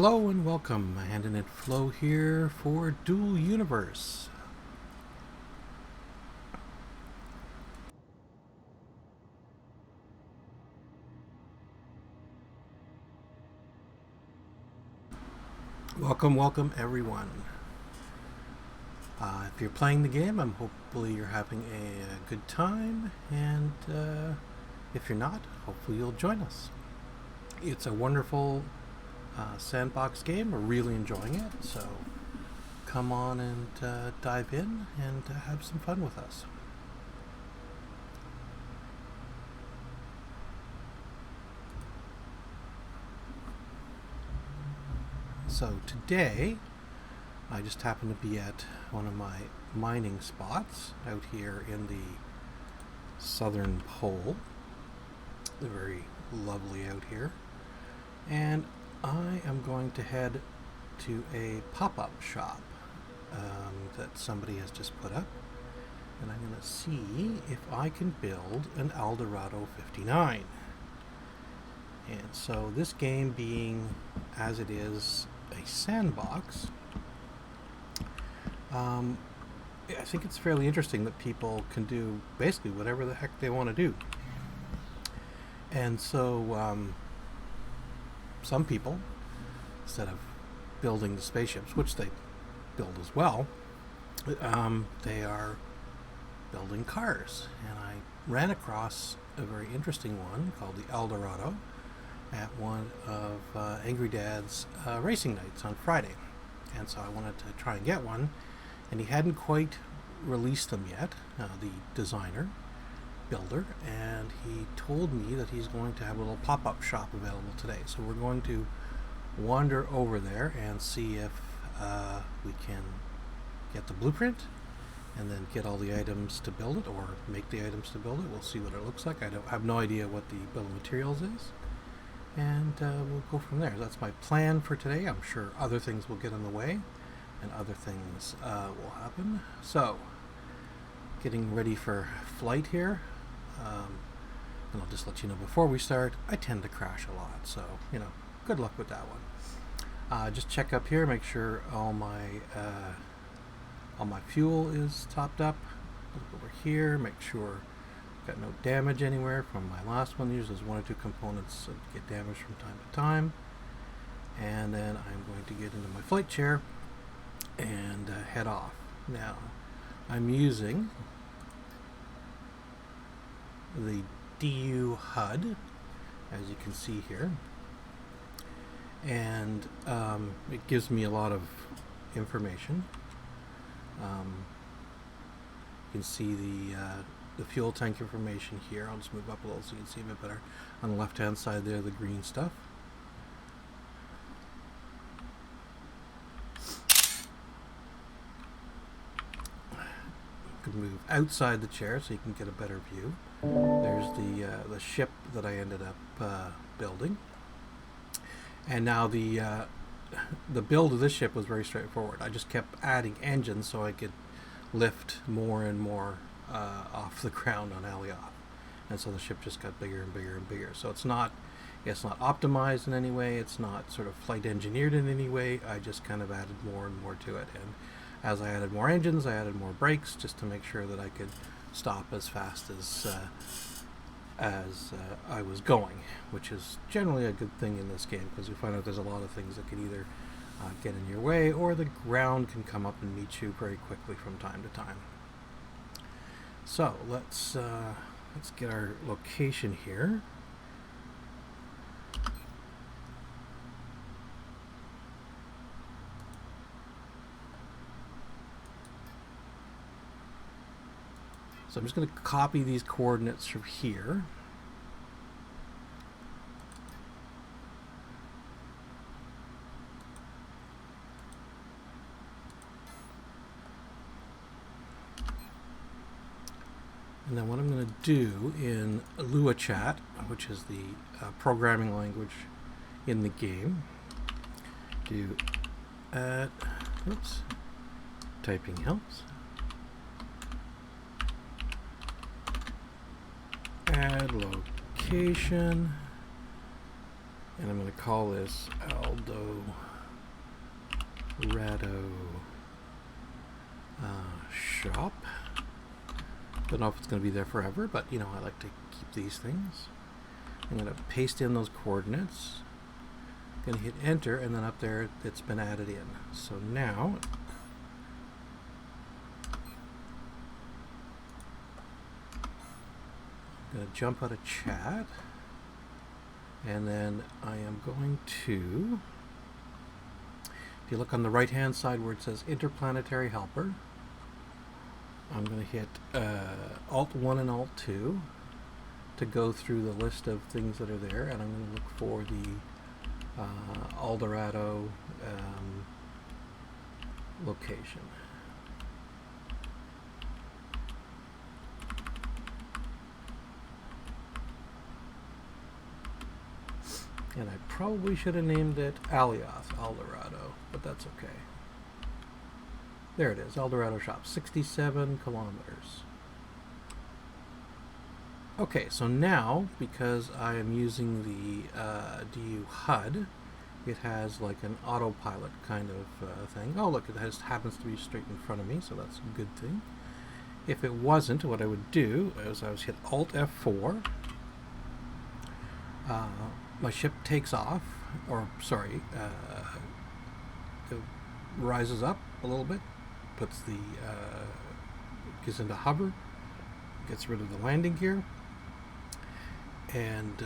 Hello and welcome, Hand and Flo here for Dual Universe. Welcome everyone. If you're playing the game, hopefully you're having a good time, and if you're not, hopefully you'll join us. It's a wonderful sandbox game. We're really enjoying it, so come on and dive in and have some fun with us. So today, I just happen to be at one of my mining spots out here in the southern pole. They're very lovely out here. And I am going to head to a pop-up shop that somebody has just put up. And I'm going to see if I can build an Aldorado 59. And so this game being, as it is, a sandbox, I think it's fairly interesting that people can do basically whatever the heck they want to do. And so some people, instead of building the spaceships, which they build as well, they are building cars. And I ran across a very interesting one called the Eldorado at one of Angry Dad's racing nights on Friday. And so I wanted to try and get one, and he hadn't quite released them yet, the designer, builder, and he told me that he's going to have a little pop-up shop available today. So we're going to wander over there and see if we can get the blueprint and then get all the items to build it, or make the items to build it. We'll see what it looks like. I have no idea what the bill of materials is, and we'll go from there. That's my plan for today. I'm sure other things will get in the way and other things will happen. So, getting ready for flight here. And I'll just let you know before we start, I tend to crash a lot, so good luck with that one. Just check up here, make sure all my fuel is topped up. Look over here, make sure I've got no damage anywhere from my last one. Usually there's one or two components that get damaged from time to time. And then I'm going to get into my flight chair and head off. Now, I'm using the DU HUD, as you can see here, and it gives me a lot of information. You can see the fuel tank information here. I'll just move up a little so you can see a bit better. On the left hand side there, the green stuff. You can move outside the chair so you can get a better view. There's the ship that I ended up building, and now the build of this ship was very straightforward. I just kept adding engines so I could lift more and more off the ground on Alioth, and so the ship just got bigger and bigger and bigger. So it's not optimized in any way. It's not sort of flight engineered in any way. I just kind of added more and more to it, and as I added more engines, I added more brakes just to make sure that I could stop as fast as I was going, which is generally a good thing in this game, because you find out there's a lot of things that can either get in your way, or the ground can come up and meet you very quickly from time to time. So let's get our location here. So I'm just going to copy these coordinates from here. And then what I'm going to do in Lua Chat, which is the programming language in the game, do add, oops, typing helps. Add location, and I'm going to call this Aldo Aldorado shop. Don't know if it's going to be there forever, but you know, I like to keep these things. I'm going to paste in those coordinates. I'm going to hit enter, and then up there it's been added in. So now I'm going to jump out of chat, and then I am going to, if you look on the right hand side where it says Interplanetary Helper, I'm going to hit Alt 1 and Alt 2 to go through the list of things that are there, and I'm going to look for the Aldorado location. And I probably should have named it Alioth Aldorado, but that's okay. There it is, Aldorado shop, 67 kilometers. Okay, so now, because I am using the DU HUD, it has like an autopilot kind of thing. Oh look, it happens to be straight in front of me, so that's a good thing. If it wasn't, what I would do is I would hit Alt F4. My ship takes off, or sorry, it rises up a little bit, puts the, gets into hover, gets rid of the landing gear, and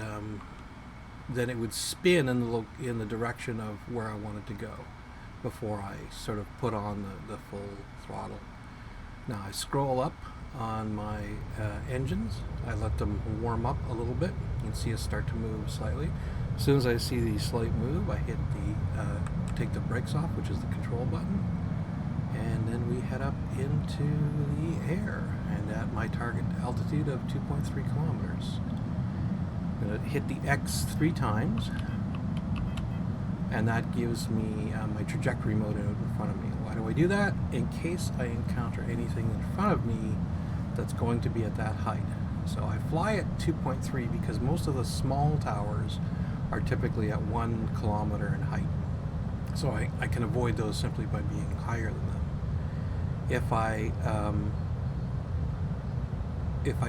then it would spin in the direction of where I wanted to go before I sort of put on the full throttle. Now I scroll up on my engines. I let them warm up a little bit. You can see it start to move slightly. As soon as I see the slight move, I hit the take the brakes off, which is the control button, and then we head up into the air, and at my target altitude of 2.3 kilometers. I'm going to hit the X 3 times, and that gives me my trajectory mode out in front of me. Why do I do that? In case I encounter anything in front of me that's going to be at that height. So I fly at 2.3 because most of the small towers are typically at 1 kilometer in height. So I can avoid those simply by being higher than them. If I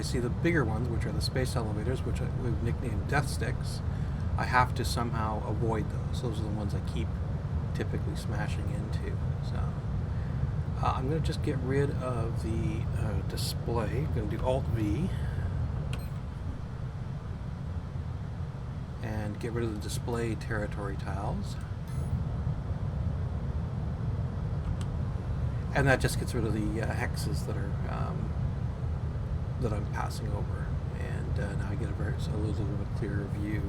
see the bigger ones, which are the space elevators, which we've nicknamed Death Sticks, I have to somehow avoid those. Those are the ones I keep typically smashing into. So I'm going to just get rid of the display. I'm going to do Alt-V and get rid of the display territory tiles. And that just gets rid of the hexes that are that I'm passing over. And now I get a little bit clearer view.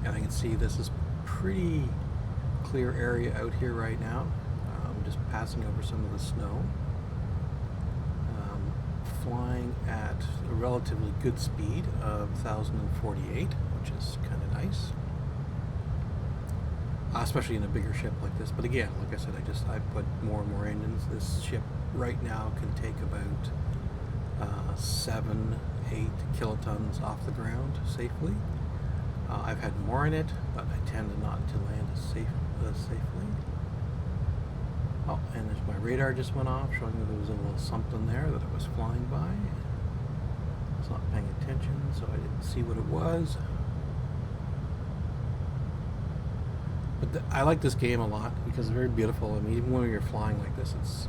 And I can see this is pretty clear area out here right now. I'm just passing over some of the snow. Flying at a relatively good speed of 1,048, which is kind of nice. Especially in a bigger ship like this. But again, like I said, I put more and more engines. This ship right now can take about 7-8 kilotons off the ground safely. I've had more in it, but I tend to not to land safely. Oh, and there's my radar just went off, showing that there was a little something there that I was flying by. I was not paying attention, so I didn't see what it was. But I like this game a lot because it's very beautiful. I mean, even when you're flying like this, it's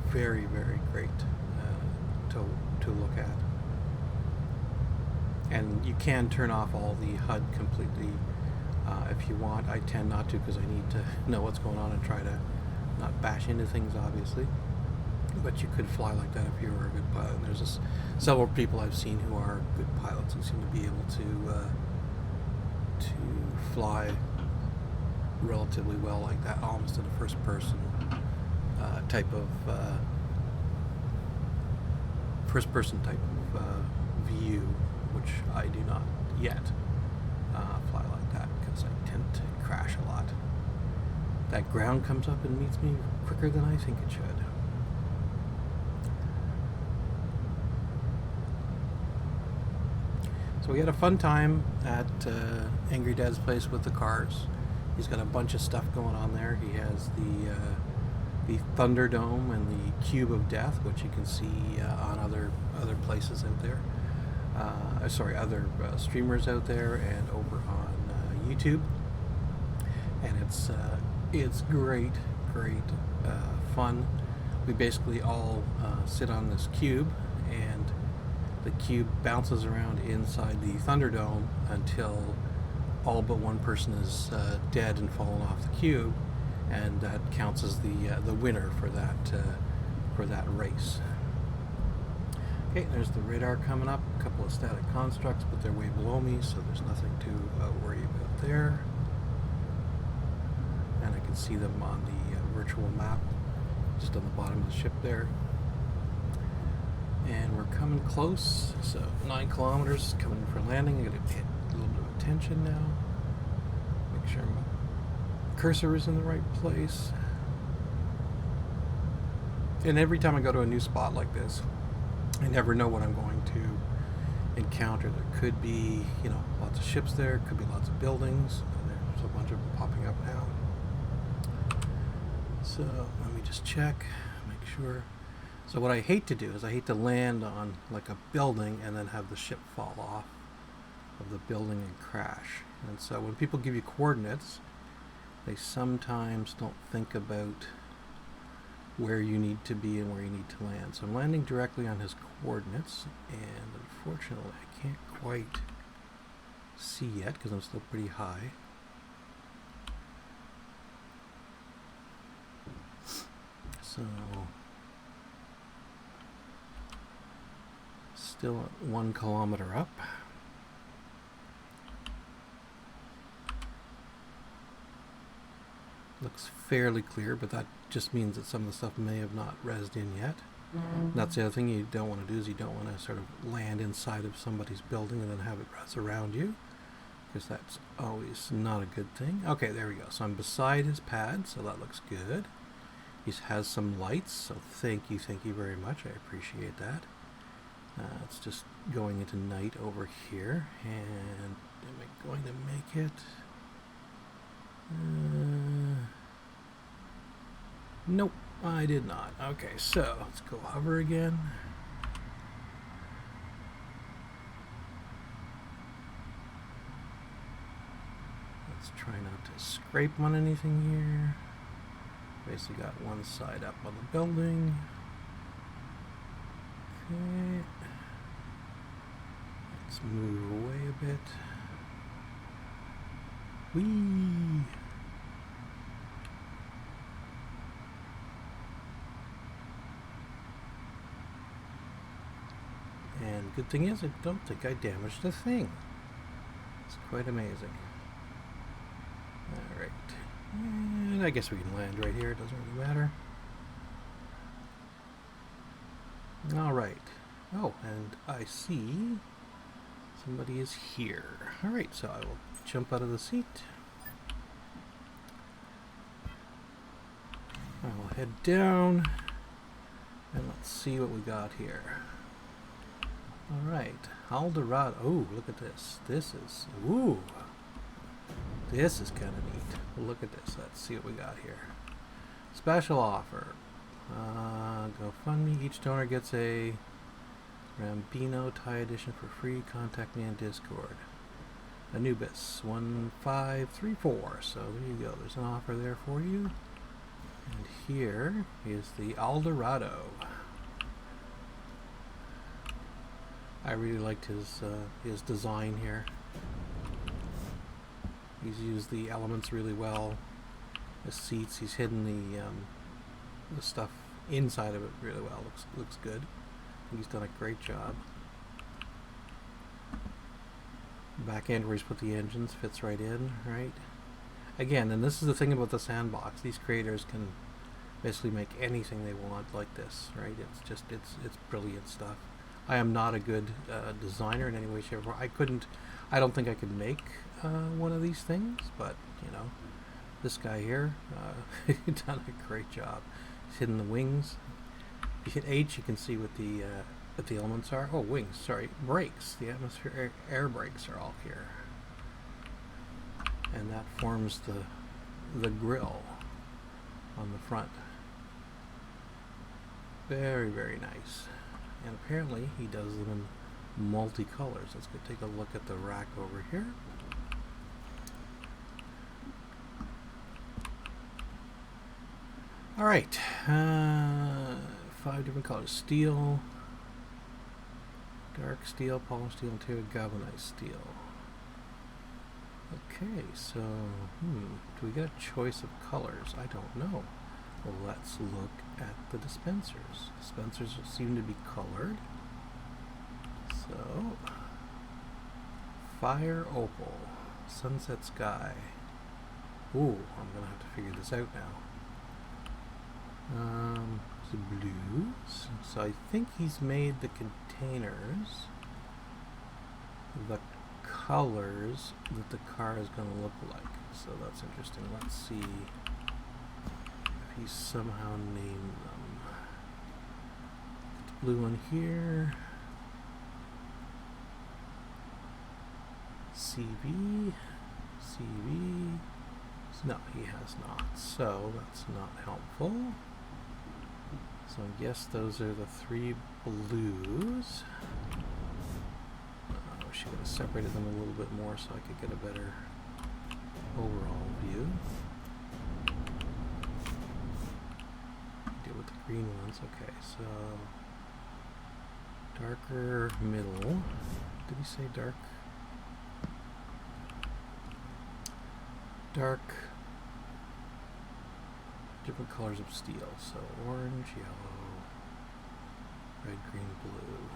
very, very great to look at. And you can turn off all the HUD completely if you want. I tend not to because I need to know what's going on and try to not bash into things, obviously. But you could fly like that if you were a good pilot. And there's several people I've seen who are good pilots who seem to be able to fly relatively well like that, almost in a first-person type of view, which I do not yet fly like that because I tend to crash a lot. That ground comes up and meets me quicker than I think it should. So we had a fun time at Angry Dad's place with the cars. He's got a bunch of stuff going on there. He has the Thunderdome and the Cube of Death, which you can see on other places out there. Other streamers out there and over on YouTube. And it's great fun. We basically all sit on this cube, and the cube bounces around inside the Thunderdome until all but one person is dead and fallen off the cube, and that counts as the winner for that race. Okay, there's the radar coming up. A couple of static constructs, but they're way below me, so there's nothing to worry about there. And I can see them on the virtual map, just on the bottom of the ship there. And we're coming close, so 9 kilometers coming in for landing. I'm going to hit a little bit of attention now. Make sure my cursor is in the right place. And every time I go to a new spot like this, I never know what I'm going to encounter. There could be, lots of ships there, could be lots of buildings, and there's a bunch of them popping up now. So let me just check, make sure. So what I hate to do is I hate to land on like a building and then have the ship fall off of the building and crash. And so when people give you coordinates, they sometimes don't think about where you need to be and where you need to land. So I'm landing directly on his coordinates, and unfortunately I can't quite see yet because I'm still pretty high. So still 1 kilometer up. Looks fairly clear, but that just means that some of the stuff may have not rezzed in yet. Mm-hmm. That's the other thing you don't want to do, is you don't want to sort of land inside of somebody's building and then have it rezz around you, because that's always not a good thing. Okay, there we go. So I'm beside his pad, so that looks good. He has some lights, so thank you very much. I appreciate that. It's just going into night over here, and am I going to make it? Nope, I did not. Okay, so let's go hover again. Let's try not to scrape on anything here. Basically got one side up on the building. Okay. Let's move away a bit. Whee! And good thing is, I don't think I damaged a thing. It's quite amazing. Alright. And I guess we can land right here, it doesn't really matter. Alright. Oh, and I see somebody is here. Alright, so I will jump out of the seat. I will head down, and let's see what we got here. Alright, aldorado. Oh, look at this. This is kind of neat. Look at this. Let's see what we got here. Special offer. GoFundMe. Each donor gets a Rambino tie edition for free. Contact me on Discord. Anubis 1534. So there you go. There's an offer there for you. And here is the aldorado. I really liked his design here. He's used the elements really well. The seats, he's hidden the stuff inside of it really well. Looks good. I think he's done a great job. Back end where he's put the engines fits right in, right? Again, and this is the thing about the sandbox. These creators can basically make anything they want like this, right? It's brilliant stuff. I am not a good designer in any way, shape, or form. I don't think I could make one of these things, but this guy here, he's done a great job. He's hidden the wings. If you hit H, you can see what the what the elements are. Oh, wings, sorry, brakes. The atmosphere air brakes are all here. And that forms the grill on the front. Very, very nice. And apparently he does them in multicolors. Let's go take a look at the rack over here. All right, 5 different colors: steel, dark steel, polished steel, interior galvanized steel. Okay, so do we get a choice of colors? I don't know. Well, let's look at the dispensers. Dispensers seem to be colored. So, fire opal, sunset sky. Ooh, I'm gonna have to figure this out now. The blues. So I think he's made the containers the colors that the car is going to look like. So that's interesting. Let's see if he somehow named them. The blue one here. CV. No, he has not. So that's not helpful. So I guess those are the 3 blues. I wish I could have separated them a little bit more so I could get a better overall view. Deal with the green ones. Okay, so darker middle. Did he say dark? Dark. Different colors of steel. So orange, yellow, red, green, blue.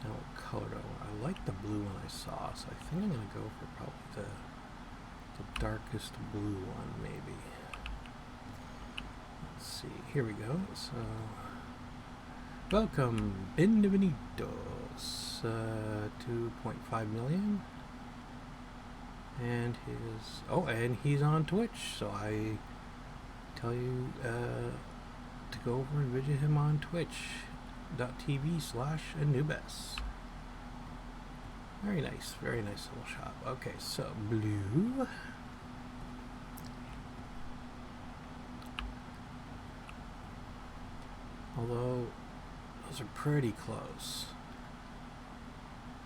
Now what color do I like the blue one I saw, so I think I'm going to go for probably the darkest blue one, maybe. Let's see. Here we go. So, welcome, Benvenidos. 2.5 million. And and he's on Twitch, so I tell you to go over and visit him on twitch.tv/Anubis. Very nice little shop. Okay, so blue. Although those are pretty close.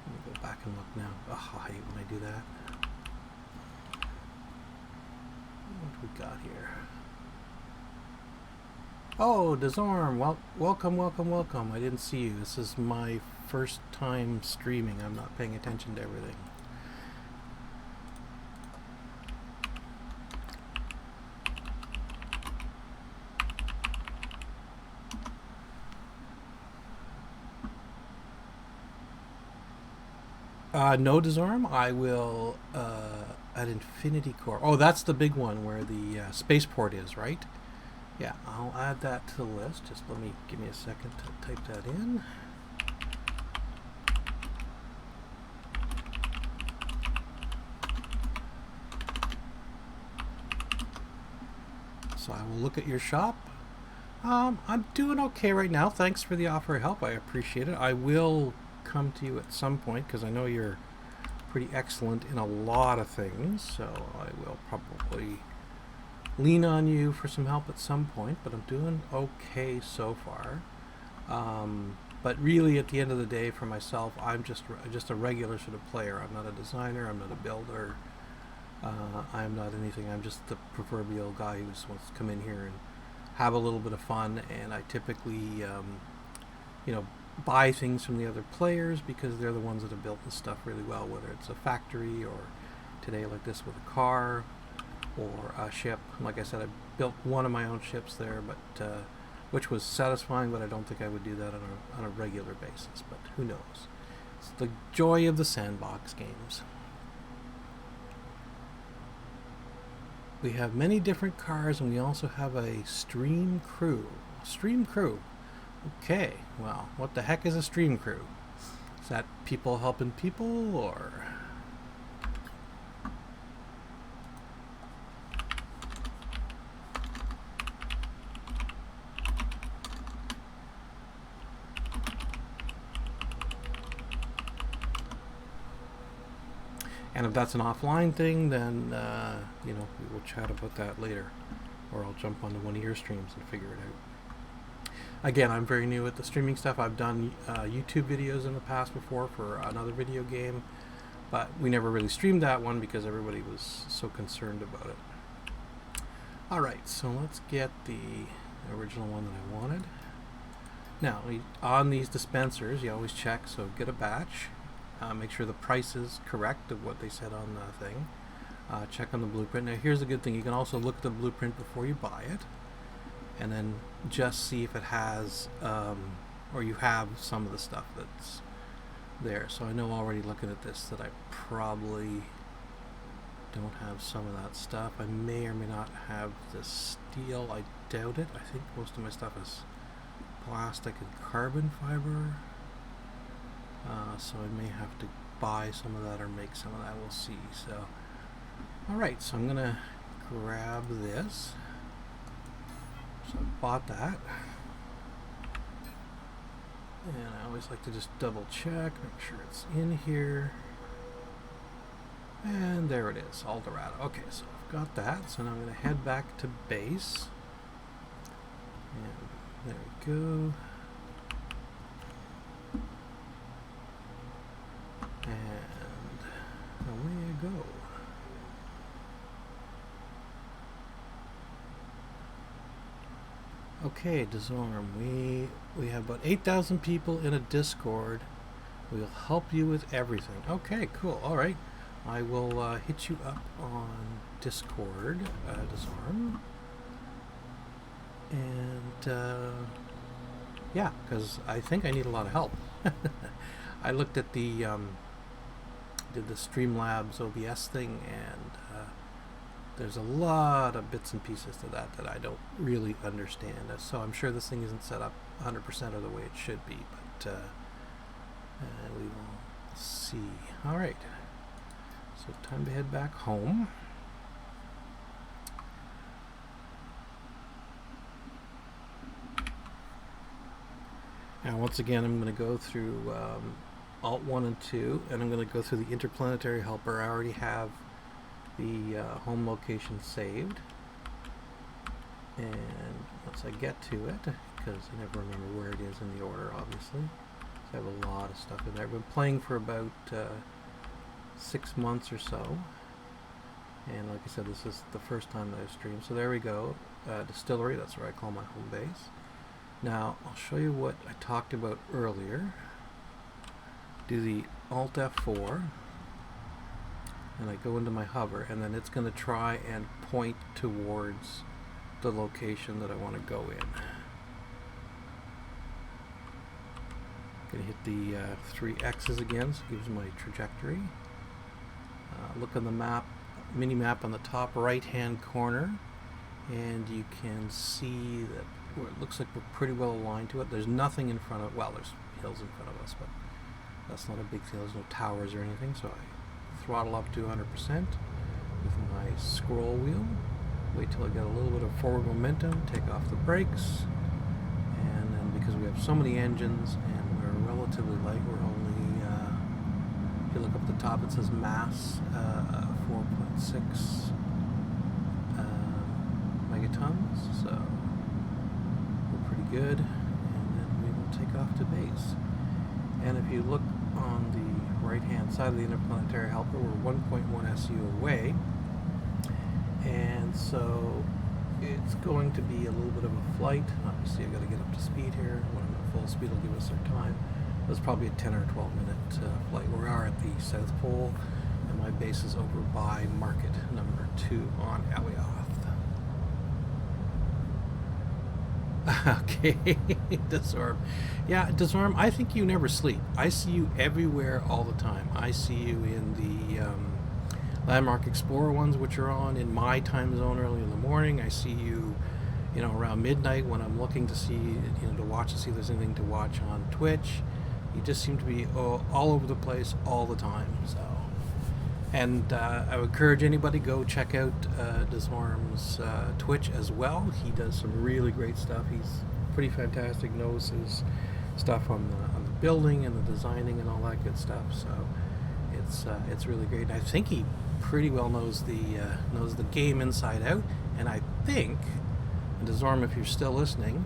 Let me go back and look now. Oh, I hate when I do that. What we got here? Oh, Dezorm, welcome. I didn't see you. This is my first time streaming. I'm not paying attention to everything. No, Dezorm, I will at Infinity Core. Oh, that's the big one where the spaceport is, right? Yeah, I'll add that to the list. Just give me a second to type that in. So I will look at your shop. I'm doing okay right now. Thanks for the offer of help. I appreciate it. I will come to you at some point because I know you're pretty excellent in a lot of things. So I will probably lean on you for some help at some point, but I'm doing okay so far. But really, at the end of the day, for myself, I'm just a regular sort of player. I'm not a designer. I'm not a builder. I'm not anything. I'm just the proverbial guy who just wants to come in here and have a little bit of fun. And I typically, buy things from the other players because they're the ones that have built this stuff really well, whether it's a factory or today like this with a car or a ship. Like I said, I built one of my own ships there, but which was satisfying, but I don't think I would do that on a regular basis, but who knows. It's the joy of the sandbox games. We have many different cars, and we also have a stream crew. Stream crew. Okay, well, what the heck is a stream crew? Is that people helping people, or... And if that's an offline thing, then we will chat about that later, or I'll jump onto one of your streams and figure it out. Again, I'm very new at the streaming stuff. I've done YouTube videos in the past before for another video game, but we never really streamed that one because everybody was so concerned about it. Alright, so let's get the original one that I wanted. Now, on these dispensers, you always check, so get a batch. Make sure the price is correct of what they said on the thing. Check on the blueprint. Now, here's a good thing. You can also look at the blueprint before you buy it, and then just see if it has, or you have some of the stuff that's there. So I know already looking at this that I probably don't have some of that stuff. I may or may not have the steel. I doubt it. I think most of my stuff is plastic and carbon fiber. So I may have to buy some of that or make some of that. We'll see. So, alright, so I'm gonna grab this. So I bought that. And I always like to just double check, make sure it's in here. And there it is, Aldorado. Okay, so I've got that. So now I'm going to head back to base. And there we go. And away I go. Okay, Disarm. We have about 8,000 people in a Discord. We'll help you with everything. Okay, cool. All right. I will hit you up on Discord, Disarm. And yeah, because I think I need a lot of help. I looked at the did the Streamlabs OBS thing, and there's a lot of bits and pieces to that I don't really understand. So I'm sure this thing isn't set up 100% of the way it should be, but we will see. All right. So time to head back home. Now once again I'm going to go through Alt 1 and 2, and I'm going to go through the interplanetary helper. I already have the home location saved, and once I get to it, because I never remember where it is in the order obviously, so I have a lot of stuff in there. I've been playing for about 6 months or so, and like I said, this is the first time that I've streamed. So there we go, distillery, that's where I call my home base. Now I'll show you what I talked about earlier. Do the Alt F4, and I go into my hover, and then it's going to try and point towards the location that I want to go in. Going to hit the 3 X's again, so it gives my trajectory. Look on the map, mini map on the top right hand corner, and you can see that it looks like we're pretty well aligned to it. There's nothing in front of, well, there's hills in front of us, but that's not a big deal. There's no towers or anything, so I throttle up to 100% with my scroll wheel. Wait till I get a little bit of forward momentum, take off the brakes, and then because we have so many engines and we're relatively light, we're only, if you look up the top it says mass 4.6 megatons, so we're pretty good, and then we will take off to base. And if you look on the right hand side of the interplanetary helper, we're 1.1 SU away, and so it's going to be a little bit of a flight. Obviously I've got to get up to speed here. When I'm at full speed will give us our time. It's probably a 10 or 12 minute flight. We are at the South Pole, and my base is over by market number 2 on Alioth. Okay, Disarm. Yeah, Disarm, I think you never sleep. I see you everywhere all the time. I see you in the Landmark Explorer ones, which are on in my time zone early in the morning. I see you, around midnight when I'm looking to see, to watch to see if there's anything to watch on Twitch. You just seem to be all over the place all the time. So, and I would encourage anybody go check out Disarm's Twitch as well. He does some really great stuff. He's pretty fantastic. Knows his stuff on the building and the designing and all that good stuff. So It's really great. And I think he pretty well knows the game inside out. And I think, and Zorm, if you're still listening,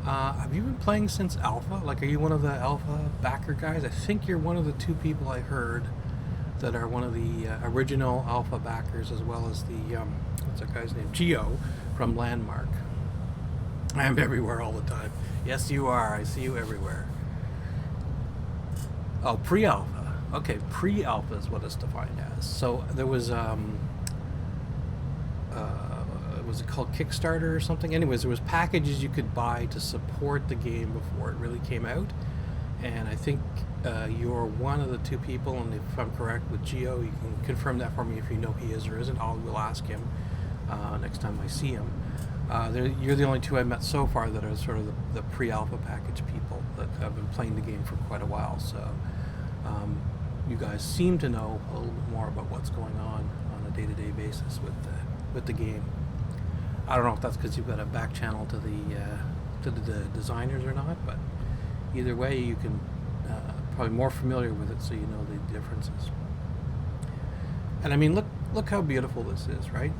have you been playing since Alpha? Like, are you one of the Alpha backer guys? I think you're one of the two people I heard that are one of the original Alpha backers, as well as the what's that guy's name? Geo from Landmark. I am everywhere all the time. Yes, you are. I see you everywhere. Oh, pre-alpha. Okay, pre-alpha is what it's defined as. So there was was it called Kickstarter or something? Anyways, there was packages you could buy to support the game before it really came out. And I think you're one of the two people, and if I'm correct with Geo, you can confirm that for me if you know he is or isn't. We'll ask him next time I see him. You're the only two I've met so far that are sort of the pre-alpha package people that have been playing the game for quite a while. So you guys seem to know a little bit more about what's going on a day-to-day basis with the game. I don't know if that's because you've got a back channel to the designers or not, but either way, you can probably more familiar with it, so you know the differences. And I mean, look how beautiful this is, right?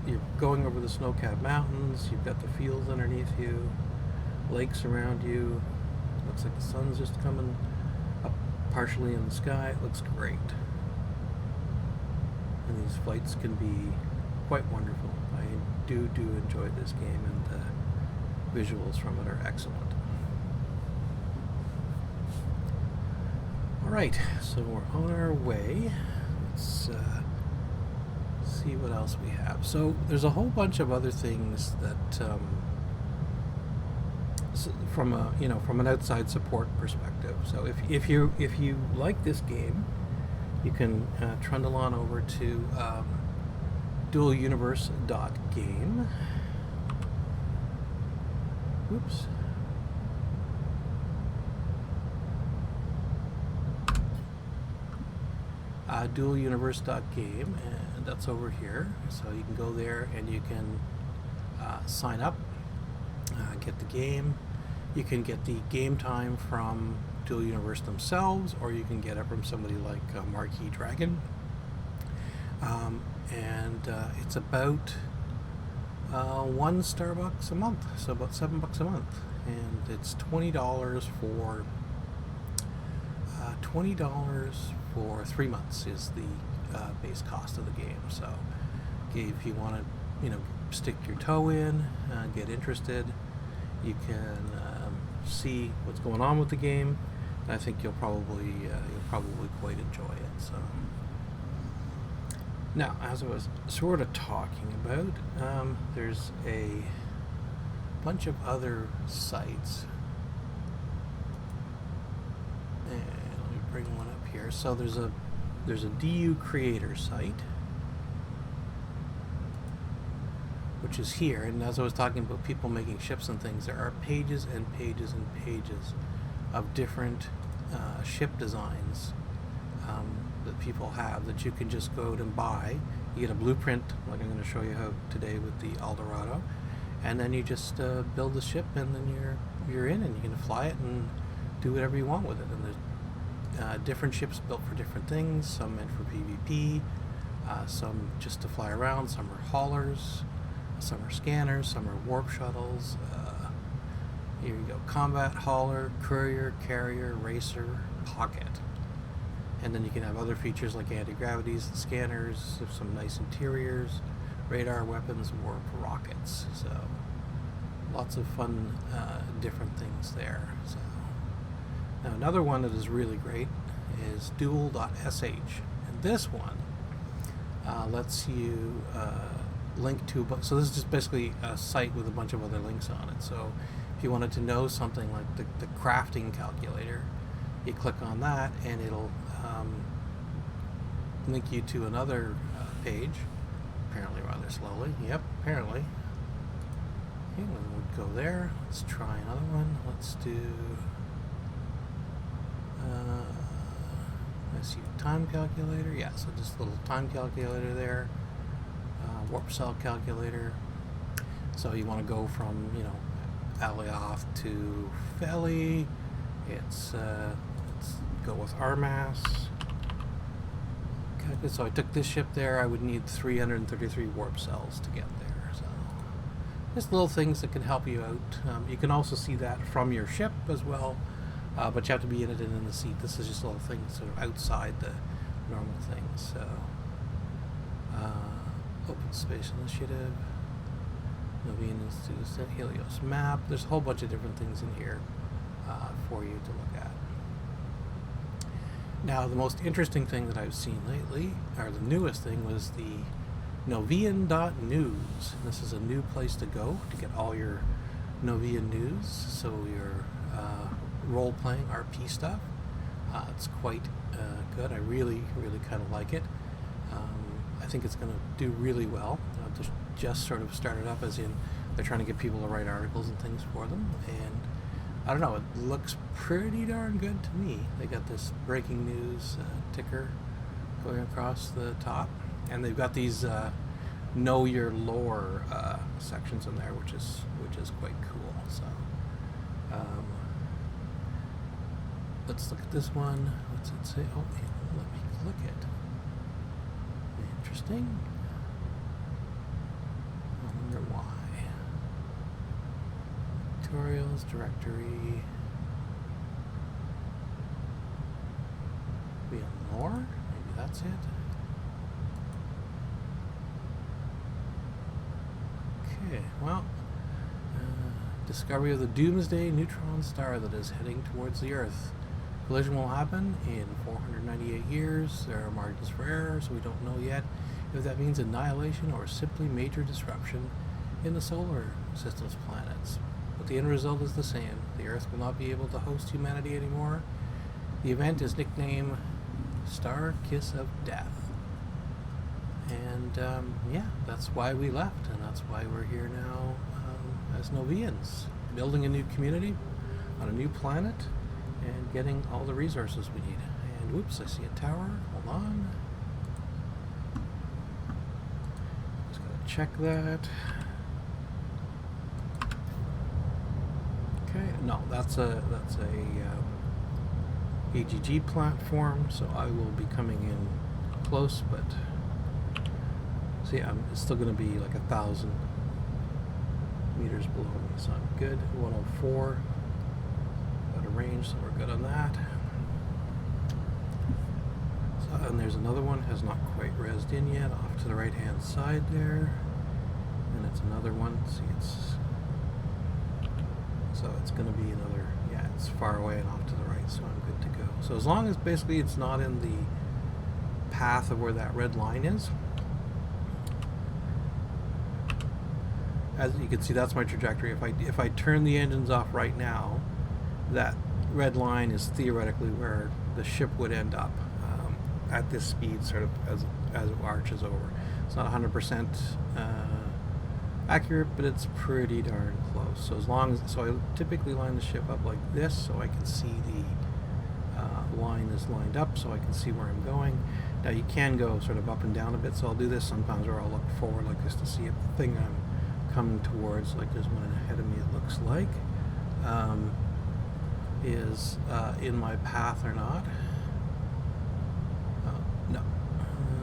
You're going over the snow-capped mountains. You've got the fields underneath you, lakes around you. Looks like the sun's just coming up partially in the sky. It looks great. And these flights can be quite wonderful. I do enjoy this game, and the visuals from it are excellent. Alright, so we're on our way. Let's see what else we have. So there's a whole bunch of other things that from an outside support perspective. So if you like this game, you can trundle on over to dualuniverse.game. Oops. Dualuniverse.game, and that's over here. So you can go there and you can sign up, get the game. You can get the game time from Dual Universe themselves, or you can get it from somebody like Marquee Dragon. And it's about $1 Starbucks a month, so about $7 a month, and it's $20 for $3 months is the base cost of the game. So if you want to stick your toe in, get interested, you can see what's going on with the game. I think you'll probably quite enjoy it. So now, as I was sort of talking about, there's a bunch of other sites. And let me bring one up here. So there's a DU creator site, which is here. And as I was talking about people making ships and things, there are pages and pages and pages of different ship designs that people have that you can just go out and buy. You get a blueprint, like I'm going to show you how today with the Aldorado, and then you just build the ship, and then you're in, and you can fly it and do whatever you want with it. And there's different ships built for different things. Some meant for PvP, some just to fly around. Some are haulers, some are scanners, some are warp shuttles. Here you go: combat, hauler, courier, carrier, racer, pocket. And then you can have other features like anti-gravities, scanners, some nice interiors, radar, weapons, warp, rockets. So lots of fun different things there. So now another one that is really great is dual.sh, and this one lets you link to so this is just basically a site with a bunch of other links on it. So if you wanted to know something like the crafting calculator, you click on that and it'll link you to another page, apparently rather slowly. Yep, apparently. Okay, we'll go there. Let's try another one. Let's do let's see, time calculator. Yeah, so just a little time calculator there. Warp cell calculator. So you want to go from Alioth to Feli. Let's go with Armas. so I took this ship there. I would need 333 warp cells to get there. So just little things that can help you out. You can also see that from your ship as well, but you have to be in it and in the seat. This is just little things sort of outside the normal things. So Open Space Initiative, Novian Institute, Helios map. There's a whole bunch of different things in here for you to look at. Now, the most interesting thing that I've seen lately, or the newest thing, was the Novian.news. This is a new place to go to get all your Novian news, so your role-playing RP stuff. It's quite good. I really, really kind of like it. I think it's going to do really well. Just sort of started up, as in they're trying to get people to write articles and things for them, and I don't know, it looks pretty darn good to me. They got this breaking news ticker going across the top, and they've got these know your lore sections in there, which is quite cool. So let's look at this one. What's it say? Oh, let me click it. Interesting. I wonder why. Tutorials, directory. Be on lore? Maybe that's it. Okay, well, discovery of the doomsday neutron star that is heading towards the Earth. Collision will happen in 498 years. There are margins for error, so we don't know yet if that means annihilation or simply major disruption in the solar system's planets. But the end result is the same. The Earth will not be able to host humanity anymore. The event is nicknamed Star Kiss of Death. And yeah, that's why we left, and that's why we're here now as Novians, building a new community on a new planet and getting all the resources we need. And whoops, I see a tower. Hold on. Just gotta check that. Okay, no, that's a AGG platform, so I will be coming in close, but see, it's still going to be like 1,000 meters below me, so I'm good. 104, got a range, so we're good on that. So, and there's another one, has not quite rezzed in yet, off to the right hand side there, and it's another one. See, so it's going to be another, yeah, it's far away and off to the right, so I'm good to go. So as long as basically it's not in the path of where that red line is, as you can see, that's my trajectory. If I turn the engines off right now, that red line is theoretically where the ship would end up at this speed, sort of as it arches over. It's not 100% accurate, but it's pretty darn close. So I typically line the ship up like this, so I can see the line is lined up, so I can see where I'm going. Now you can go sort of up and down a bit, so I'll do this sometimes where I'll look forward like this to see if the thing I'm coming towards, like there's one ahead of me, it looks like, is in my path or not. No,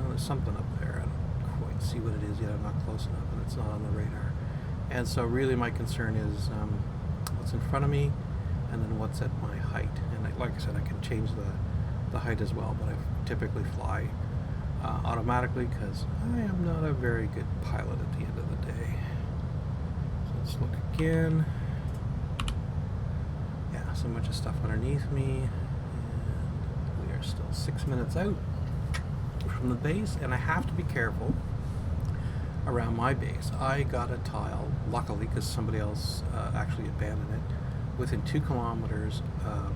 there's something up there. I don't quite see what it is yet. I'm not close enough, and it's not on the radar. And so really my concern is what's in front of me, and then what's at my height. And like I said, I can change the height as well, but I typically fly automatically because I am not a very good pilot at the end of the day. Let's look again. Yeah, so much of stuff underneath me, and we are still 6 minutes out from the base, and I have to be careful around my base. I got a tile, luckily, because somebody else actually abandoned it, within 2 kilometers,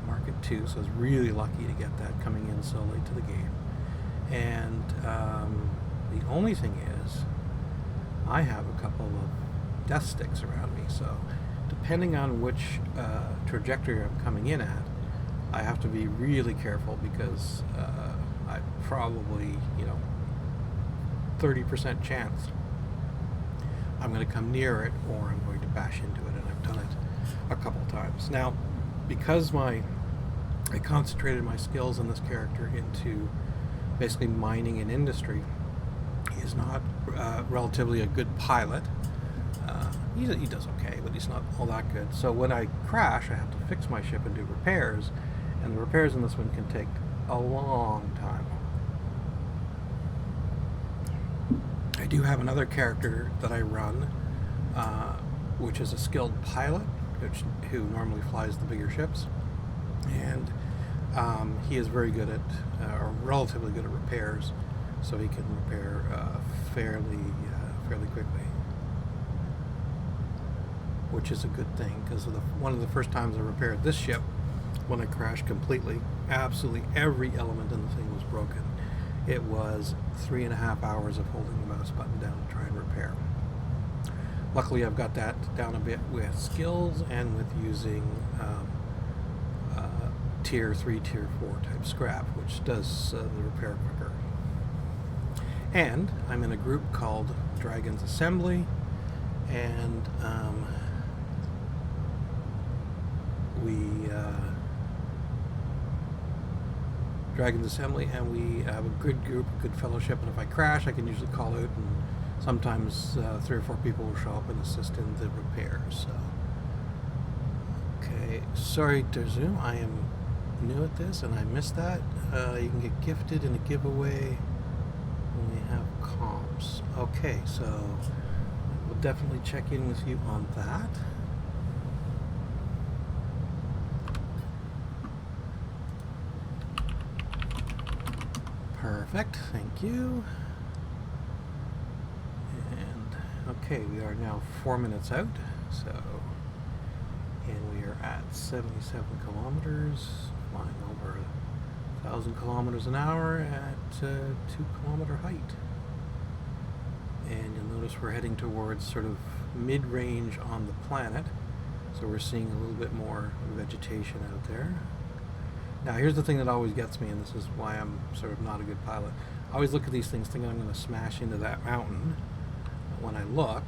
market 2, so I was really lucky to get that coming in so late to the game. And the only thing is, I have a couple of death sticks around me, so depending on which trajectory I'm coming in at, I have to be really careful because I probably, 30% chance I'm going to come near it or I'm going to bash into it, and I've done it a couple times. Now, because I concentrated my skills in this character into basically mining and industry. He is not relatively a good pilot. He does okay, but he's not all that good. So when I crash, I have to fix my ship and do repairs, and the repairs in this one can take a long time. I do have another character that I run, which is a skilled pilot, who normally flies the bigger ships, and he is very good at, or relatively good at repairs, so he can repair fairly quickly, which is a good thing, because one of the first times I repaired this ship, when I crashed completely, absolutely every element in the thing was broken. It was 3.5 hours of holding the mouse button down to try and repair. Luckily, I've got that down a bit with skills and with using tier 3, tier 4 type scrap, which does the repair quicker. And I'm in a group called Dragon's Assembly, and we have a good group, a good fellowship, and if I crash, I can usually call out, and sometimes 3 or 4 people will show up and assist in the repairs. So, okay, sorry Darzoom, I am new at this and I missed that. You can get gifted in a giveaway when we have comps. Okay, so we'll definitely check in with you on that. Perfect, thank you. And okay, we are now 4 minutes out, and we are at 77 kilometers, flying over 1,000 kilometers an hour at 2 kilometer height. And you'll notice we're heading towards sort of mid-range on the planet, so we're seeing a little bit more vegetation out there. Now here's the thing that always gets me, and this is why I'm sort of not a good pilot. I always look at these things thinking I'm going to smash into that mountain. But when I look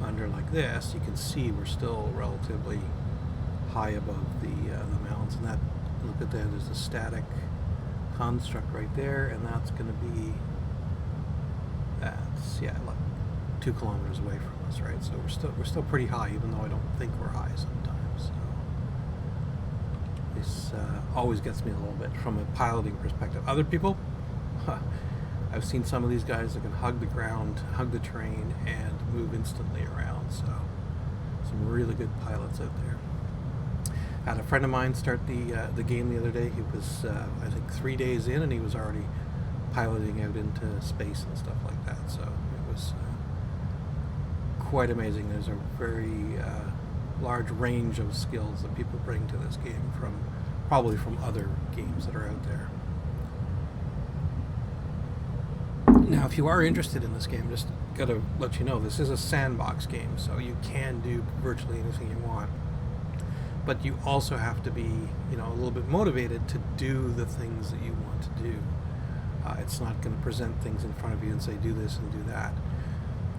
under like this, you can see we're still relatively high above the mountains. And that, look at that, there's a static construct right there, and that's going to be, like 2 kilometers away from us, right? So we're still pretty high, even though I don't think we're high sometimes. So this always gets me a little bit from a piloting perspective. Other people, I've seen some of these guys that can hug the ground, hug the terrain, and move instantly around. So some really good pilots out there. I had a friend of mine start the game the other day. He was, I think, 3 days in, and he was already piloting out into space and stuff like that. So it was quite amazing. There's a very large range of skills that people bring to this game, probably from other games that are out there. Now, if you are interested in this game, just got to let you know, this is a sandbox game, so you can do virtually anything you want. But you also have to be, a little bit motivated to do the things that you want to do. It's not going to present things in front of you and say, do this and do that.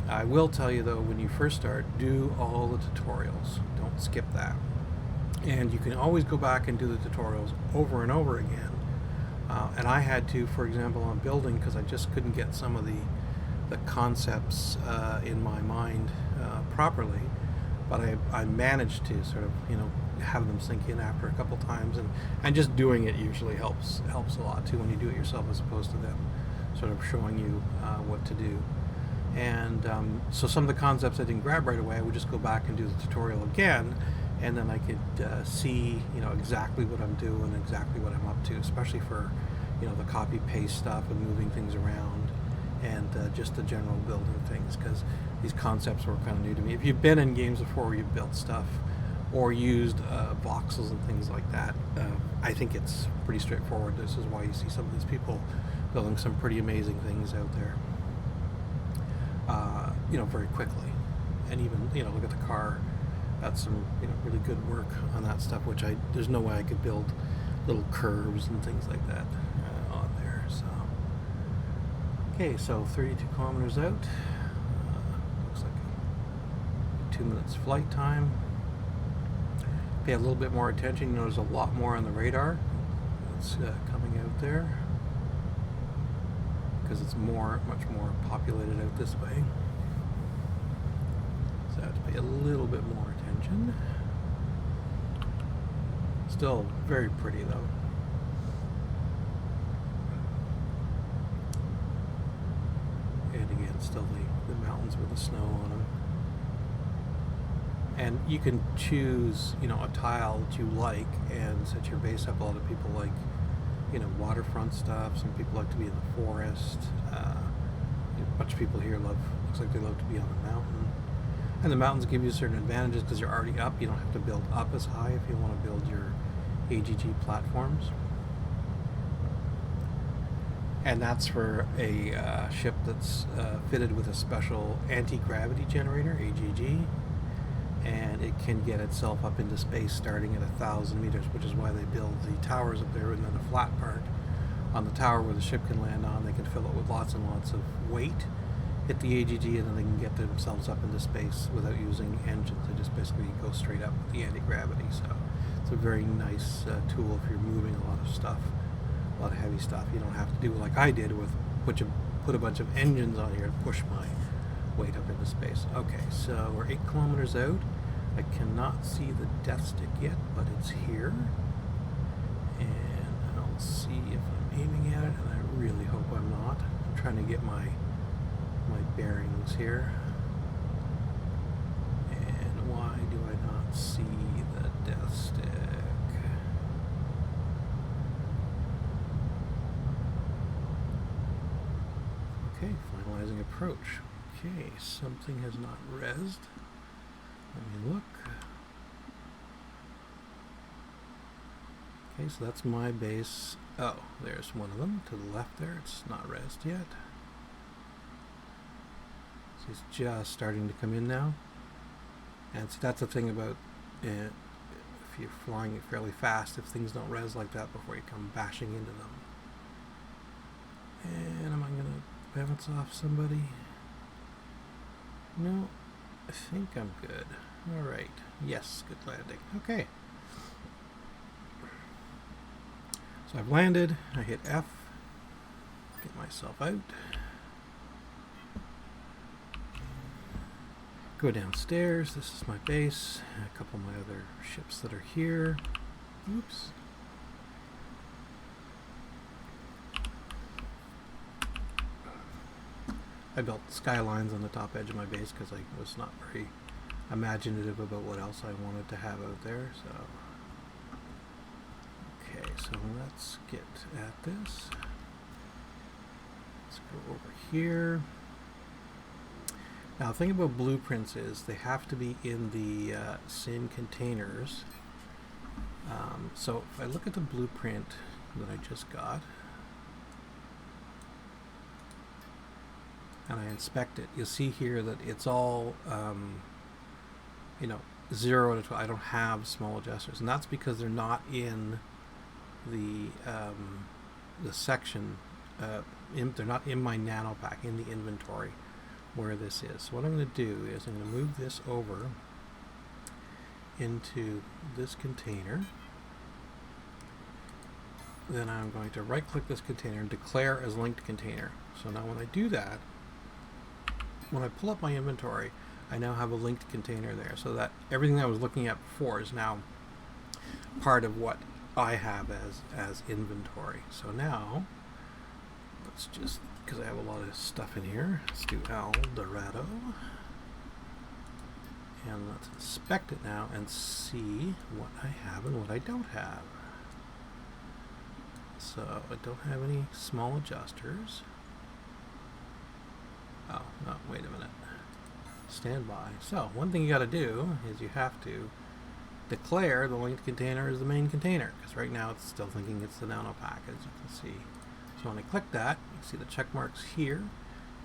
I will tell you, though, when you first start, do all the tutorials. Don't skip that. And you can always go back and do the tutorials over and over again. And I had to, for example, on building, because I just couldn't get some of the concepts in my mind properly. But I managed to sort of, have them sink in after a couple times. And just doing it usually helps a lot, too, when you do it yourself, as opposed to them sort of showing you what to do. And so some of the concepts I didn't grab right away, I would just go back and do the tutorial again, and then I could see, exactly what I'm doing, exactly what I'm up to, especially for, the copy-paste stuff and moving things around, and just the general building things, because these concepts were kind of new to me. If you've been in games before where you've built stuff or used voxels and things like that, I think it's pretty straightforward. This is why you see some of these people building some pretty amazing things out there. Very quickly. And even, look at the car. That's some, really good work on that stuff, which there's no way I could build little curves and things like that on there. So, okay, so 32 kilometers out. Looks like 2 minutes flight time. Pay a little bit more attention. There's a lot more on the radar. that's coming out there, because it's much more populated out this way. So I have to pay a little bit more attention. Still very pretty though. And again, still the mountains with the snow on them. And you can choose, a tile that you like and set your base up. A lot of people like, waterfront stuff. Some people like to be in the forest. A bunch of people here looks like they love to be on the mountain. And the mountains give you certain advantages because you're already up. You don't have to build up as high if you want to build your AGG platforms. And that's for a ship that's fitted with a special anti-gravity generator, AGG. And it can get itself up into space starting at 1,000 meters, which is why they build the towers up there, and then the flat part on the tower where the ship can land on. They can fill it with lots and lots of weight, hit the AGG, and then they can get themselves up into space without using engines. They just basically go straight up with the anti-gravity. So it's a very nice tool if you're moving a lot of stuff, a lot of heavy stuff. You don't have to do like I did with put a bunch of engines on here to push my weight up into space. Okay, so we're 8 kilometers out. I cannot see the death stick yet, but it's here. And I'll see if I'm aiming at it, and I really hope I'm not. I'm trying to get my bearings here. And why do I not see the death stick? Okay, finalizing approach. Okay, something has not rezzed. Let me look. Okay, so that's my base. Oh, there's one of them to the left there. It's not rezzed yet. So it's just starting to come in now. And so that's the thing about if you're flying it fairly fast, if things don't res like that before you come bashing into them. And am I going to bounce off somebody? No, I think I'm good. Alright. Yes, good landing. Okay. So I've landed. I hit F. Get myself out. Go downstairs. This is my base. A couple of my other ships that are here. Oops. I built skylines on the top edge of my base because I was not very imaginative about what else I wanted to have out there. So, okay, so let's get at this. Let's go over here. Now, the thing about blueprints is they have to be in the same containers. So if I look at the blueprint that I just got, and I inspect it, you'll see here that it's all, 0 to 12. I don't have small adjusters, and that's because they're not in the section. They're not in my nano pack in the inventory where this is. So what I'm going to do is I'm going to move this over into this container. Then I'm going to right-click this container and declare as linked container. So now when I do that, when I pull up my inventory, I now have a linked container there, so that everything I was looking at before is now part of what I have as inventory. So now, let's just, because I have a lot of stuff in here, let's do aldorado. And let's inspect it now and see what I have and what I don't have. So I don't have any small adjusters. Oh, no, wait a minute. Stand by. So, one thing you got to do is you have to declare the linked container as the main container, because right now it's still thinking it's the nano pack, as you can see. So when I click that, you see the check marks here.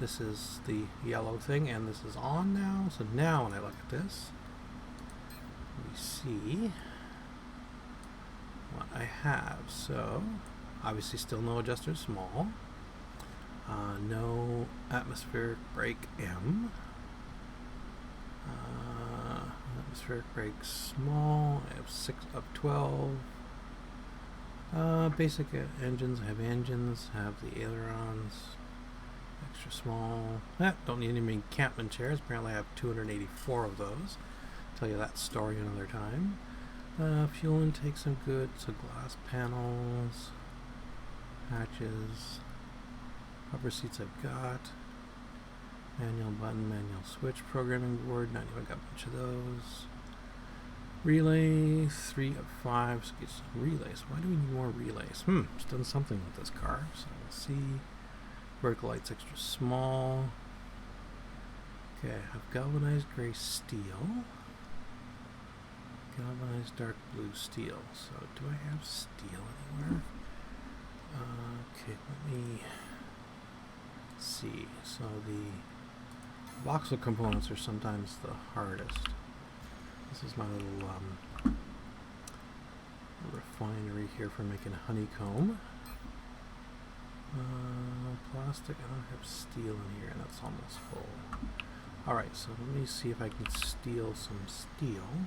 This is the yellow thing, and this is on now. So now when I look at this, we see what I have. So, obviously still no adjusters small. No atmospheric brake M. Atmospheric brake small. I have 6 up 12. Basic engines have the ailerons, extra small. Don't need any encampment chairs. Apparently I have 284 of those. Tell you that story another time. Fuel intake, some good. So glass panels, hatches, rubber seats I've got. Manual button, manual switch, programming board. Not even got a bunch of those. Relay, 3 of 5. So get some relays. Why do we need more relays? It's done something with this car. So we'll see. Vertical lights extra small. Okay, I have galvanized gray steel. Galvanized dark blue steel. So do I have steel anywhere? Okay, let me see. So the voxel components are sometimes the hardest. This is my little refinery here for making honeycomb. Plastic, I don't have steel in here, and that's almost full. Alright, so let me see if I can steal some steel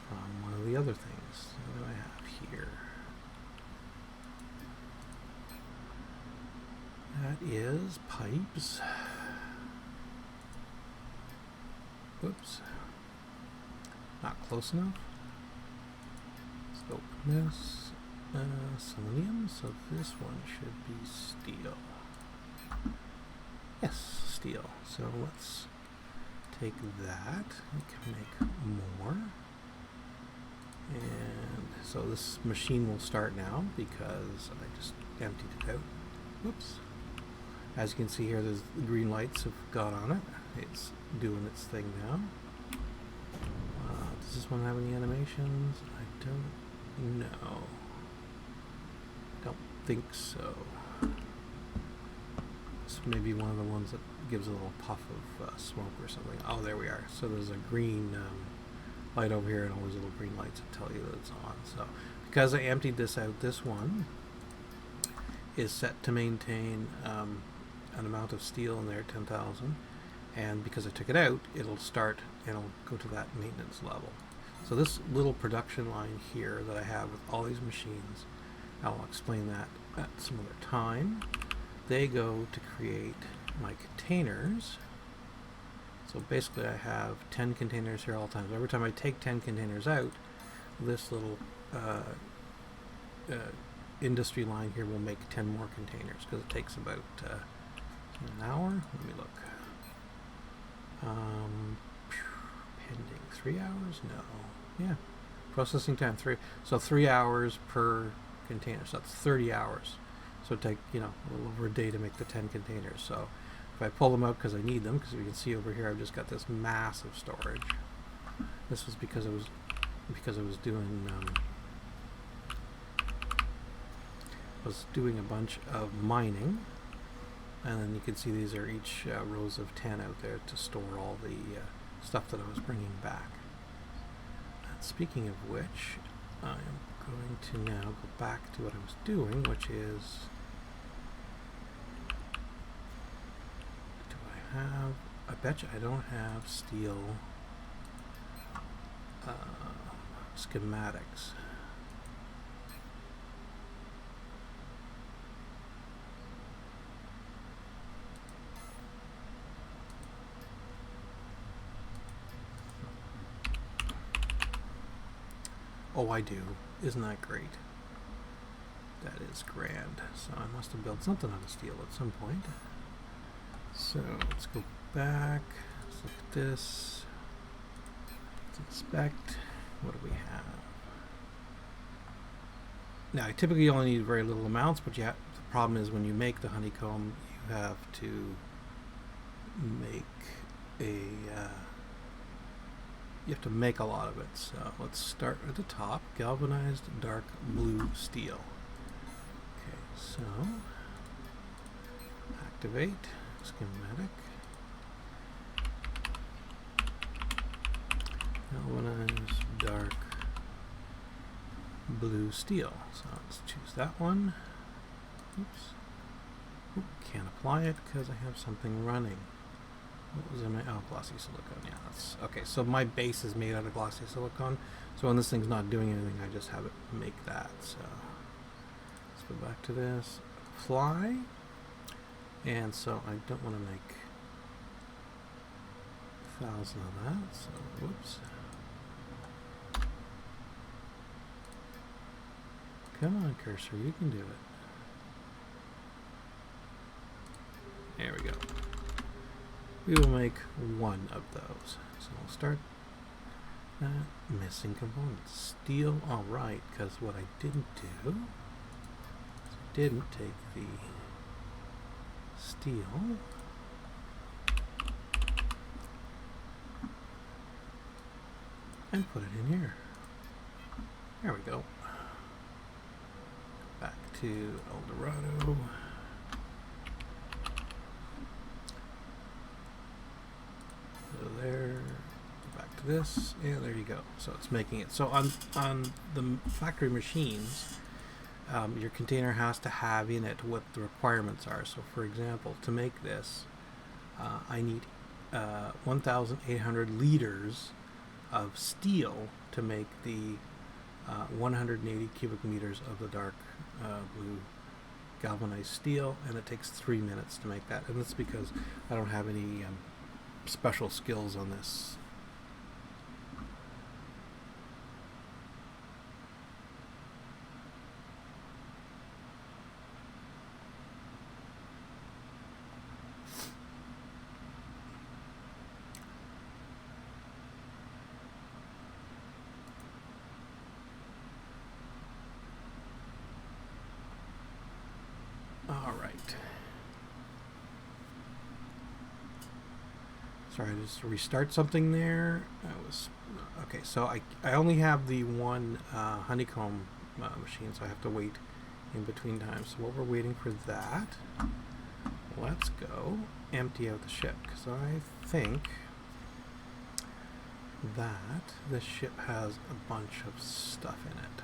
from one of the other things. What do I have here? That is pipes. Whoops. Not close enough. Let's open this. Selenium, so this one should be steel. Yes, steel. So let's take that. We can make more. And so this machine will start now because I just emptied it out. Whoops. As you can see here, there's the green lights have got on it. It's doing its thing now. Does this one have any animations? I don't know. Don't think so. This may be one of the ones that gives a little puff of smoke or something. Oh, there we are. So there's a green light over here and all these little green lights that tell you that it's on. So because I emptied this out, this one is set to maintain an amount of steel in there, 10,000. And because I took it out, it'll start and it'll go to that maintenance level. So this little production line here that I have with all these machines, I'll explain that at some other time. They go to create my containers. So basically I have 10 containers here all the time. So every time I take 10 containers out, this little industry line here will make 10 more containers because it takes about an hour. Let me look. Pending 3 hours? No. Yeah. Processing time 3. So 3 hours per container. So that's 30 hours. So it take a little over a day to make the 10 containers. So if I pull them out because I need them, because you can see over here I've just got this massive storage. This was because I was doing a bunch of mining. And then you can see these are each rows of 10 out there to store all the stuff that I was bringing back. And speaking of which, I am going to now go back to what I was doing, which is, do I have, I bet you I don't have steel schematics. Oh, I do. Isn't that great? That is grand. So I must have built something out of steel at some point. So let's go back. Let's look at this. Let's inspect. What do we have? Now, I typically only need very little amounts, but the problem is when you make the honeycomb, you have to make a lot of it. So let's start at the top. Galvanized dark blue steel. Okay, so activate schematic. Galvanized dark blue steel. So let's choose that one. Oops. Oop, can't apply it because I have something running. What was in my, glossy silicone. Yeah, that's okay. So my base is made out of glossy silicone. So when this thing's not doing anything, I just have it make that. So go back to this. Fly. And so I don't want to make 1,000 of that, so whoops. Come on, cursor, you can do it. There we go. We will make one of those. So we'll start that. Missing components. Steel, alright, because what I didn't do is I didn't take the steel and put it in here. There we go. Back to Eldorado. So there. Back to this. Yeah, there you go. So it's making it. So on the factory machines, your container has to have in it what the requirements are. So for example, to make this, I need 1,800 liters of steel to make the 180 cubic meters of the dark blue galvanized steel, and it takes 3 minutes to make that. And that's because I don't have any special skills on this. Sorry, just restart something there. Okay. So I only have the one honeycomb machine, so I have to wait in between times. So while we're waiting for that, let's go empty out the ship, because I think that this ship has a bunch of stuff in it.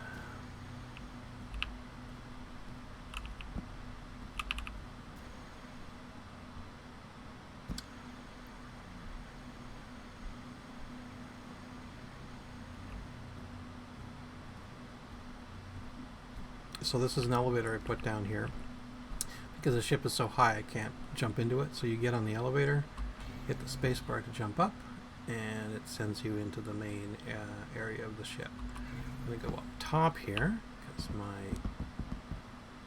So this is an elevator I put down here. Because the ship is so high, I can't jump into it. So you get on the elevator, hit the space bar to jump up, and it sends you into the main area of the ship. I'm going to go up top here, because my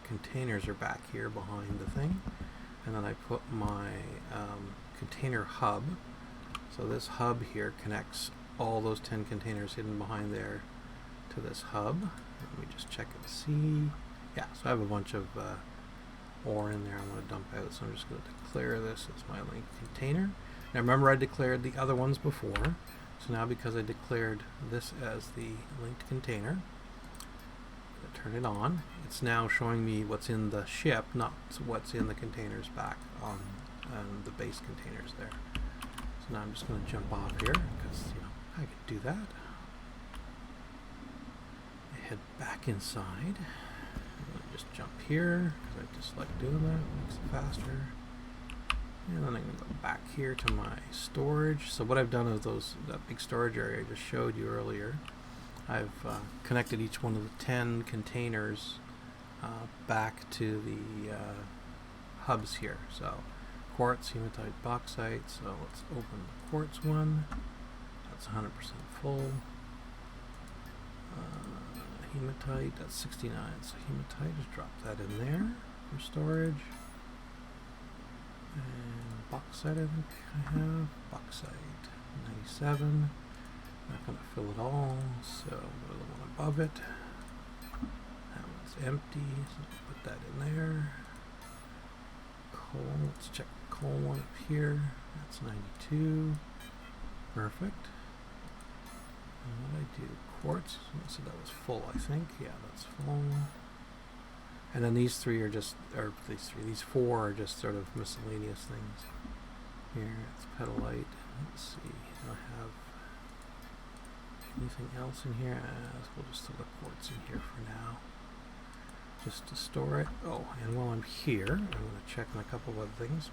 containers are back here behind the thing. And then I put my container hub. So this hub here connects all those 10 containers hidden behind there to this hub. Let me just check and see. Yeah, so I have a bunch of ore in there I want to dump out, so I'm just going to declare this as my linked container. Now remember, I declared the other ones before, so now because I declared this as the linked container, I'm going to turn it on. It's now showing me what's in the ship, not what's in the containers back on the base containers there. So now I'm just going to jump off here, because I could do that. Head back inside. I'm going to just jump here because I just like doing that. Makes it faster. And then I'm going to go back here to my storage. So what I've done is that big storage area I just showed you earlier, I've connected each one of the 10 containers back to the hubs here. So quartz, hematite, bauxite. So let's open the quartz one. That's 100% full. Hematite, that's 69. So hematite, just drop that in there for storage. And bauxite, I think I have. Bauxite, 97. Not going to fill it all, so go to the one above it. That one's empty, so put that in there. Coal, let's check the coal one up here. That's 92. Perfect. And what I do? Quartz, so that was full, I think. Yeah, that's full. And then these three are just, or these four are just sort of miscellaneous things. Here, it's petalite. Let's see, do I have anything else in here? We'll just throw the quartz in here for now, just to store it. Oh, and while I'm here, I'm going to check on a couple of other things.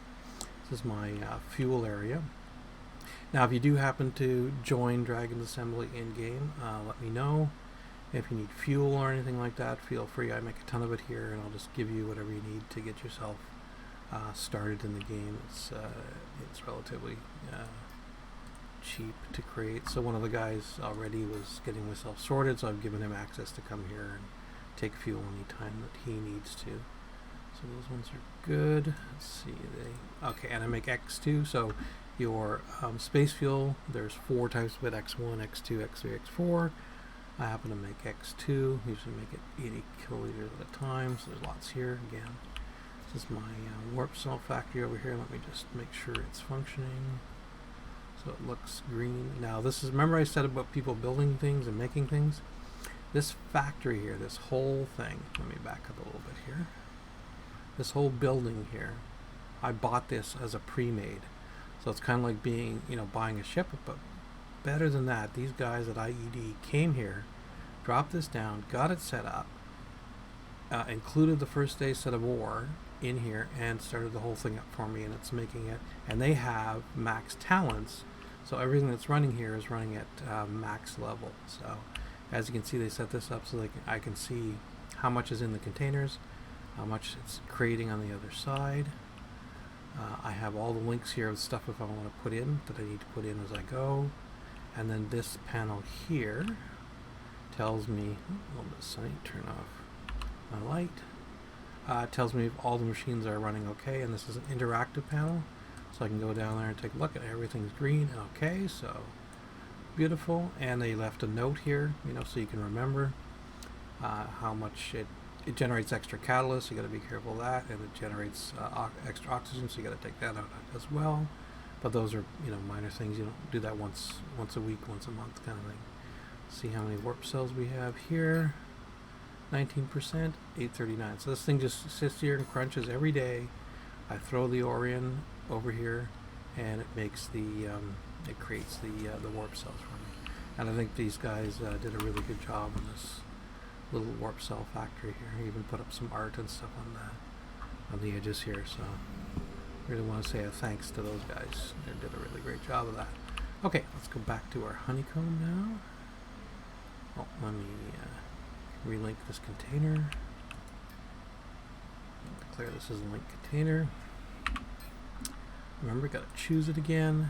This is my fuel area. Now, if you do happen to join Dragon's Assembly in-game, let me know. If you need fuel or anything like that, feel free. I make a ton of it here, and I'll just give you whatever you need to get yourself started in the game. It's relatively cheap to create. So one of the guys already was getting himself sorted, so I've given him access to come here and take fuel anytime that he needs to. So those ones are good. Let's see, okay, and I make X2, so your space fuel, there's 4 types of it, X1, X2, X3, X4. I happen to make X2, usually make it 80 kiloliters at a time, so there's lots here. Again, this is my warp cell factory over here. Let me just make sure it's functioning. So it looks green. Now this is, remember I said about people building things and making things? This factory here, this whole thing, let me back up a little bit here. This whole building here, I bought this as a pre-made. So it's kind of like being, buying a ship, but better than that, these guys at IED came here, dropped this down, got it set up, included the first day set of ore in here, and started the whole thing up for me, and it's making it, and they have max talents, so everything that's running here is running at max level. So as you can see, they set this up so I can see how much is in the containers, how much it's creating on the other side. I have all the links here of stuff if I want to put in, that I need to put in as I go. And then this panel here tells me, a little bit sunny, turn off my light. Tells me if all the machines are running okay, and this is an interactive panel. So I can go down there and take a look at everything's green and okay, so beautiful. And they left a note here, so you can remember how much it generates extra catalyst. You got to be careful of that, and it generates extra oxygen, so you got to take that out as well. But those are minor things. You don't do that once a week, once a month kind of thing. See how many warp cells we have here. 19%, 839. So this thing just sits here and crunches every day. I throw the ore in over here, and it makes it creates the warp cells for me. And I think these guys did a really good job on this little warp cell factory here. I even put up some art and stuff on the edges here. So really want to say a thanks to those guys. They did a really great job of that. Okay, let's go back to our honeycomb now. Oh, let me relink this container. Declare this as a link container. Remember, got to choose it again.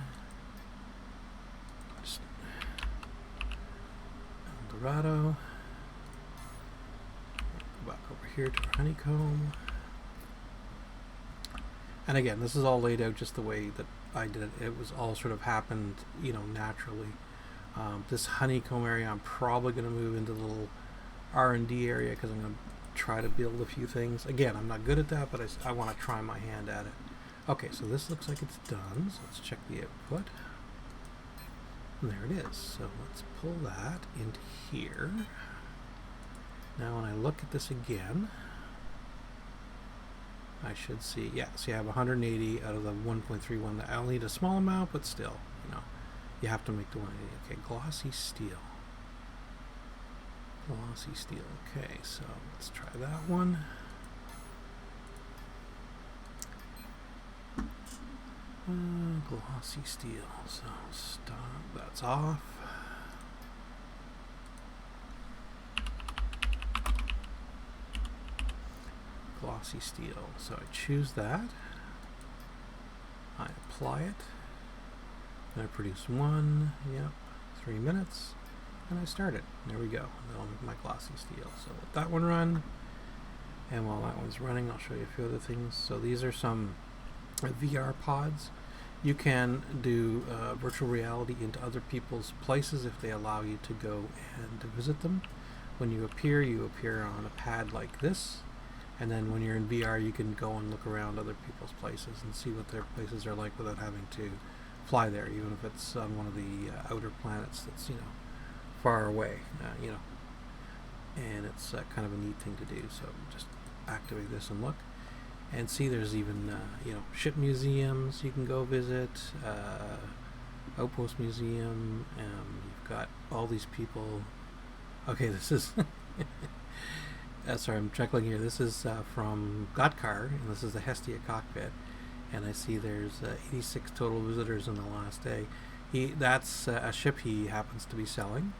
Just aldorado. Go back over here to our honeycomb. And again, this is all laid out just the way that I did it. It was all sort of happened, naturally. This honeycomb area, I'm probably going to move into the little R&D area because I'm going to try to build a few things. Again, I'm not good at that, but I want to try my hand at it. Okay, so this looks like it's done. So let's check the output. And there it is. So let's pull that into here. Now when I look at this again, I should see, see I have 180 out of the 1.31. I'll need a small amount, but still, you have to make the 180. Okay, glossy steel. Glossy steel. Okay, so let's try that one. Glossy steel. So stop. That's off. Glossy steel. So I choose that. I apply it. And I produce one. Yep. 3 minutes. And I start it. There we go. That'll make my glossy steel. So let that one run. And while that one's running, I'll show you a few other things. So these are some VR pods. You can do virtual reality into other people's places if they allow you to go and to visit them. When you appear on a pad like this. And then when you're in VR, you can go and look around other people's places and see what their places are like without having to fly there, even if it's on one of the outer planets that's, far away, and it's kind of a neat thing to do. So just activate this and look and see. There's even ship museums you can go visit, outpost museum. You've got all these people. Okay, this is sorry, I'm chuckling here. This is from Gotkar, and this is the Hestia cockpit, and I see there's 86 total visitors in the last day. That's a ship he happens to be selling,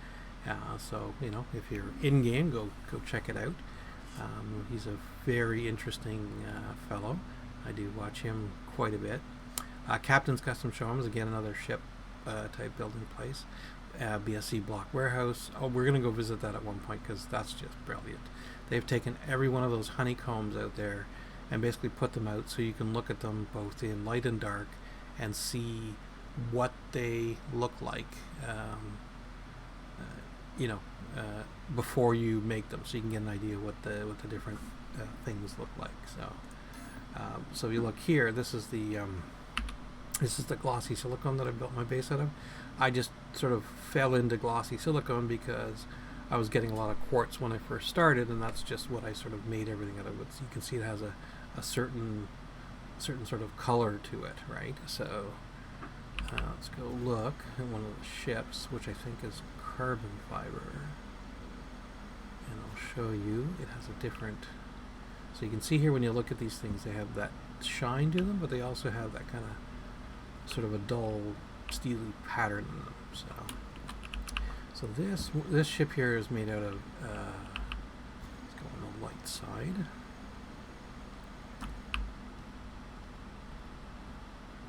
So if you're in game, go check it out. He's a very interesting fellow. I do watch him quite a bit. Captain's Custom Showroom is again another ship type building place. BSC Block Warehouse. Oh, we're going to go visit that at one point because that's just brilliant. They've taken every one of those honeycombs out there and basically put them out so you can look at them both in light and dark and see what they look like, before you make them, so you can get an idea what the different things look like. So if you look here, this is the glossy silicone that I built my base out of. I just sort of fell into glossy silicone because I was getting a lot of quartz when I first started, and that's just what I sort of made everything out of. So you can see it has a certain sort of color to it, right? So let's go look at one of the ships, which I think is carbon fiber, and I'll show you. It has a different. So you can see here when you look at these things, they have that shine to them, but they also have that kind of sort of a dull, steely pattern in them. So this ship here is made out of. Let's go on the light side.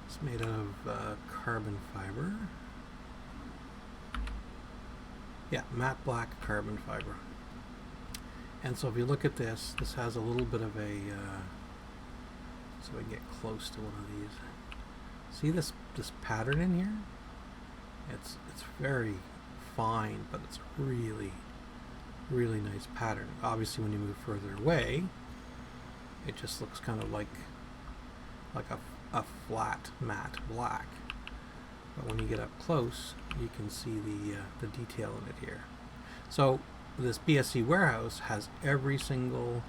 It's made out of carbon fiber. Yeah, matte black carbon fiber. And so if you look at this has a little bit of a. So I can get close to one of these. See this pattern in here? It's very fine, but it's really, really nice pattern. Obviously, when you move further away, it just looks kind of like a flat matte black. But when you get up close, you can see the detail in it here. So this BSC warehouse has every single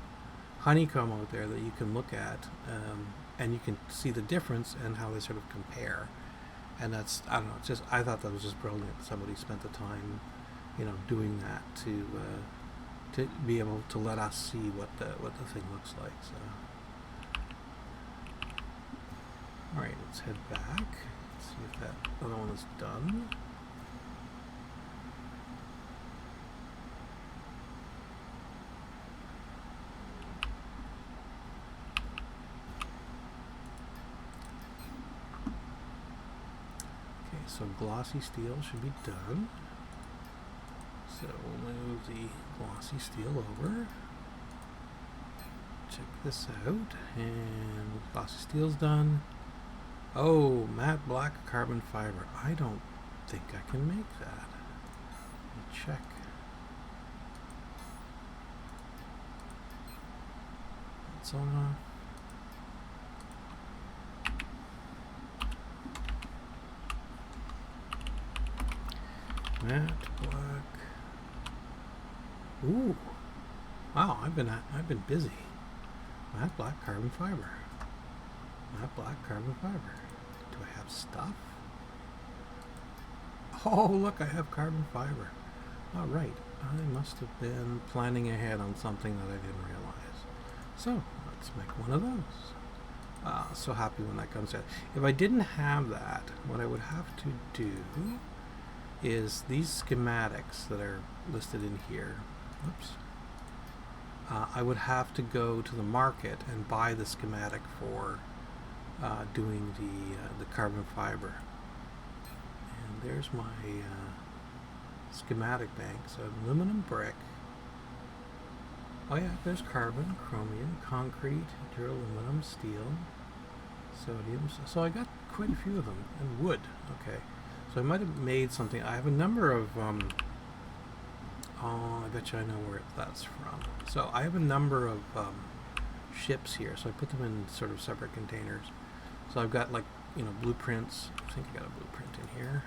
honeycomb out there that you can look at, and you can see the difference and how they sort of compare. And that's, I don't know, it's just, I thought that was just brilliant. Somebody spent the time, doing that to be able to let us see what the thing looks like. So, all right, let's head back. Let's see if that other one is done. So glossy steel should be done. So we'll move the glossy steel over. Check this out, and glossy steel's done. Oh, matte black carbon fiber. I don't think I can make that. Let me check. That's on. Matte black. Ooh, wow! I've been busy. Matte black carbon fiber. Matte black carbon fiber. Do I have stuff? Oh, look! I have carbon fiber. All right. I must have been planning ahead on something that I didn't realize. So let's make one of those. So happy when that comes out. If I didn't have that, what I would have to do is these schematics that are listed in here. Oops. I would have to go to the market and buy the schematic for doing the carbon fiber. And there's my schematic bank. So aluminum brick. Oh yeah, there's carbon, chromium, concrete, duraluminum, steel, sodium. So I got quite a few of them, and wood. Okay. So I might have made something. I have a number of, oh, I bet you I know where that's from. So I have a number of ships here. So I put them in sort of separate containers. So I've got blueprints. I think I got a blueprint in here.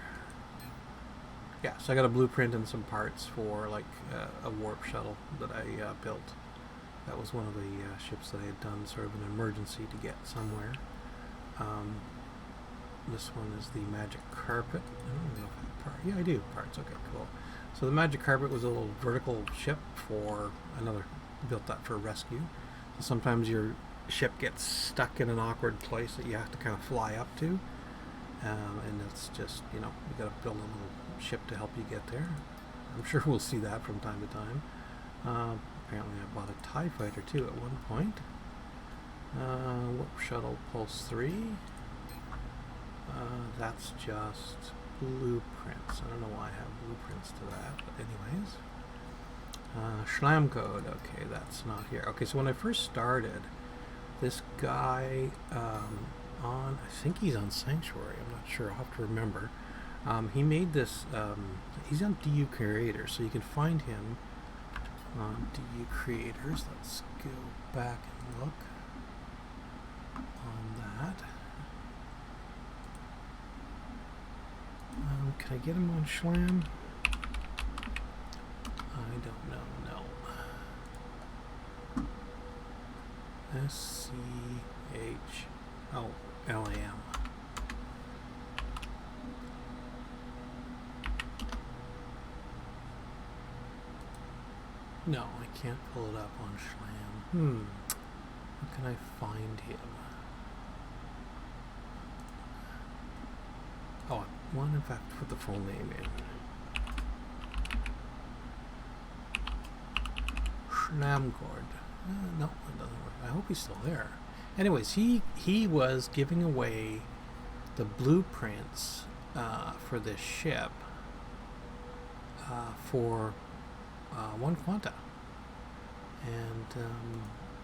Yeah, so I got a blueprint and some parts for a warp shuttle that I built. That was one of the ships that I had done sort of an emergency to get somewhere. This one is the magic carpet. I don't even know if I have parts. Yeah, I do. Parts. Okay, cool. So the magic carpet was a little vertical ship for another. Built that for rescue. So sometimes your ship gets stuck in an awkward place that you have to kind of fly up to, and it's just you got to build a little ship to help you get there. I'm sure we'll see that from time to time. Apparently I bought a TIE fighter too at one point. Warp Shuttle Pulse 3. That's just blueprints. I don't know why I have blueprints to that, but anyways. Schlam code. Okay, that's not here. Okay, so when I first started, this guy I think he's on Sanctuary. I'm not sure. I'll have to remember. He made this. He's on DU Creator, so you can find him on DU Creators. Let's go back and look on that. Can I get him on Schlam? I don't know. No. SCHLAM. No, I can't pull it up on Schlam. How can I find him? Oh, I want in fact to put the full name in. Schlamgord. No, it doesn't work. I hope he's still there. Anyways, he was giving away the blueprints for this ship for 1 Quanta, and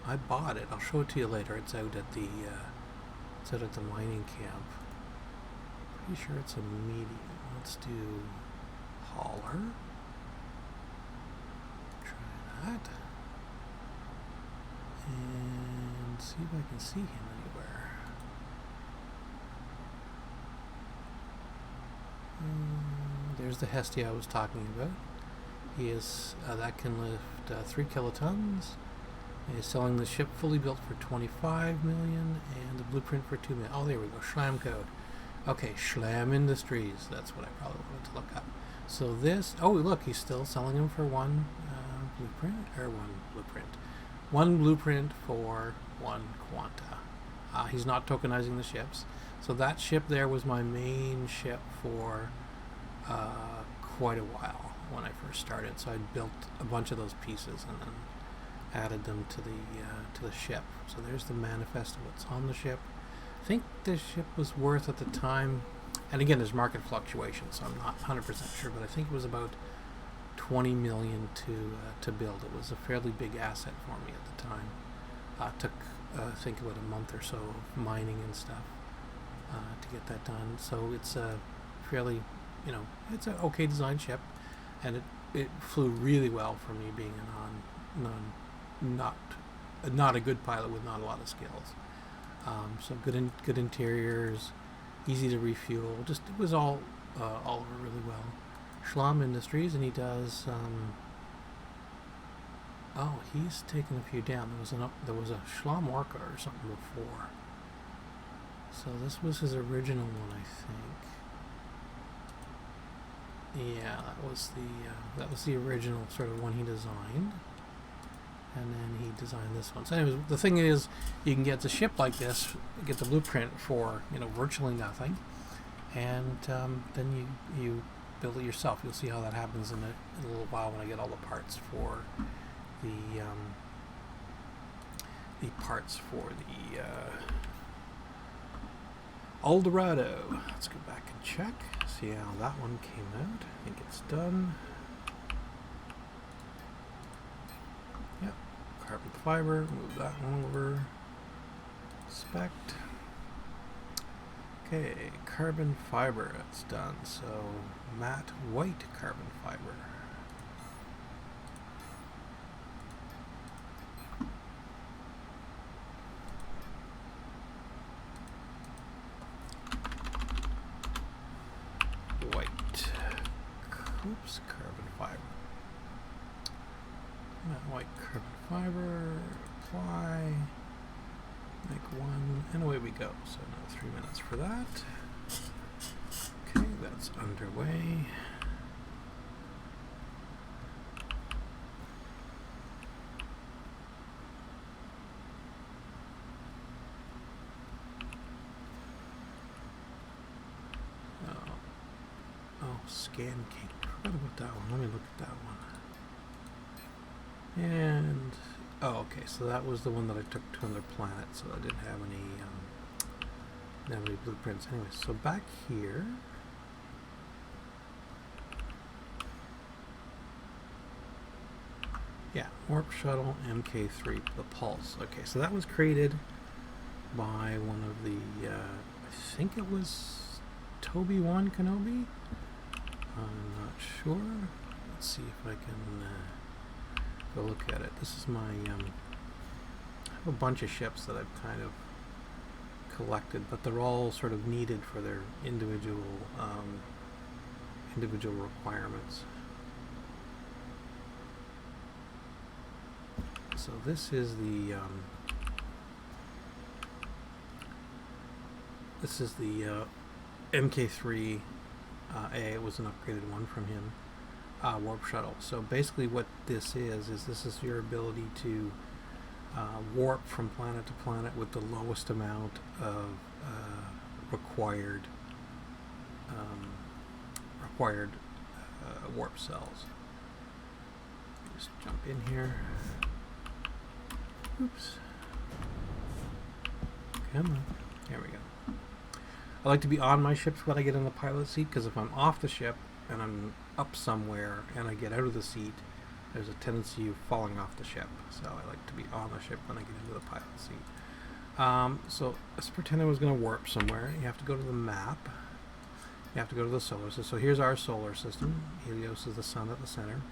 I bought it. I'll show it to you later. It's out at the mining camp. Pretty sure it's a medium. Let's do hauler. Try that, and see if I can see him anywhere. There's the Hestia I was talking about. He is that can lift 3 kilotons. He is selling the ship fully built for 25 million and the blueprint for 2 million. Oh, there we go. Schlam code. Okay, Schlam Industries. That's what I probably wanted to look up. So this. Oh, look, he's still selling them for one blueprint for 1 Quanta. He's not tokenizing the ships. So that ship there was my main ship for quite a while when I first started. So I built a bunch of those pieces and then added them to the ship. So there's the manifest of what's on the ship. I think this ship was worth at the time, and again there's market fluctuation, so I'm not 100% sure, but I think it was about 20 million to build. It was a fairly big asset for me at the time. Took I think about a month or so of mining and stuff to get that done. So it's a fairly, it's an okay design ship, and it flew really well for me being not a good pilot with not a lot of skills. So good interiors, easy to refuel. Just it was all over really well. Schlam Industries, and he does. He's taken a few down. There was a Schlam Orca or something before. So this was his original one, I think. Yeah, that was the original sort of one he designed. And then he designed this one. So anyways, the thing is, you can get a ship like this, get the blueprint for virtually nothing, and then you build it yourself. You'll see how that happens in a little while when I get all the parts for the aldorado. Let's go back and check, see how that one came out. I think it's done. Yep, carbon fiber, move that one over. Inspect. Okay, carbon fiber, that's done. So matte white carbon fiber. Carbon fiber. Matte white carbon fiber. Apply. Make one, and away we go. So now 3 minutes for that. Okay, that's underway. Scan cake. forgot about that one. Let me look at that one. And oh, okay. So that was the one that I took to another planet. So I didn't have any blueprints. Anyway, so back here. Yeah, Warp Shuttle MK3, the Pulse. Okay, so that was created by one of the, I think it was Toby-Wan Kenobi? I'm not sure. Let's see if I can go look at it. This is my, I have a bunch of ships that I've kind of collected, but they're all sort of needed for their individual requirements. So this is the MK3 A. It was an upgraded one from him. Warp Shuttle. So basically what this is your ability to warp from planet to planet with the lowest amount of required warp cells. Just jump in here. Oops. Come on. There we go. I like to be on my ships when I get in the pilot seat, because if I'm off the ship and I'm up somewhere and I get out of the seat, there's a tendency of falling off the ship. So I like to be on the ship when I get into the pilot seat. So let's pretend I was going to warp somewhere. You have to go to the map. You have to go to the solar system. So here's our solar system. Helios is the sun at the center.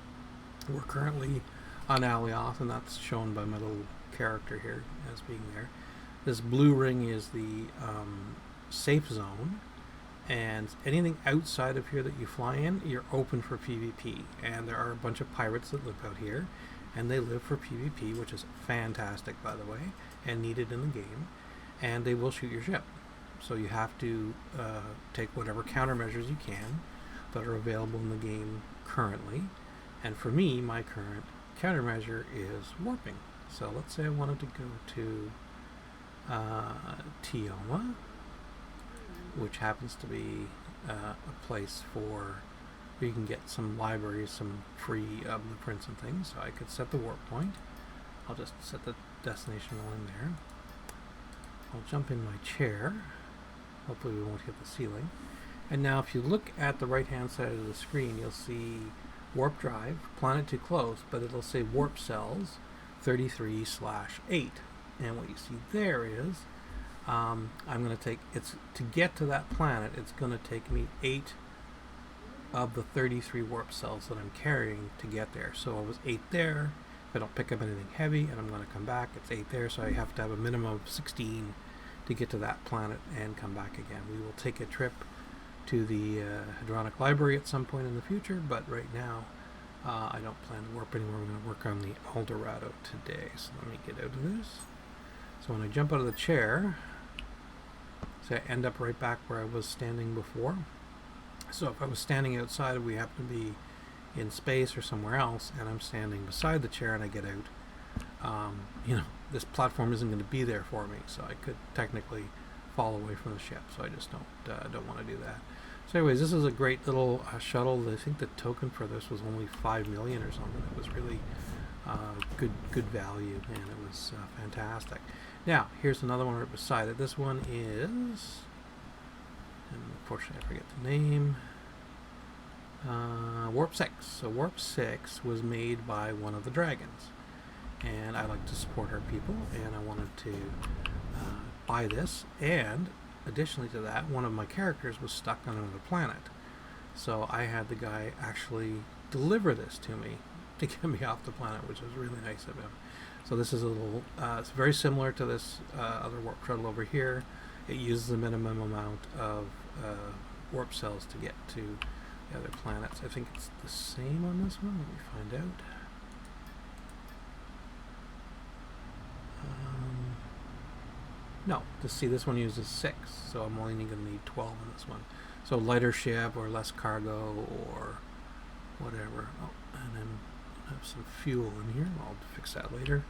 We're currently on Alioth, and that's shown by my little character here as being there. This blue ring is the safe zone, and anything outside of here that you fly in, you're open for PvP. And there are a bunch of pirates that live out here, and they live for PvP, which is fantastic, by the way, and needed in the game. And they will shoot your ship, so you have to take whatever countermeasures you can that are available in the game currently. And for me, my current countermeasure is warping. So let's say I wanted to go to Tioma, which happens to be a place where you can get some libraries, some free blueprints and things. So I could set the warp point. I'll just set the destination while I'm there. I'll jump in my chair. Hopefully we won't hit the ceiling. And now if you look at the right hand side of the screen, you'll see warp drive, planet too close, but it'll say warp cells 33/8. And what you see there is I'm going to take, it's to get to that planet, it's going to take me 8 of the 33 warp cells that I'm carrying to get there. So it was 8 there. If I don't pick up anything heavy and I'm going to come back, it's 8 there. So I have to have a minimum of 16 to get to that planet and come back again. We will take a trip to the Hadronic Library at some point in the future, but right now I don't plan to warp anywhere. We're going to work on the Aldorado today. So let me get out of this. So when I jump out of the chair, so I end up right back where I was standing before. So if I was standing outside, we happen to be in space or somewhere else, and I'm standing beside the chair and I get out, this platform isn't going to be there for me, so I could technically fall away from the ship. So I just don't want to do that. So anyways, this is a great little shuttle. I think the token for this was only 5 million or something. It was really good value, and it was fantastic. Now here's another one right beside it. This one is, and unfortunately I forget the name, Warp 6. So Warp 6 was made by one of the dragons, and I like to support our people, and I wanted to buy this. And additionally to that, one of my characters was stuck on another planet, so I had the guy actually deliver this to me to get me off the planet, which was really nice of him. So this is a little, it's very similar to this other warp shuttle over here. It uses a minimum amount of warp cells to get to the other planets. I think it's the same on this one. Let me find out. No, to see, this one uses 6, so I'm only going to need 12 on this one. So lighter ship or less cargo or whatever. Oh, and then I have some fuel in here. I'll fix that later.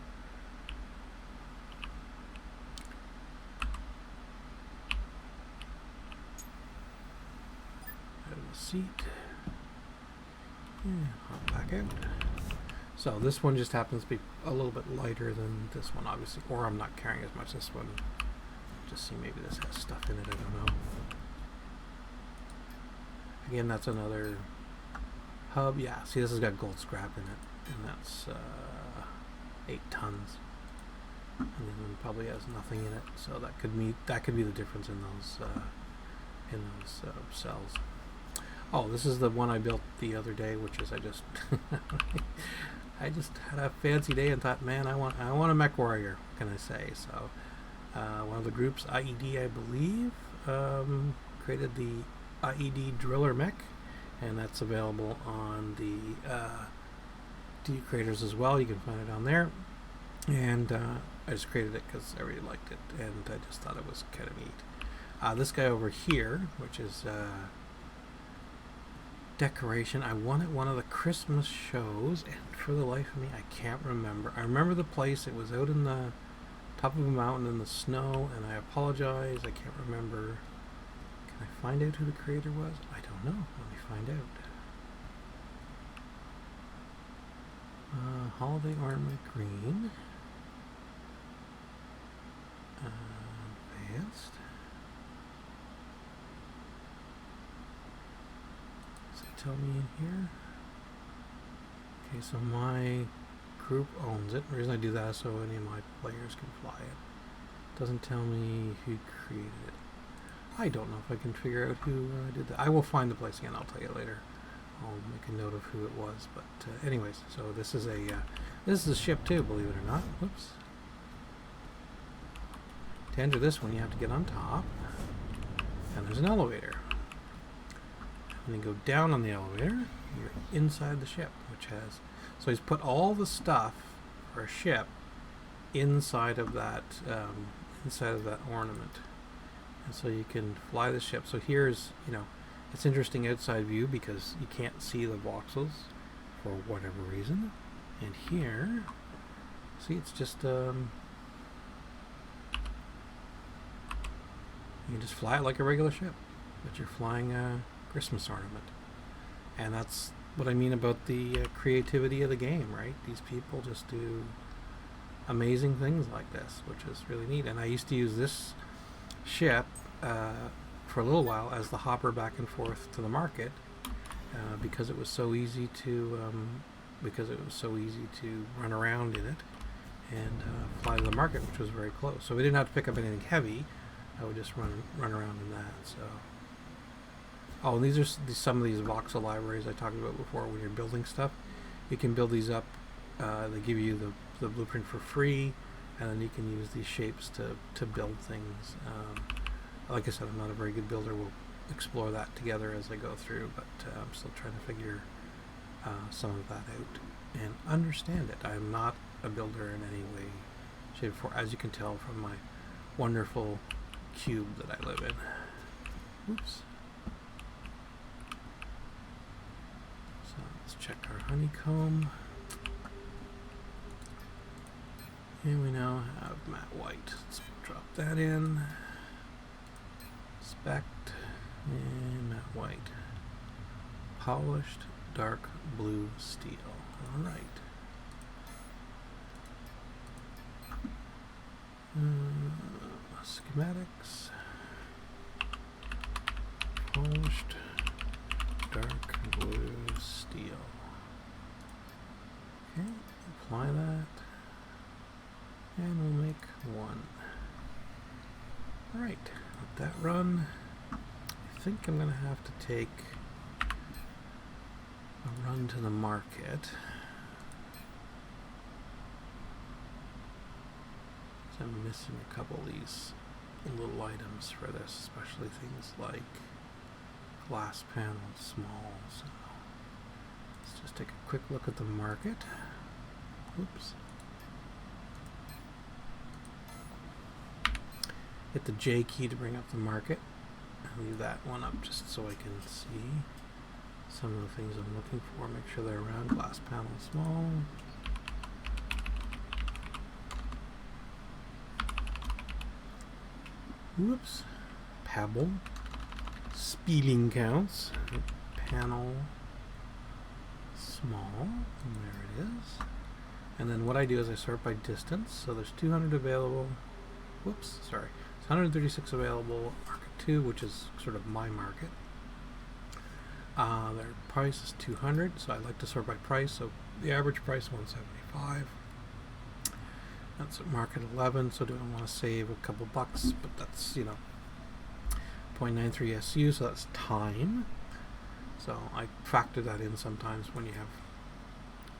Out of the seat. Hop back out. So this one just happens to be a little bit lighter than this one, obviously, or I'm not carrying as much this one. Just see, maybe this has stuff in it, I don't know. Again, that's another hub. Yeah, see, this has got gold scrap in it, and that's 8 tons. And this one probably has nothing in it, so that could be the difference in those cells. Oh, this is the one I built the other day, which is I just had a fancy day and thought, man, I want a mech warrior. What can I say? So one of the groups, IED, I believe, created the IED driller mech, and that's available on the D creators as well. You can find it on there. And I just created it because I really liked it, and I just thought it was kind of neat. This guy over here, which is decoration, I won at one of the Christmas shows, and for the life of me, I can't remember. I remember the place. It was out in the top of a mountain in the snow, and I apologize, I can't remember. Can I find out who the creator was? I don't know. Let me find out. Holiday Ornament Green. Advanced. Does it tell me in here? Okay, so my group owns it. The reason I do that is so any of my players can fly it. Doesn't tell me who created it. I don't know if I can figure out who did that. I will find the place again. I'll tell you later. I'll make a note of who it was. But anyways, so this is a ship too, believe it or not. Whoops. To enter this one, you have to get on top, and there's an elevator. And then go down on the elevator. You're inside the ship, which has. So he's put all the stuff for a ship inside of that ornament, and so you can fly the ship. So here's, it's interesting outside view because you can't see the voxels for whatever reason. And here, see, it's just you can just fly it like a regular ship, but you're flying a Christmas ornament. And that's what I mean about the creativity of the game, right? These people just do amazing things like this, which is really neat. And I used to use this ship for a little while as the hopper back and forth to the market because it was so easy to run around in it and fly to the market, which was very close. So we didn't have to pick up anything heavy. I would just run around in that. So, oh, and these are some of these voxel libraries I talked about before. When you're building stuff, you can build these up. They give you the blueprint for free, and then you can use these shapes to build things. Like I said, I'm not a very good builder. We'll explore that together as I go through, but I'm still trying to figure some of that out and understand it. I'm not a builder in any way, shape, or form, as you can tell from my wonderful cube that I live in. Oops. So let's check our honeycomb. And we now have matte white. Let's drop that in. Spect and matte white. Polished dark blue steel. Alright. Schematics. Polished dark blue steel. Okay, apply that. And we'll make one. Alright, let that run. I think I'm going to have to take a run to the market. So I'm missing a couple of these little items for this, especially things like glass panels, small. So let's just take a quick look at the market. Oops. Hit the J key to bring up the market. I'll leave that one up just so I can see some of the things I'm looking for. Make sure they're around. Glass panel, small. Whoops. Pebble. Speeding counts. Panel. small, and there it is. And then what I do is I sort by distance. So there's 200 available. Whoops, sorry. There's 136 available. Market 2, which is sort of my market. Their price is 200, so I like to sort by price. So the average price 175. That's at market 11. So do I want to save a couple bucks? But that's 0.93 SU, so that's time. So I factor that in sometimes when you have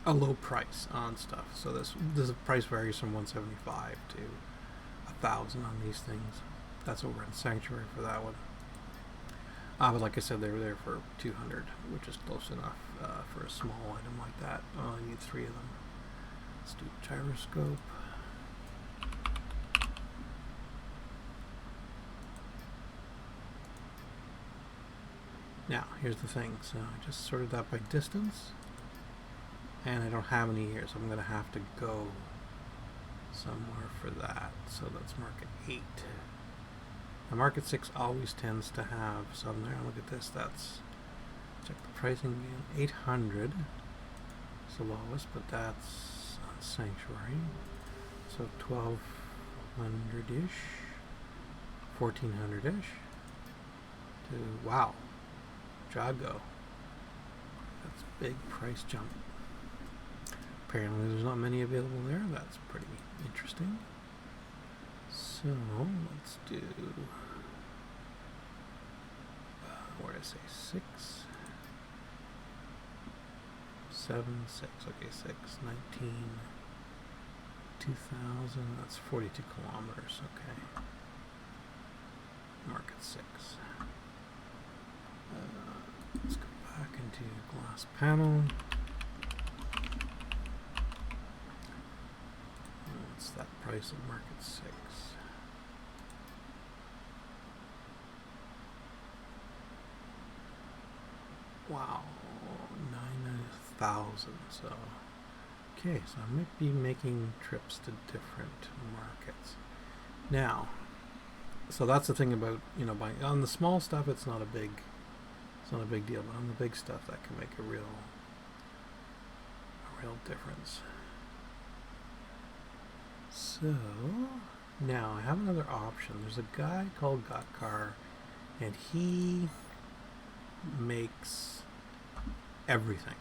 a low price on stuff. So this price varies from 175 to 1,000 on these things. That's over in Sanctuary for that one. But like I said, they were there for 200, which is close enough for a small item like that. Oh, I need 3 of them. Let's do gyroscope. Now, here's the thing. So I just sorted that by distance. And I don't have any here, so I'm going to have to go somewhere for that. So that's market 8. Now market 6 always tends to have some there. Look at this. That's, check the pricing again. 800 is the lowest, but that's on Sanctuary. So 1,200-ish. 1,400-ish. To, wow. Jago. That's a big price jump. Apparently there's not many available there. That's pretty interesting. So let's do, what did I say, 6, 7, 6, okay, 6, 19, 2,000, that's 42 kilometers, okay. Market 6. Let's go back into glass panel. What's that price of market 6? Wow, 9,000. So, okay, so I might be making trips to different markets. Now, so that's the thing about buying on the small stuff. It's not a big deal, but on the big stuff, that can make a real difference. So now I have another option. There's a guy called Gotcar, and he makes everything.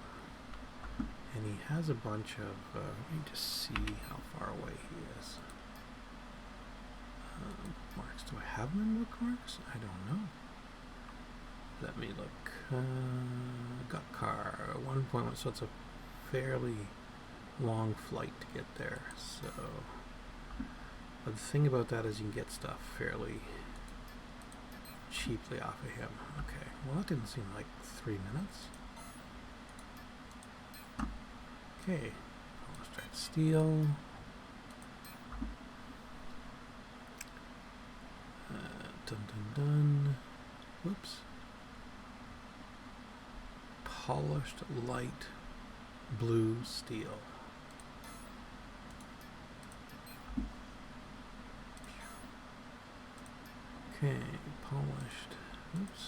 And he has a bunch of, let me just see how far away he is. Bookmarks. Do I have them in bookmarks? I don't know. Let me look. Gotcar 1.1. So it's a fairly long flight to get there. So, but the thing about that is you can get stuff fairly cheaply off of him. Okay, well that didn't seem like 3 minutes. Okay, let's try steel. Dun dun dun. Whoops. Polished light blue steel. Okay, polished. Oops.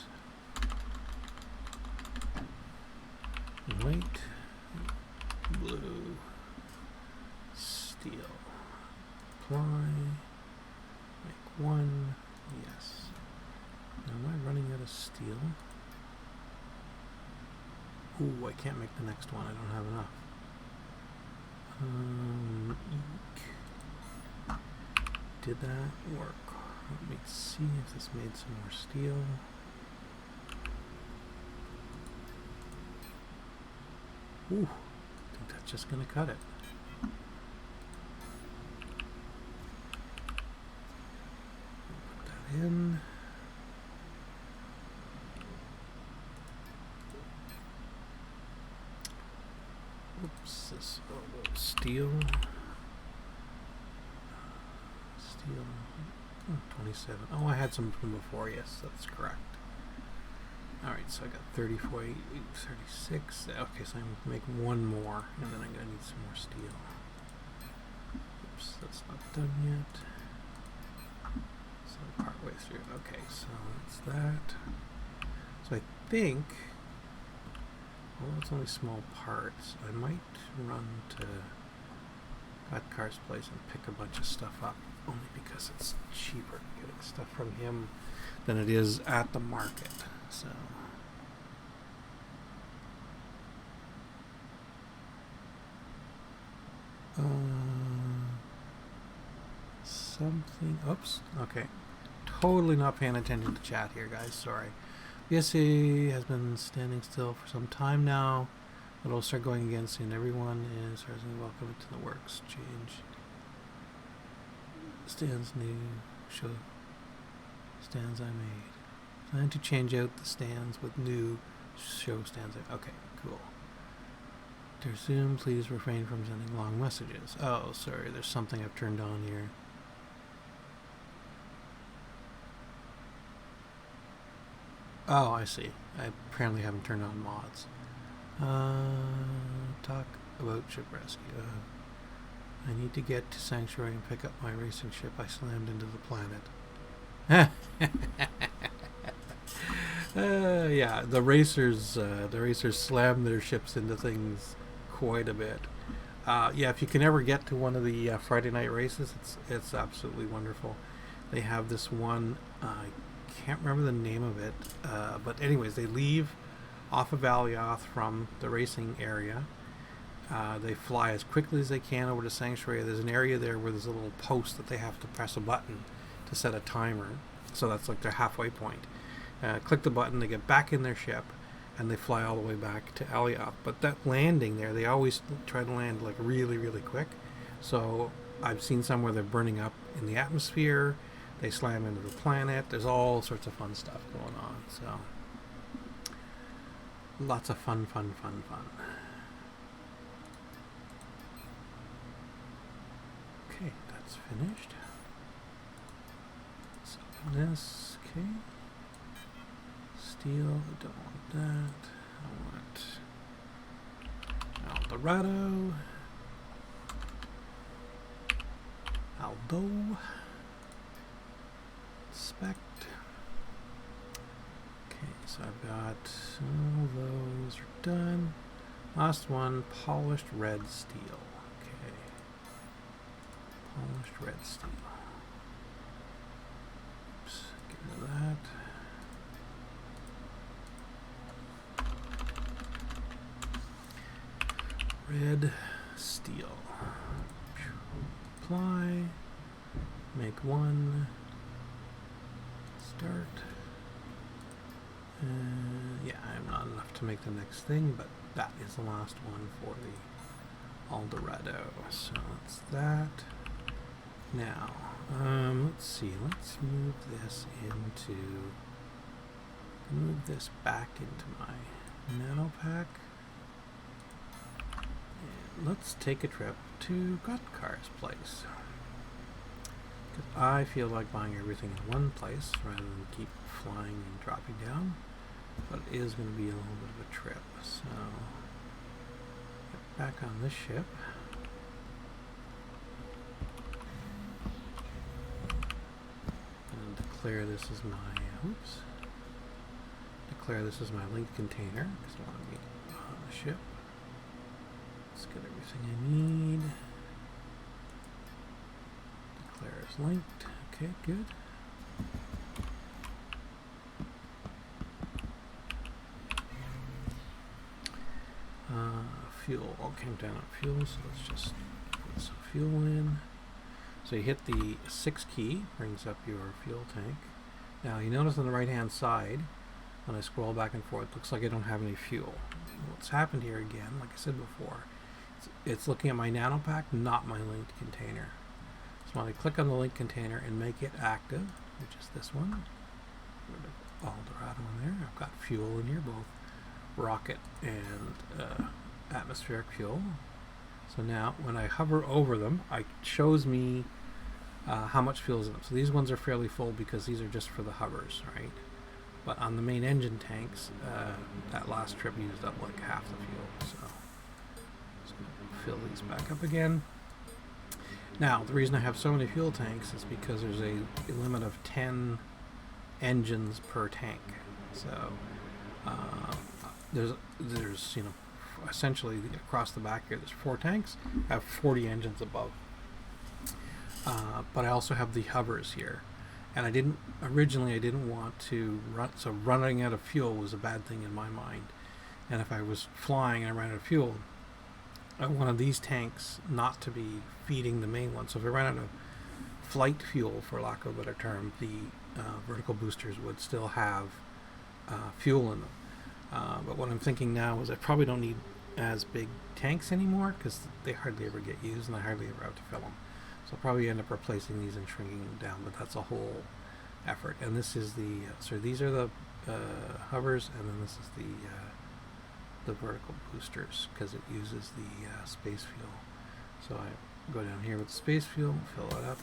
Light blue steel. Apply. Make 1. Yes. Now am I running out of steel? Ooh, I can't make the next one. I don't have enough. Ink. Did that work? Let me see if this made some more steel. Ooh, I think that's just going to cut it. Put that in. Oops, this steel. Steel. 27. Oh, I had some from before. Yes, that's correct. Alright, so I got 34, 36. Okay, so I'm going to make one more, and then I'm going to need some more steel. Oops, that's not done yet. So partway through. Okay, so that's that. So I think Well, it's only small parts. I might run to Car's place and pick a bunch of stuff up, only because it's cheaper getting stuff from him than it is at the market. So something. Oops. Okay. Totally not paying attention to chat here, guys. Sorry. BSC has been standing still for some time now, but it'll start going again soon. Everyone is welcome to the works. Change stands new. Show stands I made. Plan to change out the stands with new show stands. Okay, cool. To resume, please refrain from sending long messages. Oh, sorry. There's something I've turned on here. Oh, I see. I apparently haven't turned on mods. Talk about ship rescue. I need to get to Sanctuary and pick up my racing ship I slammed into the planet. Yeah, the racers slam their ships into things quite a bit. Yeah, if you can ever get to one of the Friday night races, it's absolutely wonderful. They have this one. I can't remember the name of it, but anyways, they leave off of Alioth from the racing area. They fly as quickly as they can over to Sanctuary. There's an area there where there's a little post that they have to press a button to set a timer. So that's like their halfway point. Click the button, they get back in their ship, and they fly all the way back to Alioth. But that landing there, they always try to land like really, really quick. So I've seen some where they're burning up in the atmosphere. They slam into the planet. There's all sorts of fun stuff going on. So lots of fun. Okay, that's finished. So this, okay. Steel, I don't want that. I want aldorado. Aldo. Spect. Okay, so I've got all those are done. Last one, polished red steel. Okay. Polished red steel. Oops, get rid of that. Red steel. Apply. Make one. Start. Yeah, I'm not enough to make the next thing, but that is the last one for the aldorado. So that's that. Now, let's see. Let's move this back into my nano pack. And let's take a trip to Car's place. I feel like buying everything in one place rather than keep flying and dropping down, but it is going to be a little bit of a trip. So, get back on this ship. And declare this as my, declare this as my linked container because I want to be on the ship. Let's get everything I need. Declare as linked. Okay, good. Fuel. All came down on fuel, so let's just put some fuel in. So you hit the 6 key, brings up your fuel tank. Now you notice on the right hand side, when I scroll back and forth, it looks like I don't have any fuel. What's happened here again, like I said before, it's looking at my nano pack, not my linked container. So when I click on the link container and make it active, which is this one, aldorado in there, I've got fuel in here, both rocket and atmospheric fuel. So now when I hover over them, it shows me how much fuel is in them. So these ones are fairly full because these are just for the hovers, right? But on the main engine tanks, that last trip used up like half the fuel. So just gonna fill these back up again. Now, the reason I have so many fuel tanks is because there's a limit of 10 engines per tank. So there's essentially across the back here, there's 4 tanks. I have 40 engines above, but I also have the hovers here. And I didn't want to run, so running out of fuel was a bad thing in my mind. And if I was flying and I ran out of fuel, I wanted these tanks not to be feeding the main one. So if I ran out of flight fuel, for lack of a better term, the vertical boosters would still have fuel in them. But what I'm thinking now is I probably don't need as big tanks anymore because they hardly ever get used and I hardly ever have to fill them. So I'll probably end up replacing these and shrinking them down, but that's a whole effort. And this is the, so these are the hovers, and then this is the vertical boosters because it uses the space fuel. So I go down here with the space fuel, fill it up.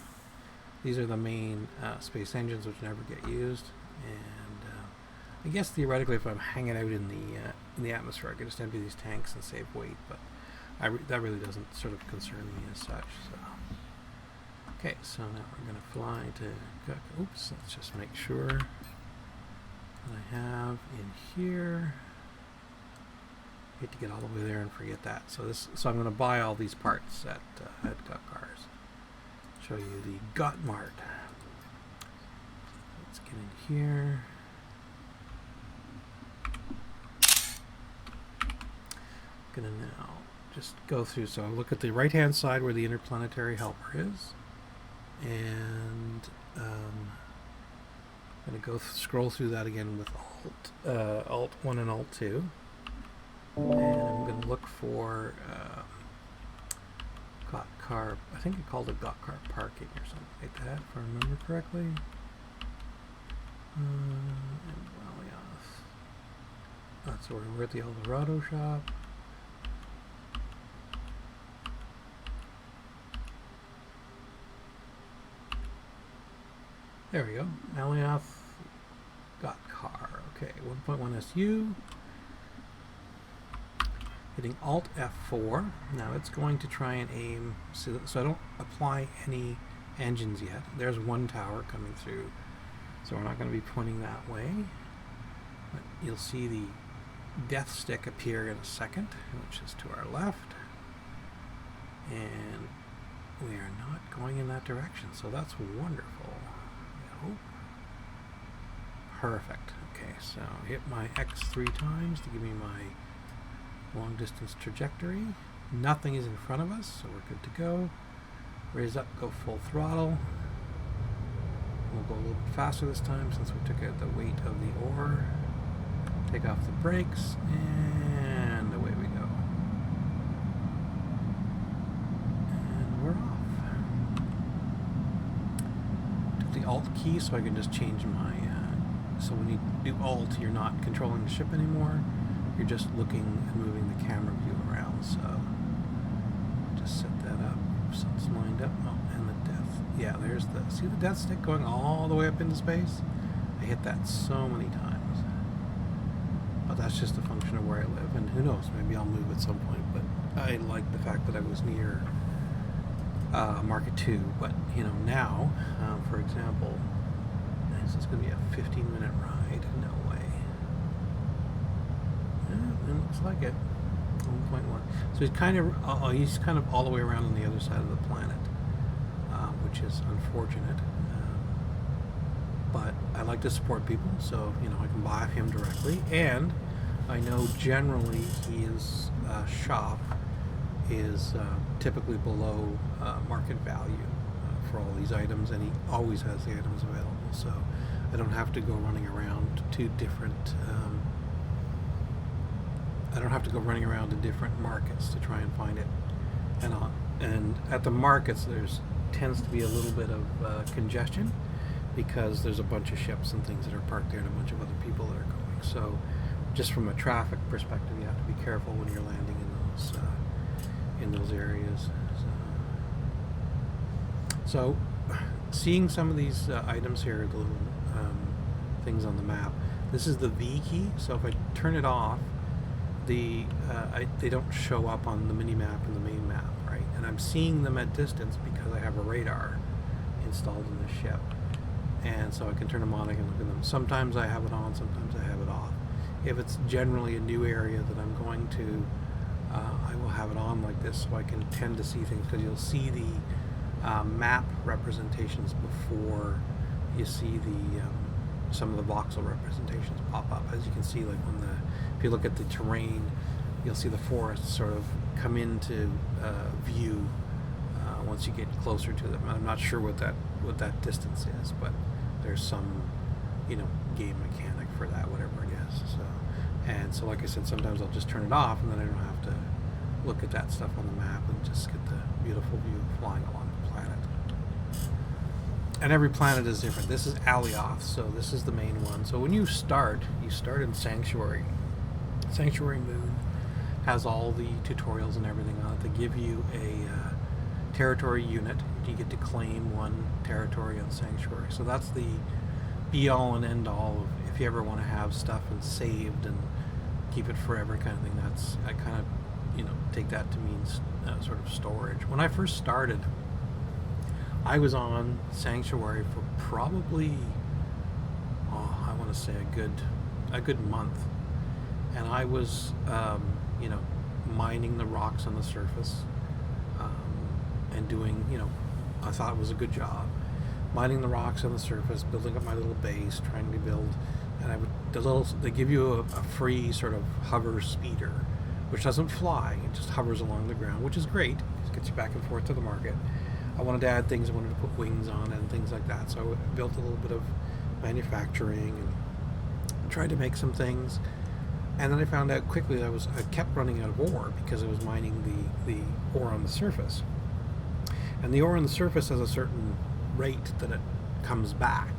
These are the main space engines which never get used. And I guess theoretically if I'm hanging out in the atmosphere, I could just empty these tanks and save weight, but that really doesn't sort of concern me as such. So. Okay, so now we're going to fly to, oops, let's just make sure that I have in here. I hate to get all the way there and forget that. So I'm going to buy all these parts at Gut Cars. Show you the Gut Mart. Let's get in here. Gonna now just go through. So look at the right-hand side where the interplanetary helper is. And I'm going to scroll through that again with Alt 1 and Alt 2. And I'm going to look for Got Car, I think it called it Got Car Parking or something like that, if I remember correctly. That's where we're at the Eldorado shop. There we go. Alioth Got Car. Okay, 1.1 SU. Hitting Alt F4. Now it's going to try and aim, so I don't apply any engines yet. There's one tower coming through, so we're not going to be pointing that way. But you'll see the death stick appear in a second, which is to our left. And we are not going in that direction, so that's wonderful. Perfect. Okay, so hit my X 3 times to give me my long distance trajectory. Nothing is in front of us, so we're good to go. Raise up, go full throttle. We'll go a little bit faster this time since we took out the weight of the ore. Take off the brakes, and away we go. And we're off. Took the Alt key so I can just change my so when you do Alt, you're not controlling the ship anymore. You're just looking and moving the camera view around. So just set that up so it's lined up. Oh, and the death. Yeah, there's see the death stick going all the way up into space? I hit that so many times. But that's just a function of where I live. And who knows, maybe I'll move at some point. But I like the fact that I was near Market 2. But, now, for example, this is going to be a 15-minute ride. No way. Yeah, it looks like it. 1.1. So he's kind of all the way around on the other side of the planet, which is unfortunate. But I like to support people, so I can buy him directly. And I know generally his shop is typically below market value for all these items, and he always has the items available. So I don't have to go running around to different. I don't have to go running around to different markets to try and find it. And at the markets, tends to be a little bit of congestion because there's a bunch of ships and things that are parked there and a bunch of other people that are going. So just from a traffic perspective, you have to be careful when you're landing in those areas. So seeing some of these items here, the little things on the map, this is the V key. So if I turn it off, they don't show up on the mini map and the main map, right? And I'm seeing them at distance because I have a radar installed in the ship, and so I can turn them on. I can look at them. Sometimes I have it on, sometimes I have it off. If it's generally a new area that I'm going to, I will have it on like this so I can tend to see things, because you'll see the map representations before you see the some of the voxel representations pop up. As you can see, like if you look at the terrain, you'll see the forests sort of come into view once you get closer to them. I'm not sure what that distance is, but there's some game mechanic for that, whatever it is. So like I said, sometimes I'll just turn it off, and then I don't have to look at that stuff on the map and just get the beautiful view flying along the planet. And every planet is different. This is Alioth, so this is the main one. So when you start in Sanctuary. Sanctuary Moon has all the tutorials and everything on it. They give you a territory unit. You get to claim one territory on Sanctuary. So that's the be-all and end-all of if you ever want to have stuff and saved and keep it forever kind of thing. I kind of take that to mean sort of storage. When I first started, I was on Sanctuary for probably I want to say a good month, and I was mining the rocks on the surface and doing I thought it was a good job mining the rocks on the surface, building up my little base, trying to build. And they give you a free sort of hover speeder, which doesn't fly, it just hovers along the ground, which is great. It gets you back and forth to the market. I wanted to add things, I wanted to put wings on it and things like that, so I built a little bit of manufacturing and tried to make some things. And then I found out quickly that I kept running out of ore because I was mining the ore on the surface. And the ore on the surface has a certain rate that it comes back.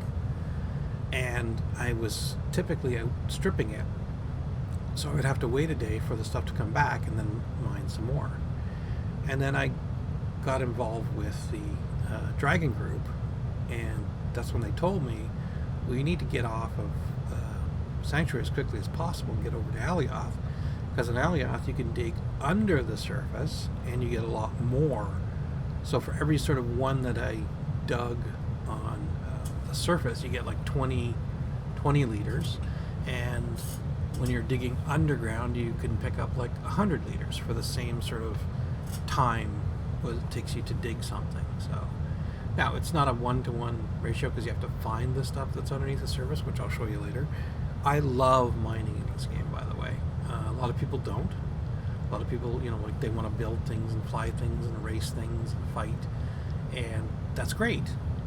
And I was typically outstripping it. So I would have to wait a day for the stuff to come back and then mine some more. And then I got involved with the Dragon group, and that's when they told me, well, you need to get off of Sanctuary as quickly as possible and get over to Alioth, because in Alioth you can dig under the surface and you get a lot more. So for every sort of one that I dug on the surface, you get like 20 liters, and when you're digging underground you can pick up like 100 liters for the same sort of time it takes you to dig something. So now it's not a 1-to-1 ratio because you have to find the stuff that's underneath the surface, which I'll show you later. I love mining in this game, by the way. A lot of people don't. A lot of people, like they want to build things and fly things and race things and fight, and that's great.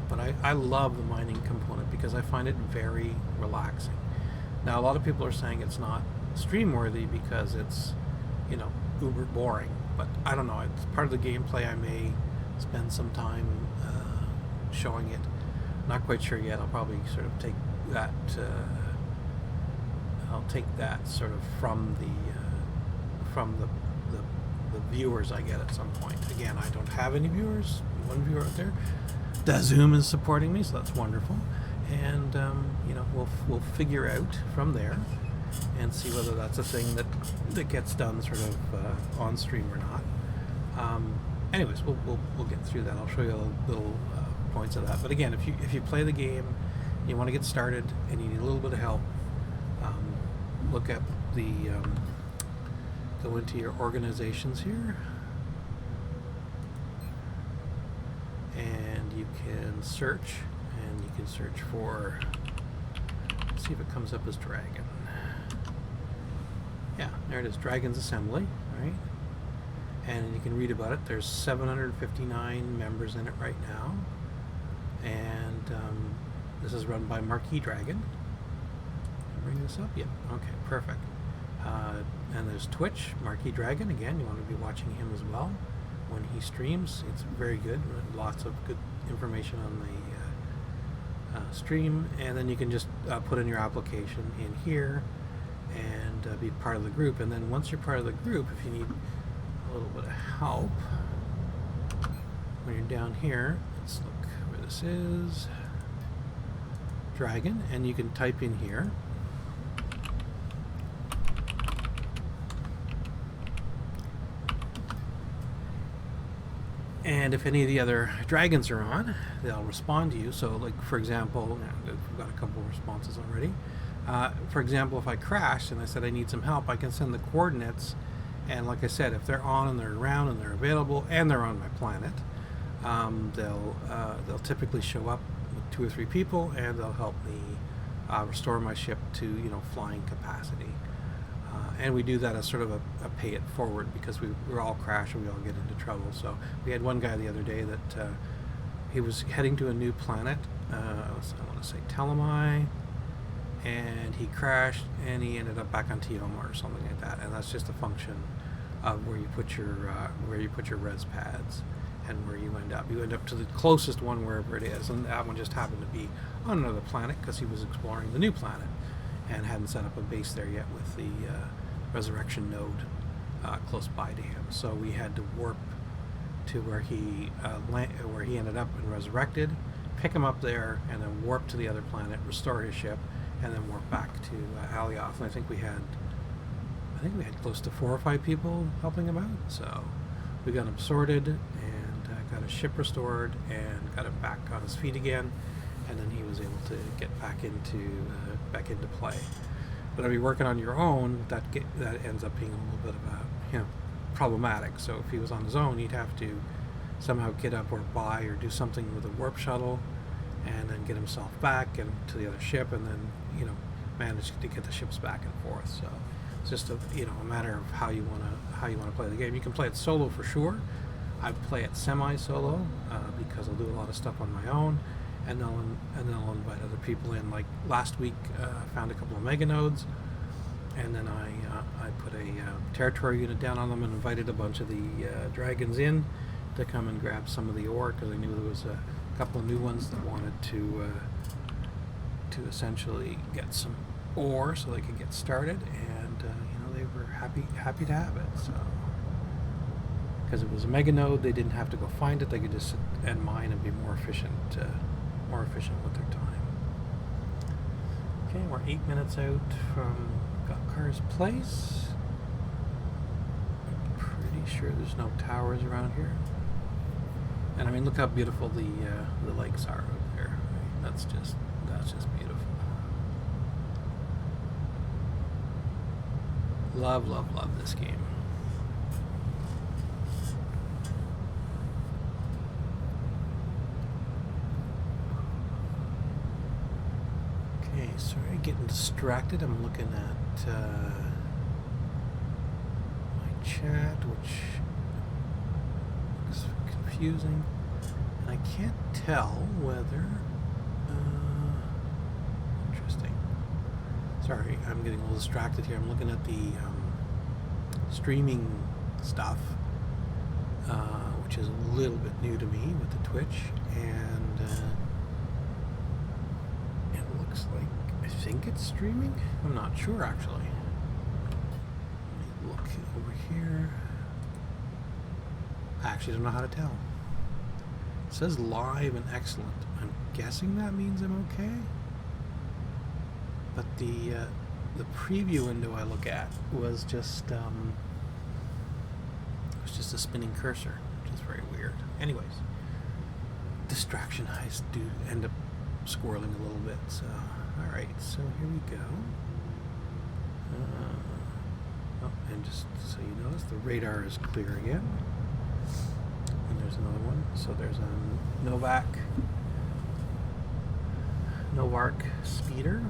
But I love the mining component because I find it very relaxing. Now, a lot of people are saying it's not stream worthy because it's, uber boring. But I don't know. It's part of the gameplay. I may spend some time showing it. Not quite sure yet. I'll probably sort of take that. I'll take that sort of from the viewers I get at some point. Again, I don't have any viewers. One viewer out there. Zoom is supporting me, so that's wonderful. And we'll figure out from there and see whether that's a thing that gets done sort of on stream or not. Anyways, we'll get through that. I'll show you little points of that. But again, if you play the game, you want to get started and you need a little bit of help, look at the go into your organizations here, and you can search, and you can search for, see if it comes up as Dragon. Yeah, there it is, Dragon's Assembly, right? And you can read about it. There's 759 members in it right now, and this is run by Marquis Dragon. Bring this up? Yep. Okay, perfect. And there's Twitch, Marquis Dragon. Again, you want to be watching him as well when he streams. It's very good. Lots of good information on the stream. And then you can just put in your application in here and be part of the group. And then once you're part of the group, if you need a little bit of help, when you're down here, let's look where this is. Dragon, and you can type in here. And if any of the other dragons are on, they'll respond to you. So, like, for example, we've got a couple of responses already. For example, if I crashed and I said I need some help, I can send the coordinates, and like I said, if they're on and they're around and they're available and they're on my planet, they'll typically show up with 2 or 3 people, and they'll help me restore my ship to flying capacity. And we do that as sort of a pay it forward, because we're all crash and we all get into trouble. So we had one guy the other day that he was heading to a new planet. I want to say Telemai, and he crashed and he ended up back on Tioma or something like that. And that's just a function of where you put your res pads and where you end up. You end up to the closest one wherever it is, and that one just happened to be on another planet because he was exploring the new planet and hadn't set up a base there yet with the resurrection node close by to him. So we had to warp to where he ended up and resurrected, pick him up there, and then warp to the other planet, restore his ship, and then warp back to Alioth. And I think we had close to 4 or 5 people helping him out. So we got him sorted and got his ship restored and got him back on his feet again, and then he was able to get back into play. But if you're working on your own, that ends up being a little bit of a problematic. So if he was on his own, he'd have to somehow get up or buy or do something with a warp shuttle, and then get himself back and to the other ship, and then manage to get the ships back and forth. So it's just a matter of how you want to play the game. You can play it solo for sure. I play it semi-solo because I'll do a lot of stuff on my own, and then I'll invite other people in. Like last week, I found a couple of mega nodes, and then I put a territory unit down on them and invited a bunch of the dragons in to come and grab some of the ore, because I knew there was a couple of new ones that wanted to essentially get some ore so they could get started, and they were happy to have it. So because it was a mega node, they didn't have to go find it; they could just sit and mine and be more efficient with their time. Okay, we're 8 minutes out from Gokkar's place. I'm pretty sure there's no towers around here. And I mean, look how beautiful the lakes are out there. That's just beautiful. Love this game. Okay, sorry, getting distracted. I'm looking at my chat, which looks confusing, and I can't tell whether interesting. Sorry, I'm getting a little distracted here. I'm looking at the streaming stuff, which is a little bit new to me with the Twitch, and it looks like, I think it's streaming. I'm not sure actually. Let me look over here. I actually don't know how to tell. It says live and excellent. I'm guessing that means I'm okay. But the preview window I look at was just a spinning cursor, which is very weird. Anyways, distraction eyes do end up squirreling a little bit. So, all right. So here we go. And just so you notice, the radar is clear again. And there's another one. So there's a Novark speeder.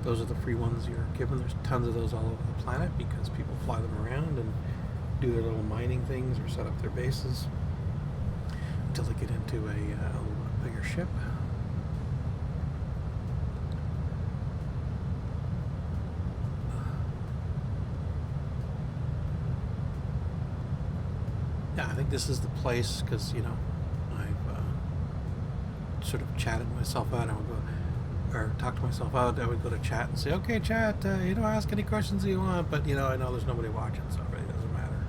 Those are the free ones you're given. There's tons of those all over the planet because people fly them around and do their little mining things or set up their bases until they get into a little bigger ship. Yeah, I think this is the place because, I've sort of chatted myself out. I would go, or talk to myself out. I would go to chat and say, okay, chat, ask any questions you want, but, I know there's nobody watching, so it really doesn't matter.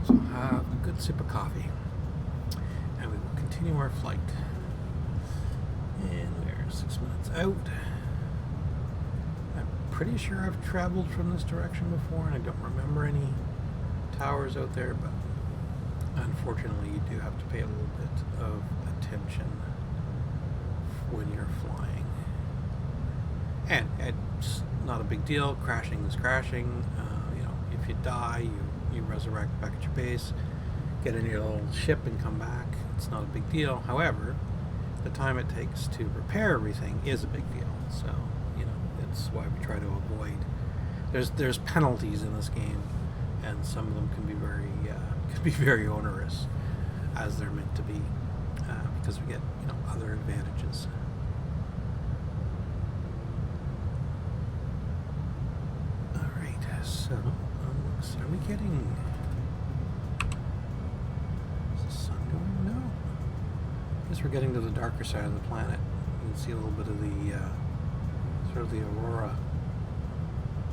So have a good sip of coffee, and we will continue our flight. And we're 6 minutes out. I'm pretty sure I've traveled from this direction before, and I don't remember any towers out there, but unfortunately you do have to pay a little bit of attention when you're flying. And it's not a big deal. Crashing is crashing. If you die, you resurrect back at your base, get in your little ship and come back. It's not a big deal. However, the time it takes to repair everything is a big deal. So, it's why we try to avoid. There's penalties in this game, and some of them can be very onerous, as they're meant to be, because we get other advantages. All right, so are we getting? Is the sun going? No. I guess we're getting to the darker side of the planet. You can see a little bit of the sort of the aurora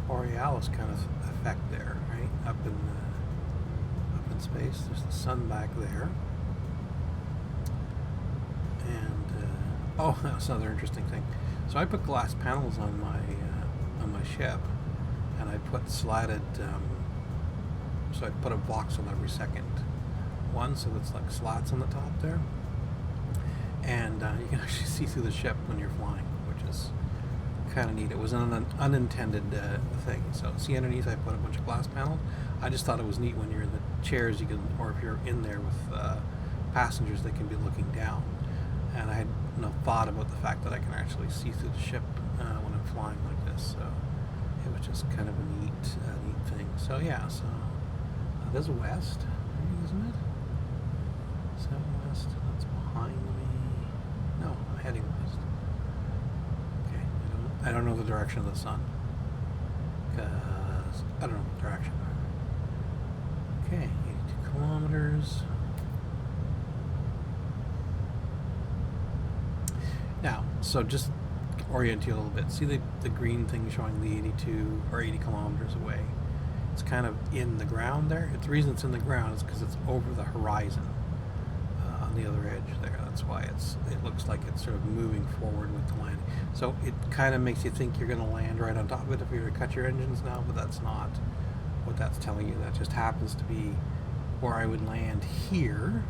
borealis kind of effect there, right? Up in space. There's the sun back there. And that's another interesting thing. So I put glass panels on my ship, and I put slatted. So I put a voxel every second one, so that's like slats on the top there, and you can actually see through the ship when you're flying, which is kind of neat. It was an unintended thing. So see underneath, I put a bunch of glass panels. I just thought it was neat when you're in the chairs, you can, or if you're in there with passengers, they can be looking down. And I had no thought about the fact that I can actually see through the ship when I'm flying like this. So it was just kind of a neat thing. So yeah, so there's west, isn't it? Southwest. That's behind me. No, I'm heading west. Okay, I don't know the direction of the sun, because I don't know the direction. Okay, 82 kilometers. Now, so just to orient you a little bit. See the green thing showing the 82 or 80 kilometers away? It's kind of in the ground there. The reason it's in the ground is because it's over the horizon on the other edge there. That's why it looks like it's sort of moving forward with the landing. So it kind of makes you think you're going to land right on top of it if you were to cut your engines now, but that's not what that's telling you. That just happens to be where I would land here,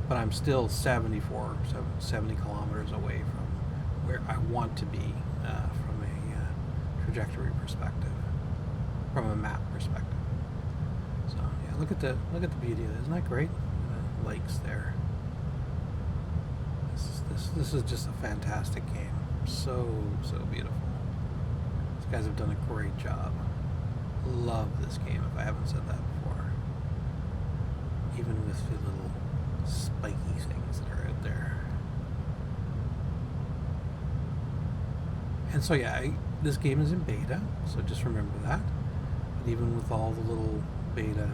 but I'm still 70 kilometers away from where I want to be from a trajectory perspective, from a map perspective. So yeah, look at the beauty of it. Isn't that great? The lakes there. This is just a fantastic game. So beautiful. These guys have done a great job. Love this game, if I haven't said that before. Even with the little spiky things that are out there. And so yeah, this game is in beta, so just remember that. But even with all the little beta,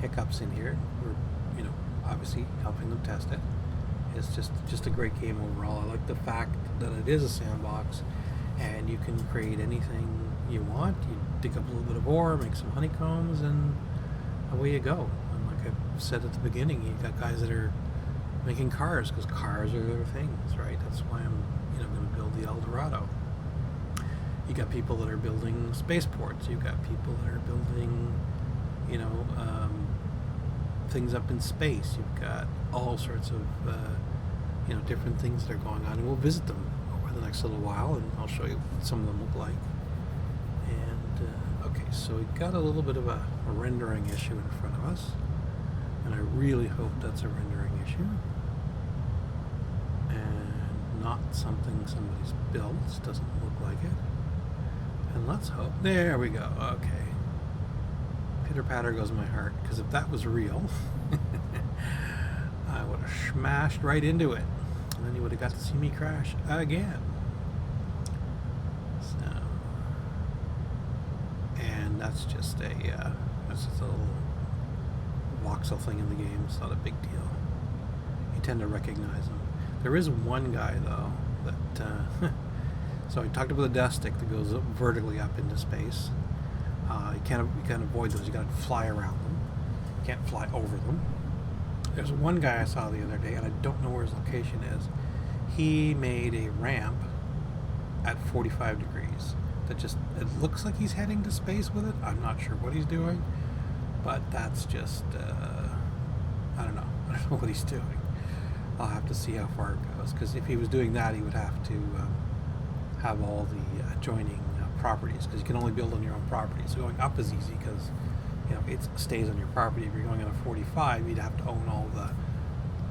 hiccups in here, we're, obviously helping them test it. It's just a great game overall. I like the fact that it is a sandbox, and you can create anything you want. You dig up a little bit of ore, make some honeycombs, and away you go. And like I said at the beginning, you got guys that are making cars, because cars are their things, right? That's why I'm going to build the Eldorado. You got people that are building spaceports. You've got people that are building, things up in space. You've got all sorts of, different things that are going on, and we'll visit them over the next little while, and I'll show you what some of them look like. And okay, so we've got a little bit of a rendering issue in front of us, and I really hope that's a rendering issue and not something somebody's built. It doesn't look like it. And let's hope. There we go. Okay. Pitter patter goes my heart, because if that was real, I would have smashed right into it, and then you would have got to see me crash again. So, and that's just a little voxel thing in the game. It's not a big deal. You tend to recognize them. There is one guy though that. So I talked about the death stick that goes vertically up into space. You can't avoid those. You got to fly around them. You can't fly over them. There's one guy I saw the other day, and I don't know where his location is. He made a ramp at 45 degrees. It looks like he's heading to space with it. I'm not sure what he's doing, but that's just I don't know. I don't know what he's doing. I'll have to see how far it goes, because if he was doing that, he would have to have all the adjoining properties, because you can only build on your own property. So going up is easy because it stays on your property. If you're going on a 45, you'd have to own all the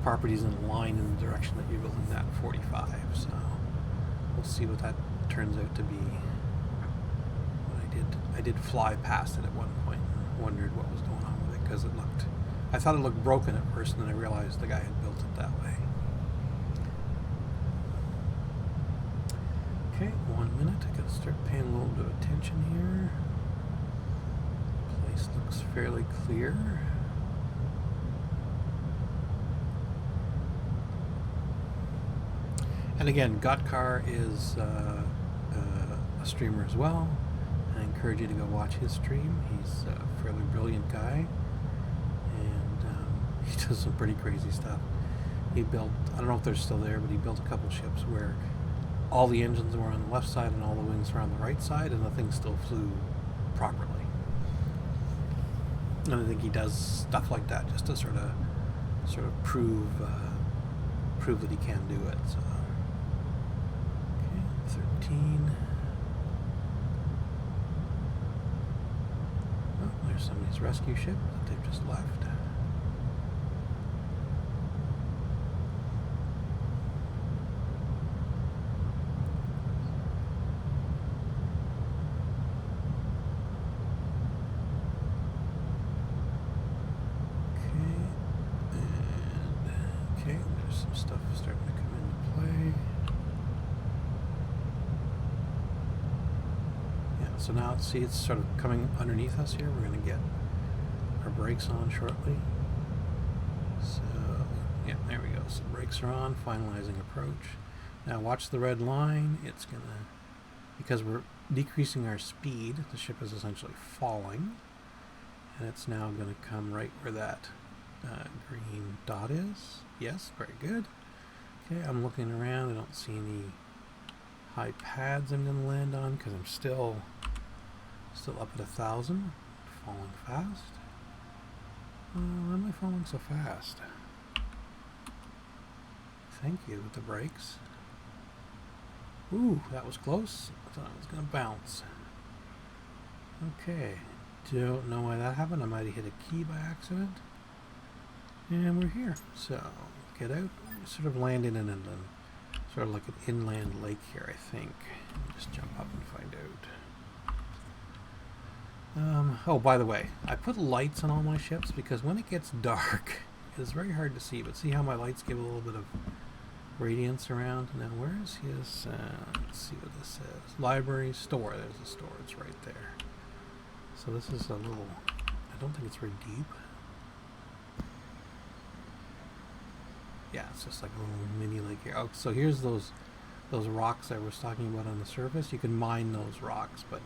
properties in a line in the direction that you're building that 45. So we'll see what that turns out to be. I did fly past it at one point and wondered what was going on with it, because I thought it looked broken at first, and then I realized the guy had built it that way. Okay, 1 minute. I gotta start paying a little bit of attention here. Place looks fairly clear. And again, Gotcar is a streamer as well. I encourage you to go watch his stream. He's a fairly brilliant guy, and he does some pretty crazy stuff. He built, I don't know if they're still there, but he built a couple ships where all the engines were on the left side and all the wings were on the right side, and the thing still flew properly. And I think he does stuff like that just to sort of prove that he can do it. So, okay, 13. Oh, there's somebody's rescue ship that they've just left. Stuff starting to come into play. Yeah, so now see it's sort of coming underneath us here. We're going to get our brakes on shortly. So, yeah, there we go. So brakes are on, finalizing approach. Now watch the red line. It's going to, because we're decreasing our speed, the ship is essentially falling. And it's now going to come right where that green dot is. Yes, very good. Okay, I'm looking around. I don't see any high pads I'm going to land on because I'm still up at 1,000. Falling fast. Why am I falling so fast? Thank you with the brakes. Ooh, that was close. I thought I was going to bounce. Okay, don't know why that happened. I might have hit a key by accident. And we're here. So, get out. Sort of land in an inland. Sort of like an inland lake here, I think. Just jump up and find out. Oh, by the way, I put lights on all my ships because when it gets dark, it's very hard to see. But see how my lights give a little bit of radiance around? Now, where is his... let's see what this says. Library, store. There's the store. It's right there. So this is a little... I don't think it's very deep. Yeah, it's just like a little mini lake here. Oh, so here's those rocks I was talking about on the surface. You can mine those rocks, but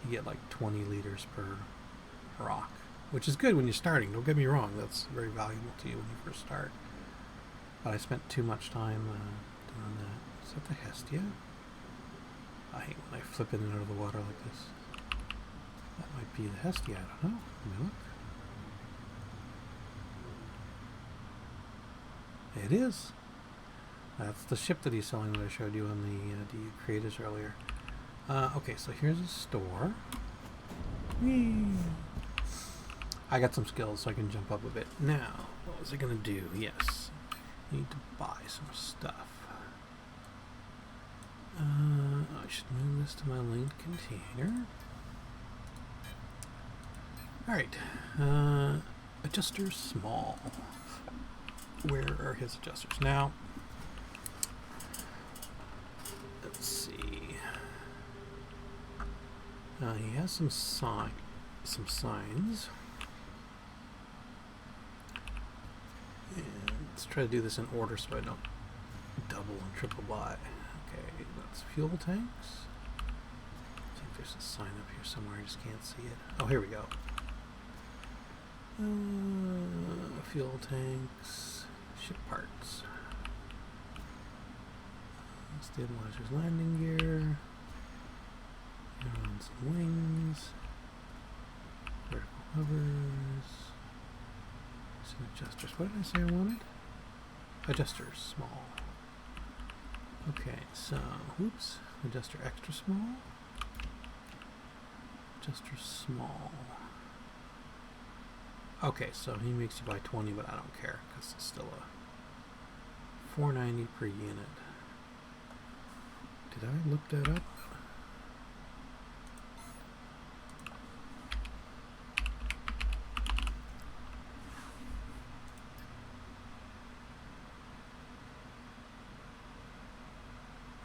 you get like 20 liters per rock, which is good when you're starting. Don't get me wrong. That's very valuable to you when you first start. But I spent too much time doing that. Is that the Hestia? I hate when I flip in and out of the water like this. That might be the Hestia. I don't know. Let me look. It is. That's the ship that he's selling that I showed you on the creators earlier. Okay, so here's a store. Whee! I got some skills so I can jump up a bit. Now, what was I going to do? Yes. Need to buy some stuff. I should move this to my linked container. Alright. Adjuster small. Where are his adjusters? Now, let's see. He has some signs. And let's try to do this in order so I don't double and triple buy. Okay, that's fuel tanks. I think there's a sign up here somewhere. I just can't see it. Oh, here we go. Fuel tanks, ship parts, stabilizers, landing gear, ailerons and wings, vertical hovers, some adjusters. What did I say I wanted? Adjuster small. Okay, so, oops, adjuster extra small. Adjuster small. Okay, so he makes you buy 20, but I don't care because it's still a $4.90 per unit. Did I look that up?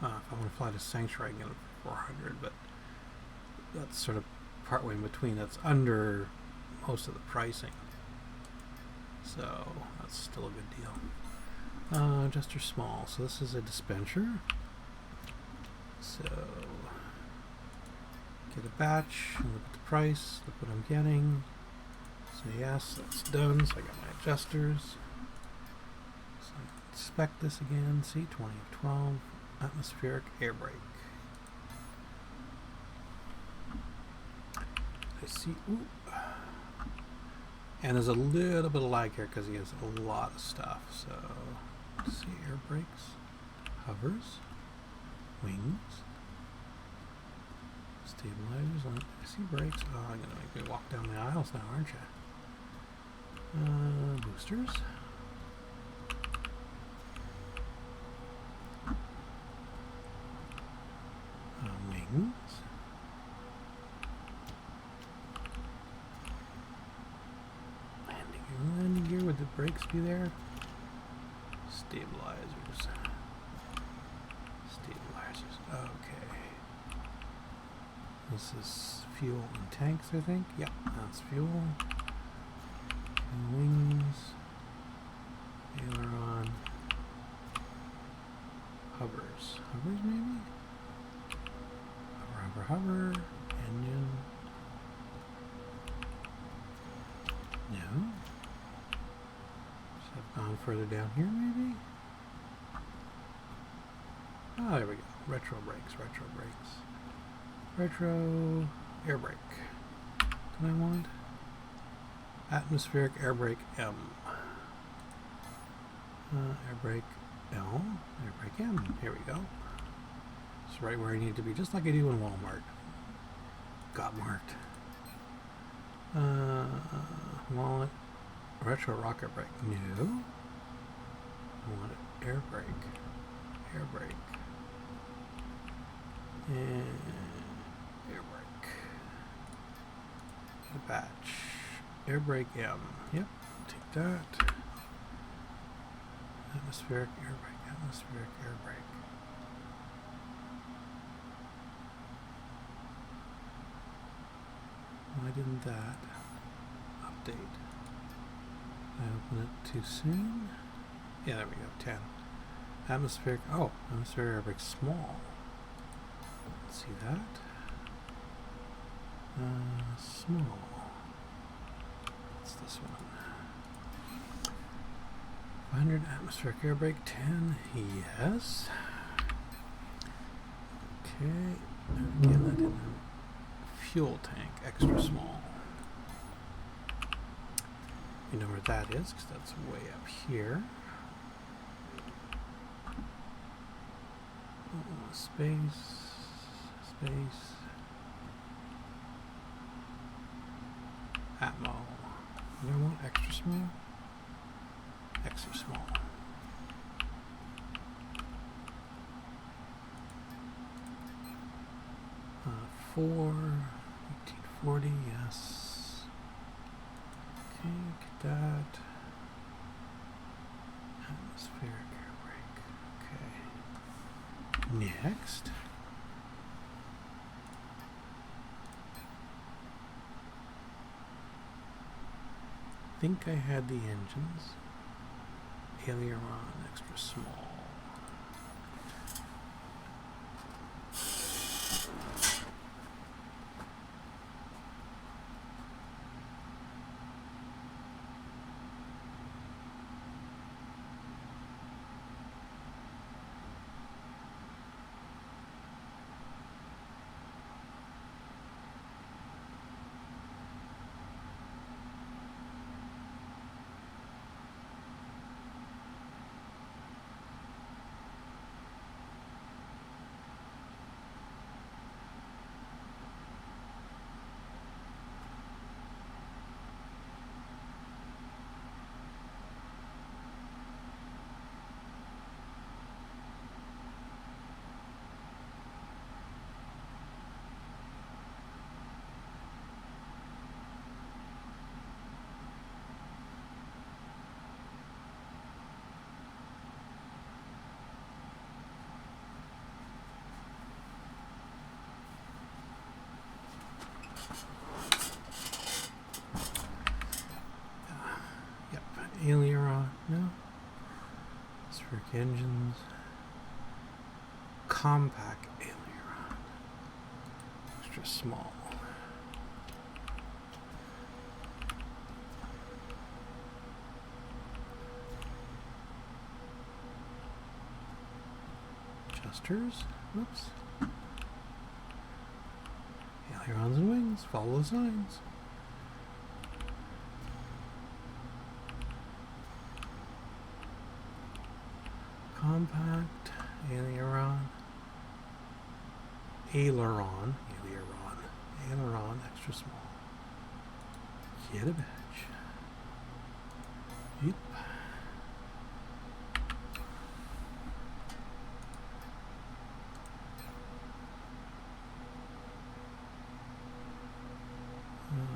If I want to fly to Sanctuary, I get it for 400, but that's sort of partway in between. That's under most of the pricing, so that's still a good deal. Adjuster small. So this is a dispenser. So get a batch, and look at the price, look what I'm getting. Say yes, that's done. So I got my adjusters. So inspect this again. See, 20 of 12. Atmospheric air brake. I see. Ooh. And there's a little bit of lag here because he has a lot of stuff. So, let's see, air brakes, hovers, wings, stabilizers. I see brakes. Oh, I'm gonna make me walk down the aisles now, aren't you? Boosters. Wings. Landing gear, would the brakes be there? Stabilizers. Stabilizers. Okay. This is fuel and tanks, I think. Yep, that's fuel. And wings. Aileron. Hovers. Hovers, maybe? Hover, engine. No. Should have gone further down here, maybe? Oh, there we go. Retro brakes, retro brakes. Retro air brake. What I want? Atmospheric air brake M. Air brake L. Air brake M. Here we go. It's right where I need to be, just like I do in Walmart. Got marked. Wallet. Retro rocket brake. No. I want it. Air brake. Air brake. And air brake. A batch. Air brake M. Yep. Take that. Atmospheric air brake. Atmospheric air brake. Why didn't that update? I open it too soon? Yeah, there we go, 10. Atmospheric, oh, atmospheric air brake small. Let's see that. Small. What's this one? 500 atmospheric air brake, 10, yes. Okay, again, that didn't. Fuel tank, extra small. You know where that is, because that's way up here. Space, space. Atmo. You know what? Extra small? Extra small. Four. 1840, yes. Okay, get that. Atmospheric air brake. Okay. Next. I think I had the engines. Aileron, extra small. aileron. No. Spheric engines. Compact aileron. Extra small. Adjusters. Whoops. Ailerons and wings. Follow the signs. Compact aileron. Aileron. Extra small. Get a badge. Yep.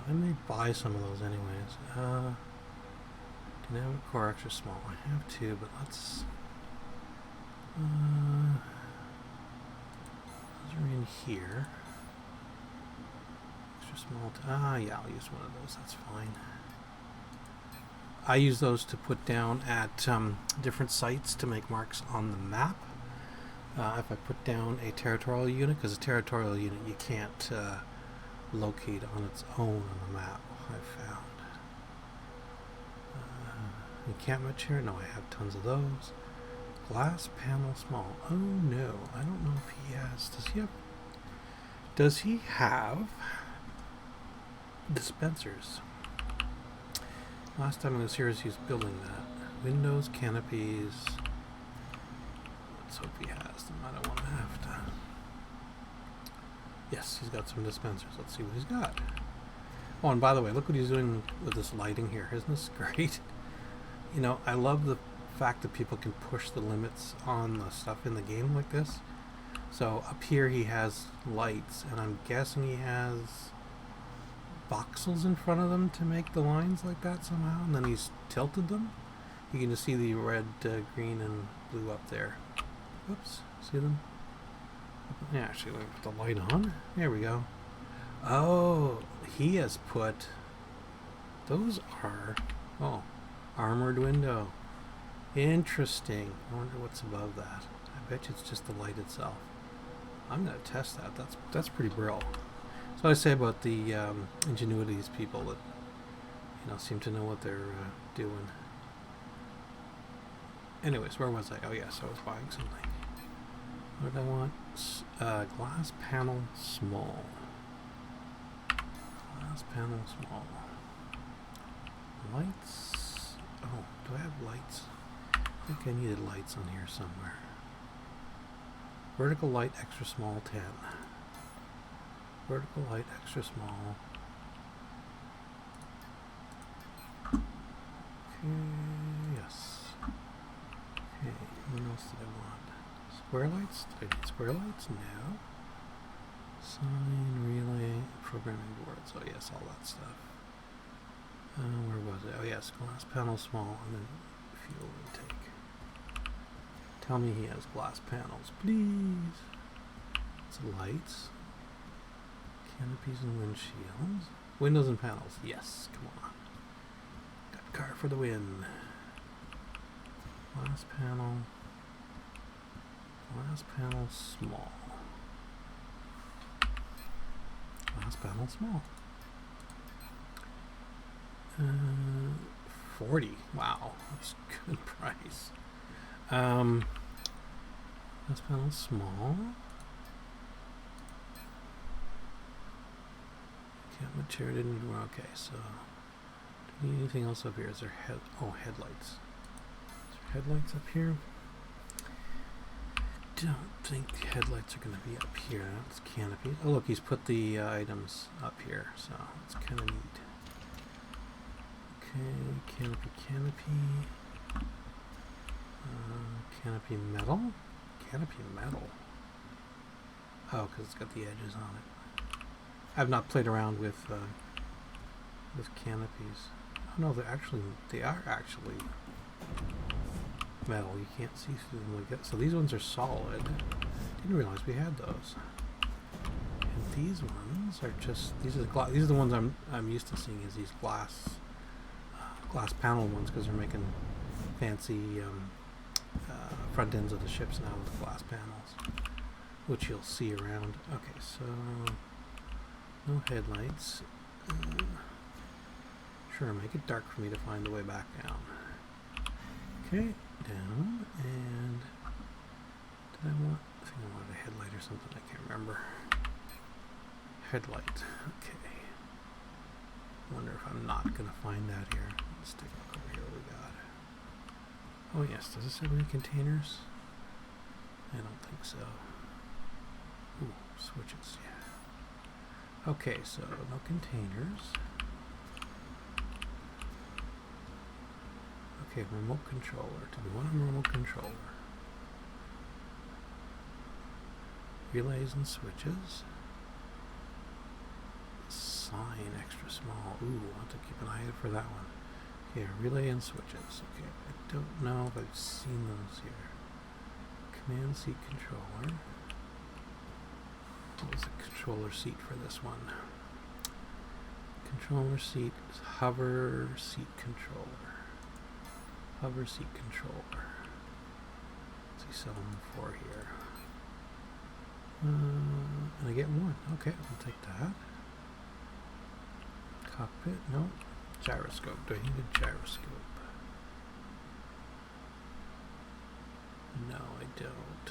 I may buy some of those anyways. Dynamic core extra small. I have two, but let's. Those are in here. Extra small. Yeah, I'll use one of those. That's fine. I use those to put down at different sites to make marks on the map. If I put down a territorial unit, because a territorial unit you can't locate on its own on the map, I've found. Encampment chair, no, I have tons of those. Glass panel small. Oh no, I don't know if he has. Does he have dispensers? Last time I was here, he was building that. Windows, canopies. Let's hope he has them. I don't want to have to. Yes, he's got some dispensers. Let's see what he's got. Oh, and by the way, look what he's doing with this lighting here. Isn't this great? You know, I love the fact that people can push the limits on the stuff in the game like this. So up here he has lights, and I'm guessing he has voxels in front of them to make the lines like that somehow, and then he's tilted them. You can just see the red, green, and blue up there. Oops, see them? Yeah, actually, let me put the light on. There we go. Oh, he has put... Those are... Oh, armored window. Interesting. I wonder what's above that. I bet you it's just the light itself. I'm going to test that. That's pretty brill. So I say about the ingenuity of these people that, you know, seem to know what they're doing. Anyways, where was I? Oh yes, I was buying something. What did I want? Glass panel small. Glass panel small. Lights. Oh, do I have lights? I think I needed lights on here somewhere. Vertical light extra small 10. Vertical light extra small. Okay, yes. Okay, what else did I want? Square lights? Did I need square lights? No. Sign, relay, programming boards. Oh yes, all that stuff. Where was it? Oh yes, glass panel small, and then fuel intake. Tell me he has glass panels, please. It's lights. Canopies and windshields. Windows and panels. Yes, come on. Got car for the win. Glass panel. Glass panel small. Glass panel small. 40. Wow, that's a good price. Glass panel small. Encampment chair didn't need one. Okay, so do we need anything else up here? Is there headlights? Is there headlights up here? Don't think headlights are going to be up here. That's canopy. Oh look, he's put the items up here, so it's kind of neat. Okay, canopy. Canopy metal. Canopy metal. Oh, because it's got the edges on it. I've not played around with canopies. Oh no, they are actually metal. You can't see through them like that. So these ones are solid. Didn't realize we had those. And these ones are just these are the ones I'm used to seeing is these glass glass panel ones because they're making fancy front ends of the ships now with glass panels, which you'll see around. Okay, so no headlights. Sure, make it dark for me to find the way back down. Okay, down, and did I think I wanted a headlight or something, I can't remember. Headlight, okay. Wonder if I'm not gonna find that here. Let's take a look over here what we got. Oh yes, does this have any containers? I don't think so. Ooh, switches, yeah. Okay, so no containers. Okay, remote controller. Do we want a remote controller? Relays and switches. Sign extra small. Ooh, I'll have to keep an eye out for that one. Okay, relay and switches. Okay, I don't know if I've seen those here. Command seat controller. What was the controller seat for this one? Controller seat is hover seat controller. Hover seat controller. What's he selling for here? And I get one. Okay, I'll take that. Cockpit, no. Gyroscope, do I need a gyroscope? No, I don't.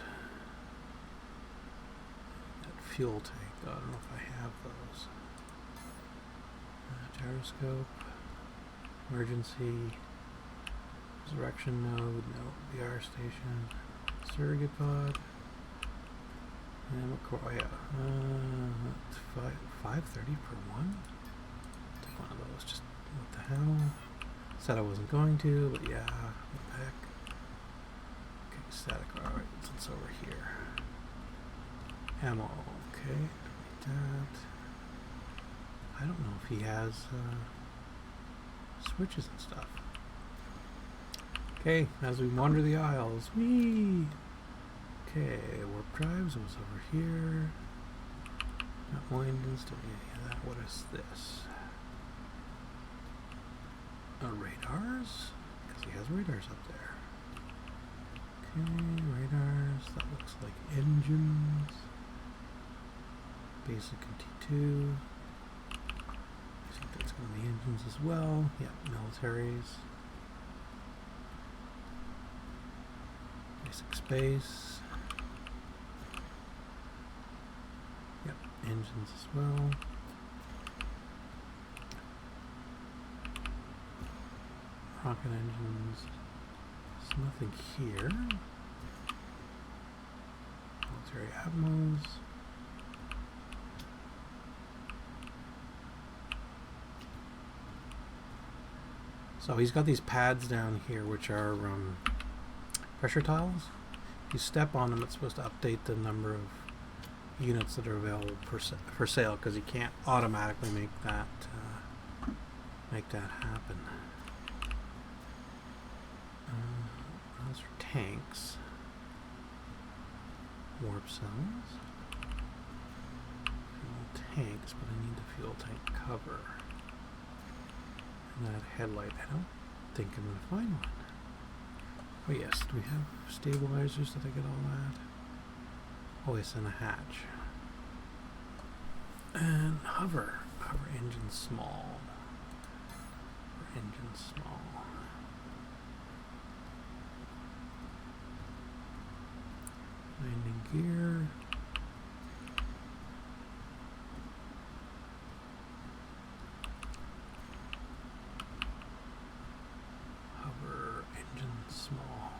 That fuel tank, though, I don't know if I have those. Gyroscope, emergency, resurrection node, no. VR station, surrogate pod, and oh yeah, 530 per one? One of those, just what the hell? Said I wasn't going to, but yeah, what the heck? Okay, static, alright, it's over here. Ammo, okay, delete that. I don't know if he has switches and stuff. Okay, as we wander the aisles, whee! Okay, warp drives was over here. Not windings, don't need any of that. What is this? Radars, because he has radars up there. Okay, radars, that looks like engines. Basic and T2. I think that's going to be engines as well. Yep, militaries. Basic space. Yep, engines as well. Rocket engines. There's nothing here. Military admirals. So he's got these pads down here which are pressure tiles. If you step on them, it's supposed to update the number of units that are available for sale, because you can't automatically make that happen. Those are tanks. Warp cells. Fuel tanks, but I need the fuel tank cover. And that headlight, I don't think I'm going to find one. Oh yes, do we have stabilizers? Did I get all that? Oh yes, and a hatch. And hover. Hover engine small. Hover engine small. Landing gear. Hover engine small.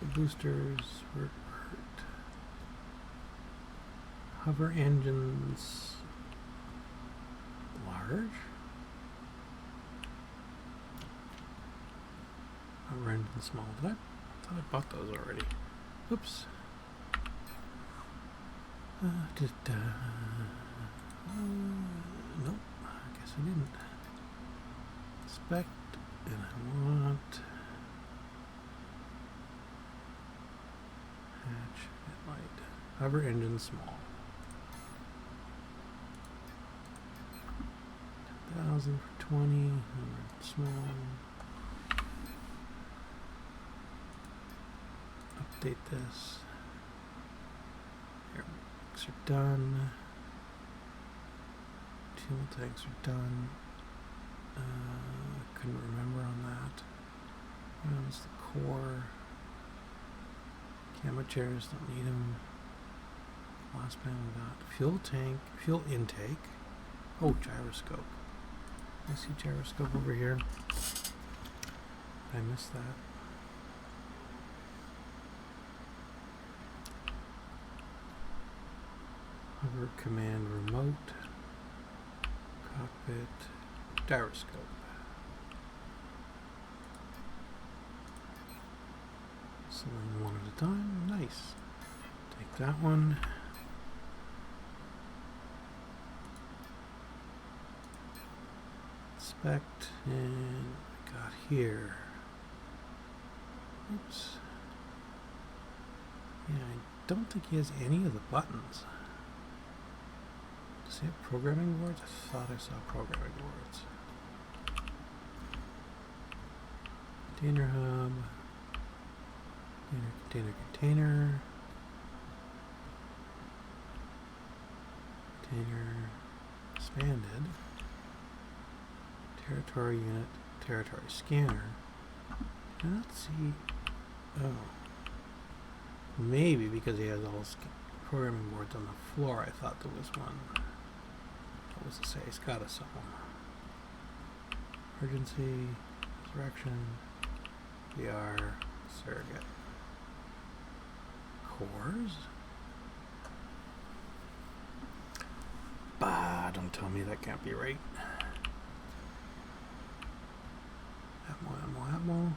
The boosters were hurt. Hover engines large. Hover engine small. Did I thought I bought those already. Oops. Nope, I guess I didn't. Inspect, and I want hatch, headlight, hover engine small. 10,000. 1000 for 20. Small. Update this. Airbags are done. Fuel tanks are done. Couldn't remember on that. That's the core. Camera chairs, don't need them. Last panel we got. Fuel tank, fuel intake. Oh, gyroscope. I see gyroscope over here. I missed that. Hover command remote. Cockpit. Gyroscope. Select one at a time. Nice. Take that one. Inspect, and we got here. Oops. Yeah, I don't think he has any of the buttons. Does he have programming boards? I thought I saw programming boards. Container hub. Container. Container expanded. Territory unit, territory scanner. Let's see. Oh. Maybe because he has all his programming boards on the floor, I thought there was one. What was it say? He's got us all. Urgency, resurrection, VR, surrogate. Cores? Bah, don't tell me that can't be right. Atmo.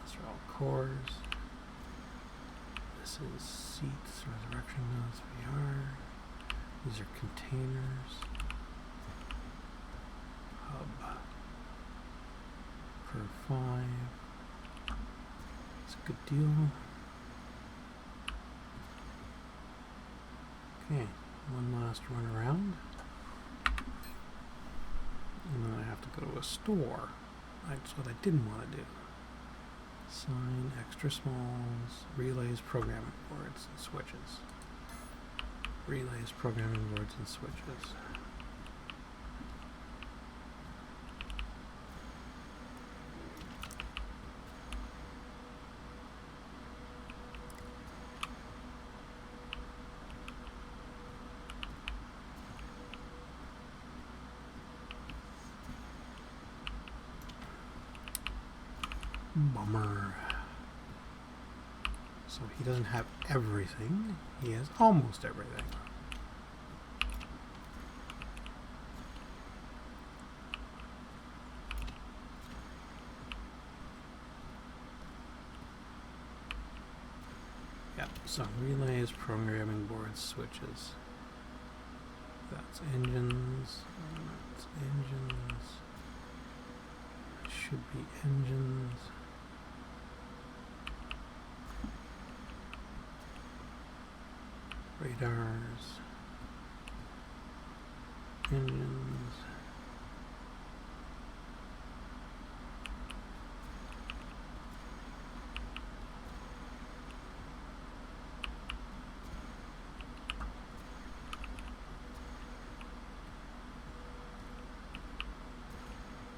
These are all cores. This is seats, resurrection nodes, VR. These are containers. Hub. Per 5. It's a good deal. Okay, one last run around. And then I have to go to a store. That's what I didn't want to do. Sign, extra smalls, relays, programming boards, and switches. Relays, programming boards, and switches. Bummer. So he doesn't have everything. He has almost everything. Yep, so relays, programming boards, switches. That's engines. That's engines. It should be engines. Radars, engines,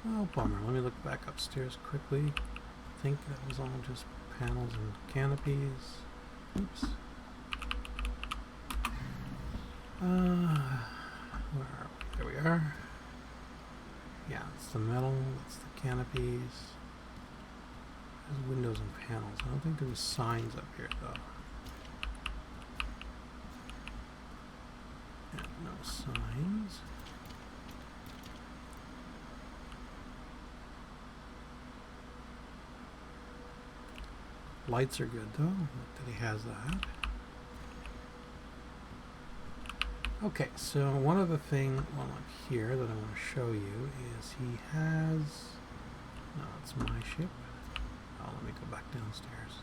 oh bummer, let me look back upstairs quickly. I think that was all just panels and canopies. Oops. Where are we? There we are. Yeah, it's the metal, it's the canopies. There's windows and panels. I don't think there was signs up here though. Yeah, no signs. Lights are good though. Look that he has that. Okay, so one other thing while I'm here that I want to show you is he has, no, it's my ship. Oh, let me go back downstairs.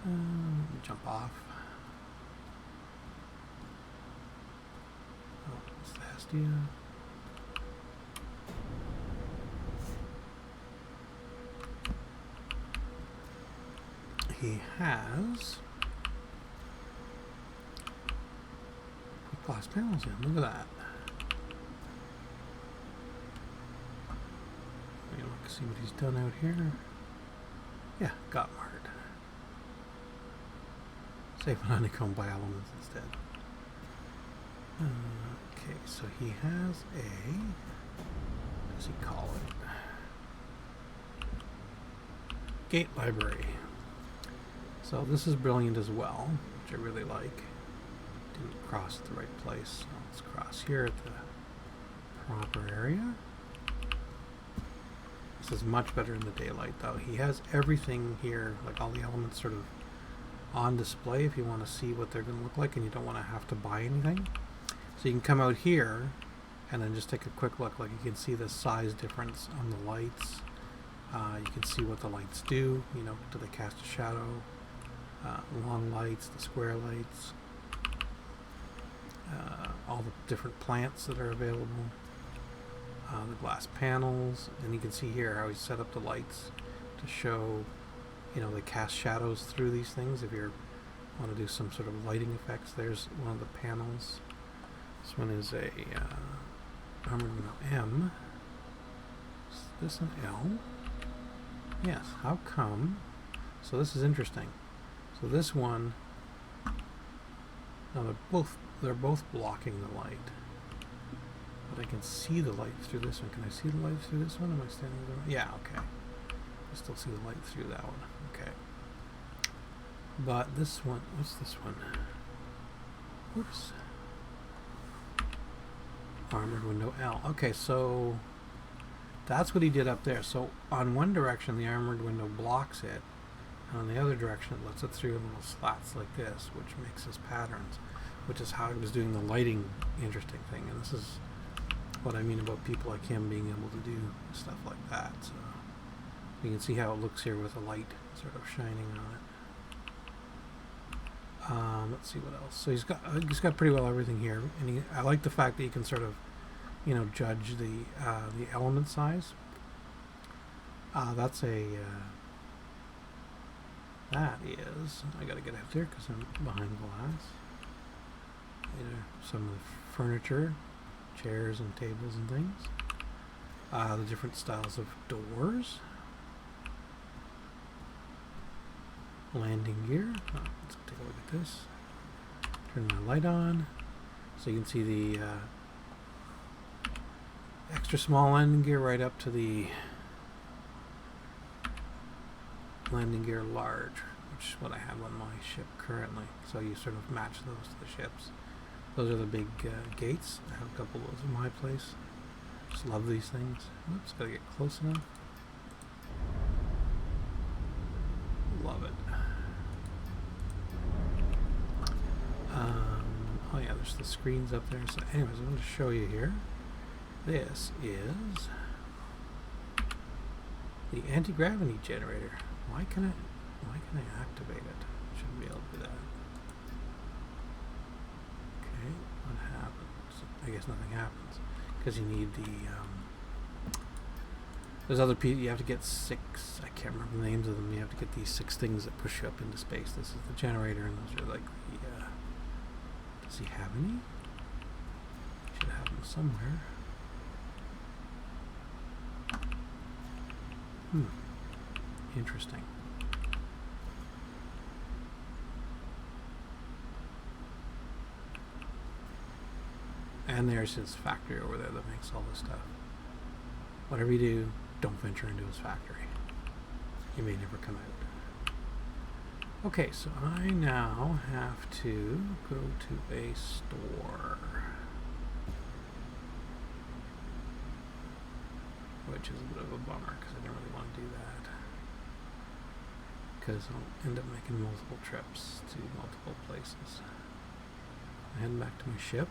Let me jump off. Oh, it's the Hestia. he has glass panels in. Look at that. Look, see what he's done out here. Yeah, got marked. Save on honeycomb by elements instead. Okay, so he has a, what does he call it? Gate library. So this is brilliant as well, which I really like. Didn't cross at the right place. So let's cross here at the proper area. This is much better in the daylight though. He has everything here, like all the elements sort of on display if you want to see what they're going to look like and you don't want to have to buy anything. So you can come out here and then just take a quick look. Like you can see the size difference on the lights. You can see what the lights do. You know, do they cast a shadow? Long lights, the square lights, all the different plants that are available, the glass panels, and you can see here how he set up the lights to show, you know, they cast shadows through these things. If you want to do some sort of lighting effects, there's one of the panels. This one is a armored window M. Is this an L? Yes. How come? So this is interesting. So this one, now they're both blocking the light, but I can see the light through this one. Can I see the light through this one? Am I standing there? Yeah. Okay. I still see the light through that one. Okay. But this one, what's this one? Whoops. Armored window L. Okay, so that's what he did up there. So on one direction, the armored window blocks it, and on the other direction, it lets it through in little slats like this, which makes his patterns, which is how he was doing the lighting interesting thing. And this is what I mean about people like him being able to do stuff like that. So you can see how it looks here with the light sort of shining on it. Let's see what else. So he's got pretty well everything here, and I like the fact that you can sort of, you know, judge the element size. That's a that is. I got to get out there because I'm behind glass. These are some of the furniture, chairs and tables and things. The different styles of doors. Landing gear. Oh, let's take a look at this. Turn my light on so you can see the extra small landing gear right up to the landing gear large, which is what I have on my ship currently. So you sort of match those to the ships. Those are the big gates. I have a couple of those in my place. Just love these things. Oops, gotta get close enough. Love it. Oh yeah, there's the screens up there. So anyways, I'm going to show you here. This is the anti-gravity generator. Why can I activate it? Shouldn't be able to do that. Okay, what happens? I guess nothing happens because you need the there's other people. You have to get 6. I can't remember the names of them. You have to get these 6 things that push you up into space. This is the generator, and those are like the. Does he have any? Should have them somewhere. Interesting. And there's his factory over there that makes all this stuff. Whatever you do, don't venture into his factory. You may never come out. Okay, so I now have to go to a store, which is a bit of a bummer because I don't really want to do that, because I'll end up making multiple trips to multiple places. I'm heading back to my ship.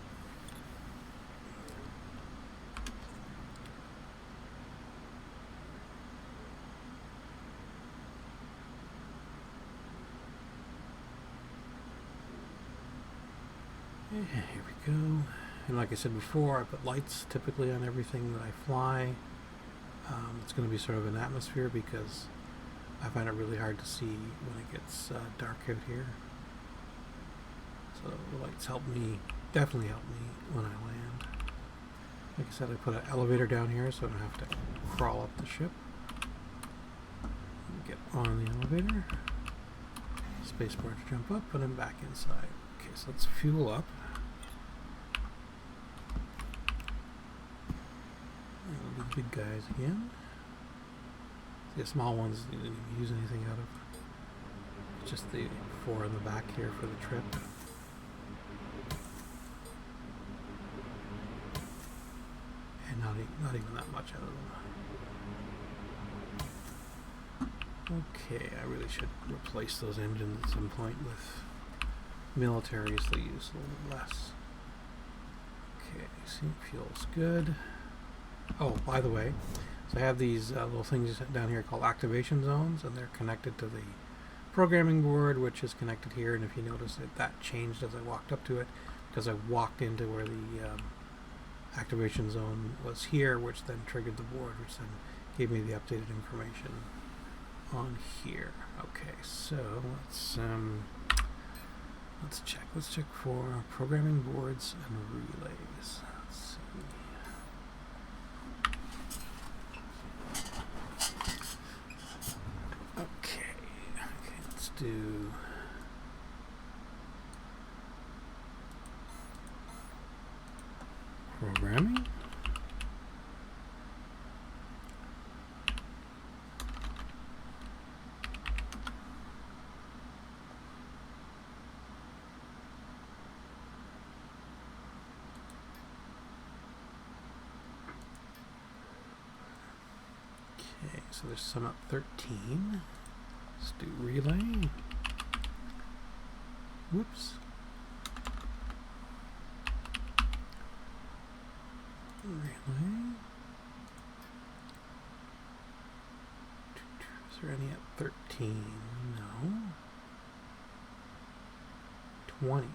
Here we go. And like I said before, I put lights typically on everything that I fly. It's going to be sort of an atmosphere because I find it really hard to see when it gets dark out here. So the lights definitely help me when I land. Like I said, I put an elevator down here so I don't have to crawl up the ship. Get on the elevator. Spacebar to jump up, and I'm back inside. Okay, so let's fuel up. And the big guys again. The small ones didn't even use anything out of. It's just the 4 in the back here for the trip. And not even that much out of them. Okay, I really should replace those engines at some point with militaries. They use a little less. Okay, see, fuel's good. Oh, by the way, so I have these little things down here called activation zones, and they're connected to the programming board, which is connected here. And if you notice that changed as I walked up to it, because I walked into where the activation zone was here, which then triggered the board, which then gave me the updated information on here. Okay, so let's check. Let's check for programming boards and relays. Let's see. Okay, let's do programming. Okay, so there's some up 13. Let's do relay. Whoops. Relay. Is there any at 13? No. 20. Do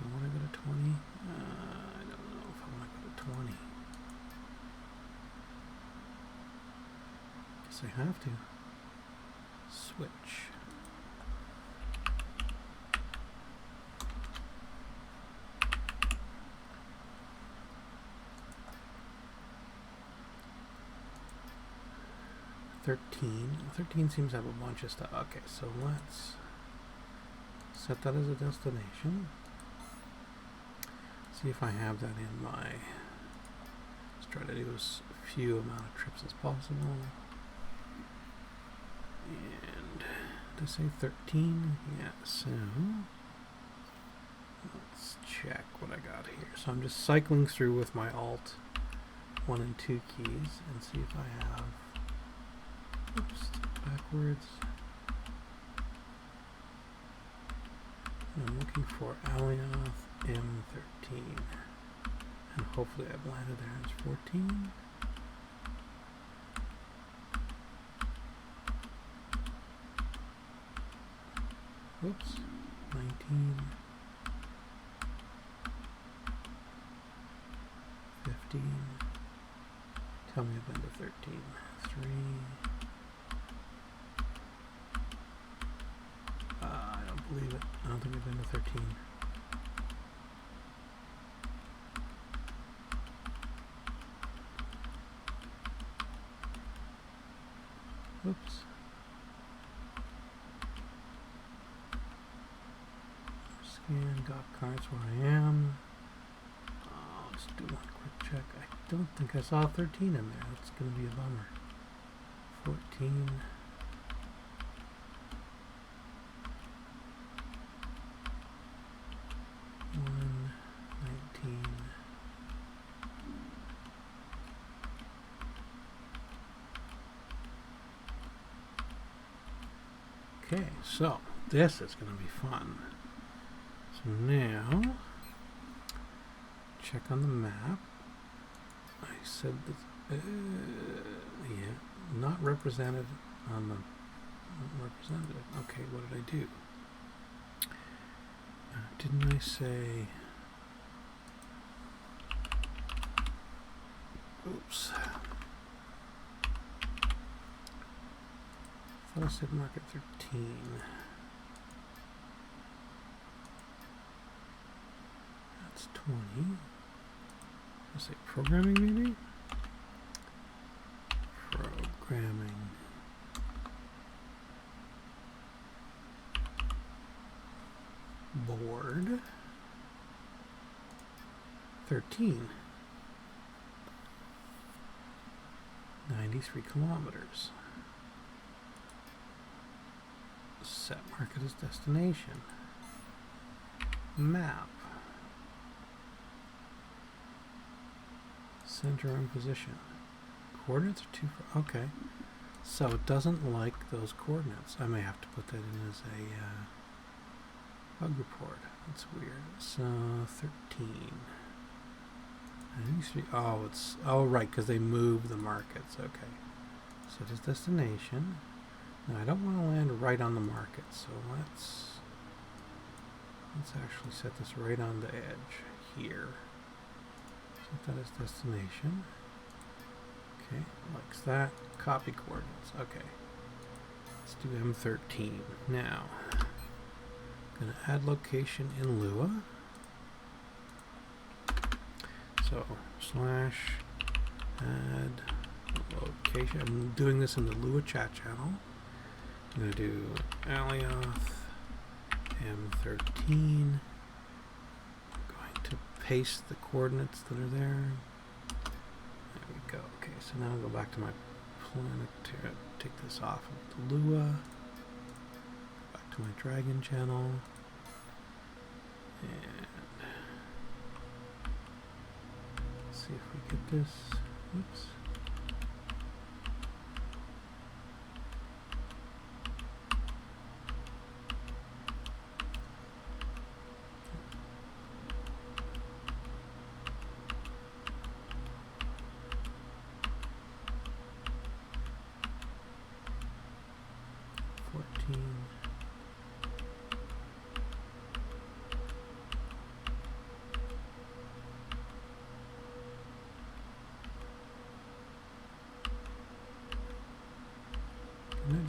I want to go to 20? I don't know if I want to go to 20. Guess I have to. Switch. Thirteen seems to have a bunch of stuff. Okay, so let's set that as a destination. See if I have that in my. Let's try to do as few amount of trips as possible. And to say 13, yeah. So let's check what I got here. So I'm just cycling through with my Alt 1 and 2 keys and see if I have. Oops, backwards. I'm looking for Alioth M13. And hopefully I've landed there as 14. Whoops, 19. 15. Tell me I've been to 13. 3. I don't believe it. I don't think I've been to 13. Whoops. Scan, got cards where I am. Let's do one quick check. I don't think I saw 13 in there. That's going to be a bummer. 14. 19. Okay, so this is going to be fun. So now, check on the map. I said that, yeah, not represented on the, not representative. Okay, what did I do? Didn't I say, oops. thought I said market 13. That's 20. I say programming maybe? Programming. Board. 13. 93 kilometers. Set market as destination. Map. Center and position. Coordinates are too far. Okay. So it doesn't like those coordinates. I may have to put that in as a bug report. That's weird. So 13. 93. Oh, it's right, because they move the markets. Okay. So it is destination. Now I don't want to land right on the market, so let's actually set this right on the edge here. Set that as destination. Okay, likes that. Copy coordinates. Okay. Let's do M13. Now, I'm going to add location in Lua. So, slash add location. I'm doing this in the Lua chat channel. I'm going to do Alioth M13. I'm going to paste the coordinates that are there. There we go. Okay, so now I'll go back to my planet to take this off of the Lua. Back to my dragon channel. And let's see if we get this. Oops.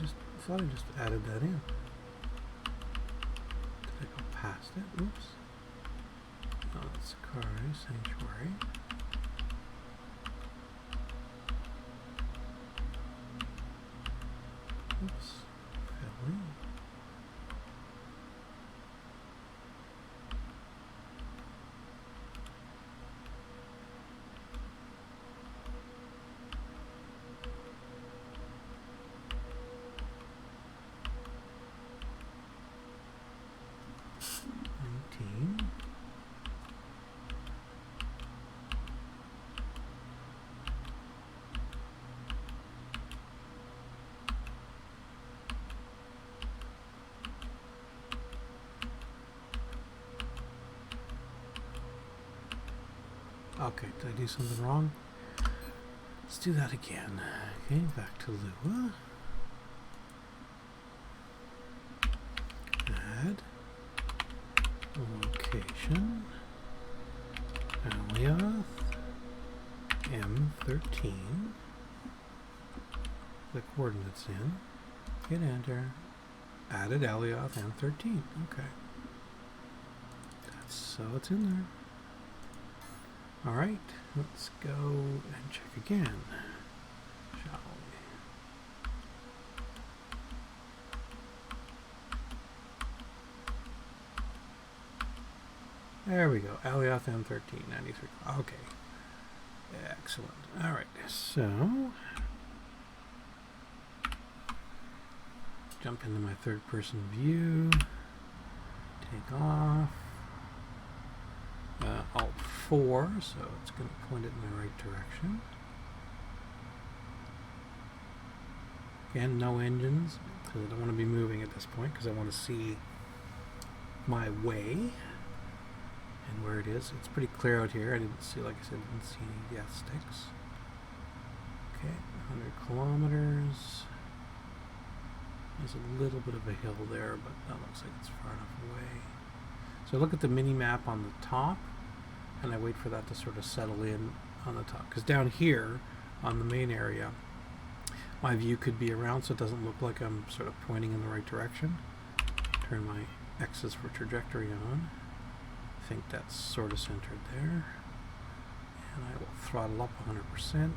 I thought I just added that in. Did I go past it? Oops. Oh, that's Sakari Sanctuary. Oops. Filling. Okay, did I do something wrong? Let's do that again. Okay, back to Lua. Add location. Alioth M13. The coordinates in. Hit enter. Added Alioth M13. Okay. So it's in there. Alright, let's go and check again, shall we? There we go, Alioth M13, 93. Okay, excellent. Alright, so jump into my third person view, take off. Alt 4, so it's going to point it in the right direction. Again, no engines, because I don't want to be moving at this point, because I want to see my way and where it is. It's pretty clear out here. I didn't see, like I said, didn't see any gas sticks. Okay, 100 kilometers. There's a little bit of a hill there, but that looks like it's far enough away. So I look at the mini map on the top, and I wait for that to sort of settle in on the top. Because down here, on the main area, my view could be around so it doesn't look like I'm sort of pointing in the right direction. Turn my X's for trajectory on. I think that's sort of centered there. And I will throttle up 100%.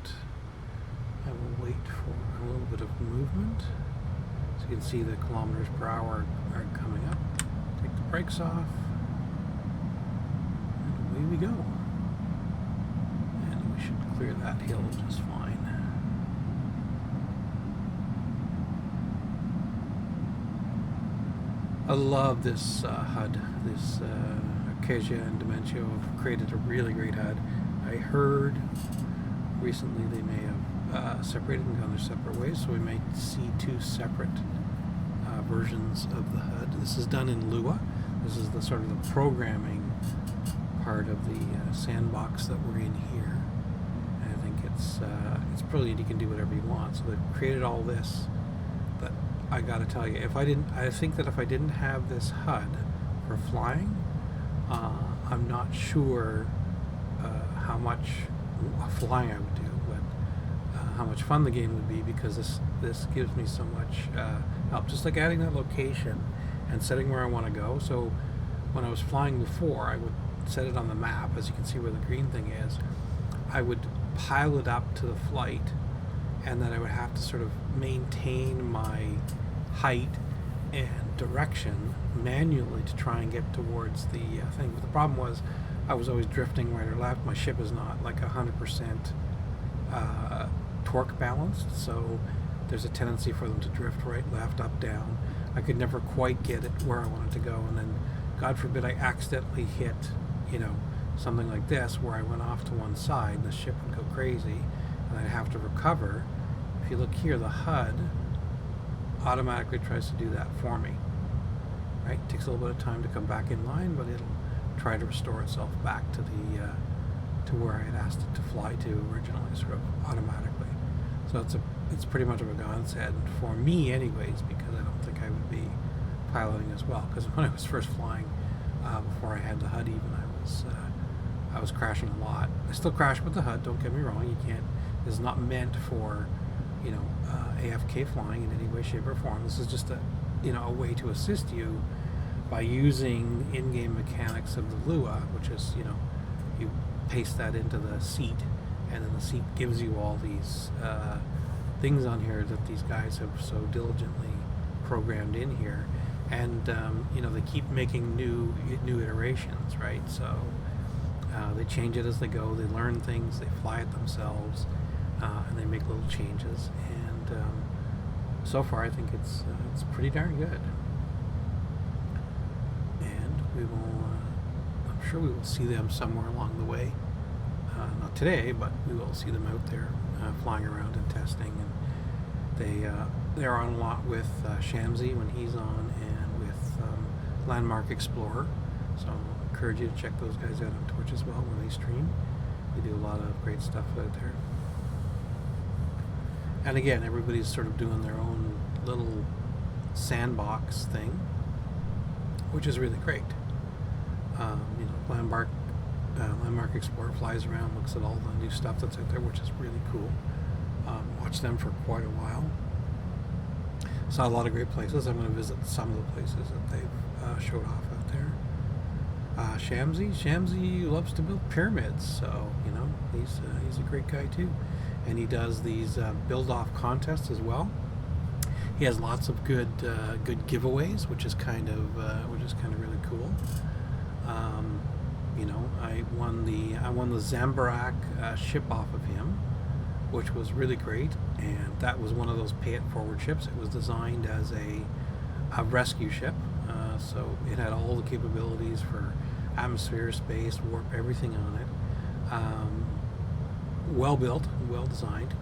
I will wait for a little bit of movement. So you can see the kilometers per hour are coming up. Take the brakes off. And away we go. And we should clear that hill just fine. I love this HUD. This Acacia and Dimencio have created a really great HUD. I heard recently they may have separated and gone their separate ways, so we may see two separate versions of the HUD. This is done in Lua. This is the sort of the programming part of the sandbox that we're in here. And I think it's brilliant. You can do whatever you want. So they've created all this. But I got to tell you, I think that if I didn't have this HUD for flying, I'm not sure how much flying I would do, but how much fun the game would be, because this gives me so much help. Just like adding that location and setting where I want to go. So when I was flying before, I would set it on the map, as you can see where the green thing is. I would pile it up to the flight, and then I would have to sort of maintain my height and direction manually to try and get towards the thing. But the problem was I was always drifting right or left. My ship is not like 100% torque balanced, so there's a tendency for them to drift right, left, up, down. I could never quite get it where I wanted to go, and then God forbid I accidentally hit, something like this where I went off to one side and the ship would go crazy and I'd have to recover. If you look here, the HUD automatically tries to do that for me. Right? It takes a little bit of time to come back in line, but it'll try to restore itself back to the to where I had asked it to fly to originally, sort of automatically. So it's pretty much of a godsend for me, anyways, because I don't think I would be piloting as well. Because when I was first flying, before I had the HUD, even I was crashing a lot. I still crash with the HUD. Don't get me wrong. You can't. It's not meant for AFK flying in any way, shape, or form. This is just a way to assist you by using in-game mechanics of the Lua, which is, you paste that into the seat, and then the seat gives you all these things on here that these guys have so diligently programmed in here, and they keep making new iterations, right? So they change it as they go. They learn things. They fly it themselves, and they make little changes. And so far, I think it's pretty darn good. And we will, I'm sure we will see them somewhere along the way. Not today, but we will see them out there flying around and testing. And they're on a lot with Shamsi when he's on, and with Landmark Explorer. So I encourage you to check those guys out on Twitch as well when they stream. They do a lot of great stuff out there. And again, everybody's sort of doing their own little sandbox thing, which is really great. Landmark Explorer flies around, looks at all the new stuff that's out there, which is really cool. Watched them for quite a while. Saw a lot of great places. I'm going to visit some of the places that they've showed off out there. Shamsi loves to build pyramids, so he's a great guy too, and he does these build-off contests as well. He has lots of good giveaways, which is kind of really cool. I won the Zambarak ship off of him, which was really great, and that was one of those pay-it-forward ships. It was designed as a rescue ship, so it had all the capabilities for atmosphere, space, warp, everything on it. Well built, well designed.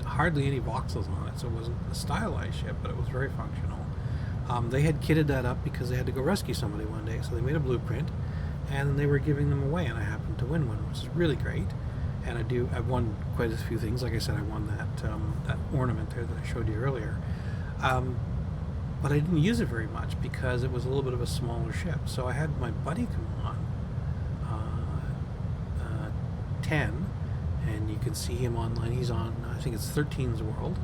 Hardly any voxels on it, so it wasn't a stylized ship, but it was very functional. They had kitted that up because they had to go rescue somebody one day, so they made a blueprint, and they were giving them away, and I happened to win one, which is really great. And I've won quite a few things. Like I said, I won that ornament there that I showed you earlier. But I didn't use it very much because it was a little bit of a smaller ship. So I had my buddy come on, 10, and you can see him online. He's on, I think it's 13's World,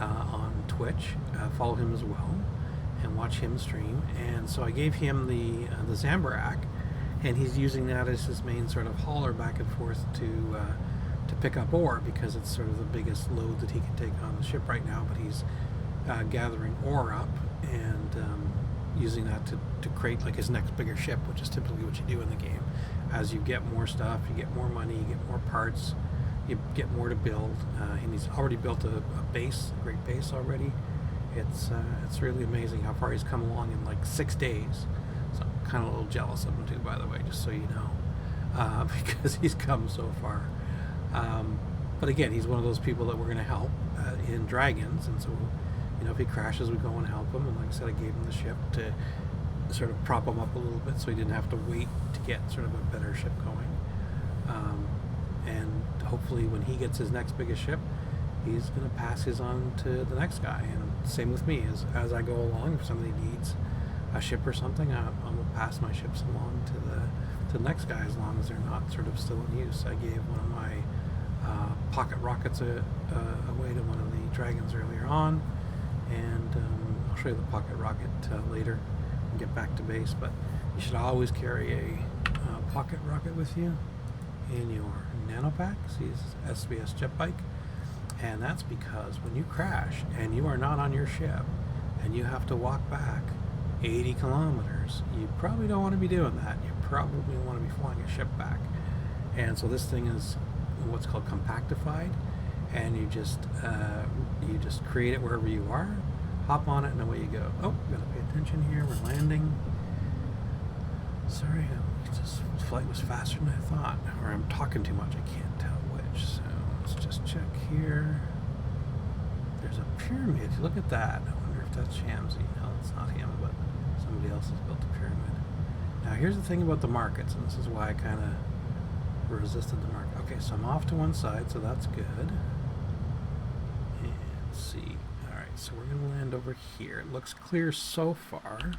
on Twitch. Follow him as well and watch him stream. And so I gave him the Zambarak, and he's using that as his main sort of hauler back and forth to pick up ore, because it's sort of the biggest load that he can take on the ship right now. But he's gathering ore up and using that to create like his next bigger ship, which is typically what you do in the game. As you get more stuff, you get more money, you get more parts, you get more to build. And he's already built a base, a great base already. It's really amazing how far he's come along in like 6 days. So I'm kind of a little jealous of him too, by the way, just so you know, because he's come so far. But again, he's one of those people that we're going to help in Dragons, and so, you know, if he crashes, we go and help him. And like I said, I gave him the ship to sort of prop him up a little bit, so he didn't have to wait to get sort of a better ship going. And hopefully, when he gets his next biggest ship, he's going to pass his on to the next guy. And same with me, as I go along. If somebody needs a ship or something, I'm going to pass my ships along to the next guy, as long as they're not sort of still in use. I gave one of my pocket rockets away to one of the Dragons earlier on, and I'll show you the pocket rocket later and get back to base. But you should always carry a pocket rocket with you in your nano pack. See, it's SBS jet bike, and that's because when you crash and you are not on your ship and you have to walk back 80 kilometers, you probably don't want to be doing that. You probably want to be flying a ship back. And so this thing is what's called compactified, and you just create it wherever you are, hop on it, and away you go. Oh, gotta pay attention here. We're landing. Sorry, this flight was faster than I thought, or I'm talking too much. I can't tell which. So let's just check here. There's a pyramid. Look at that. I wonder if that's Shamsi. No, it's not him, but somebody else has built a pyramid. Now here's the thing about the markets, and this is why I kind of resisted the market. Okay, so I'm off to one side, so that's good. And let's see. Alright, so we're going to land over here. It looks clear so far.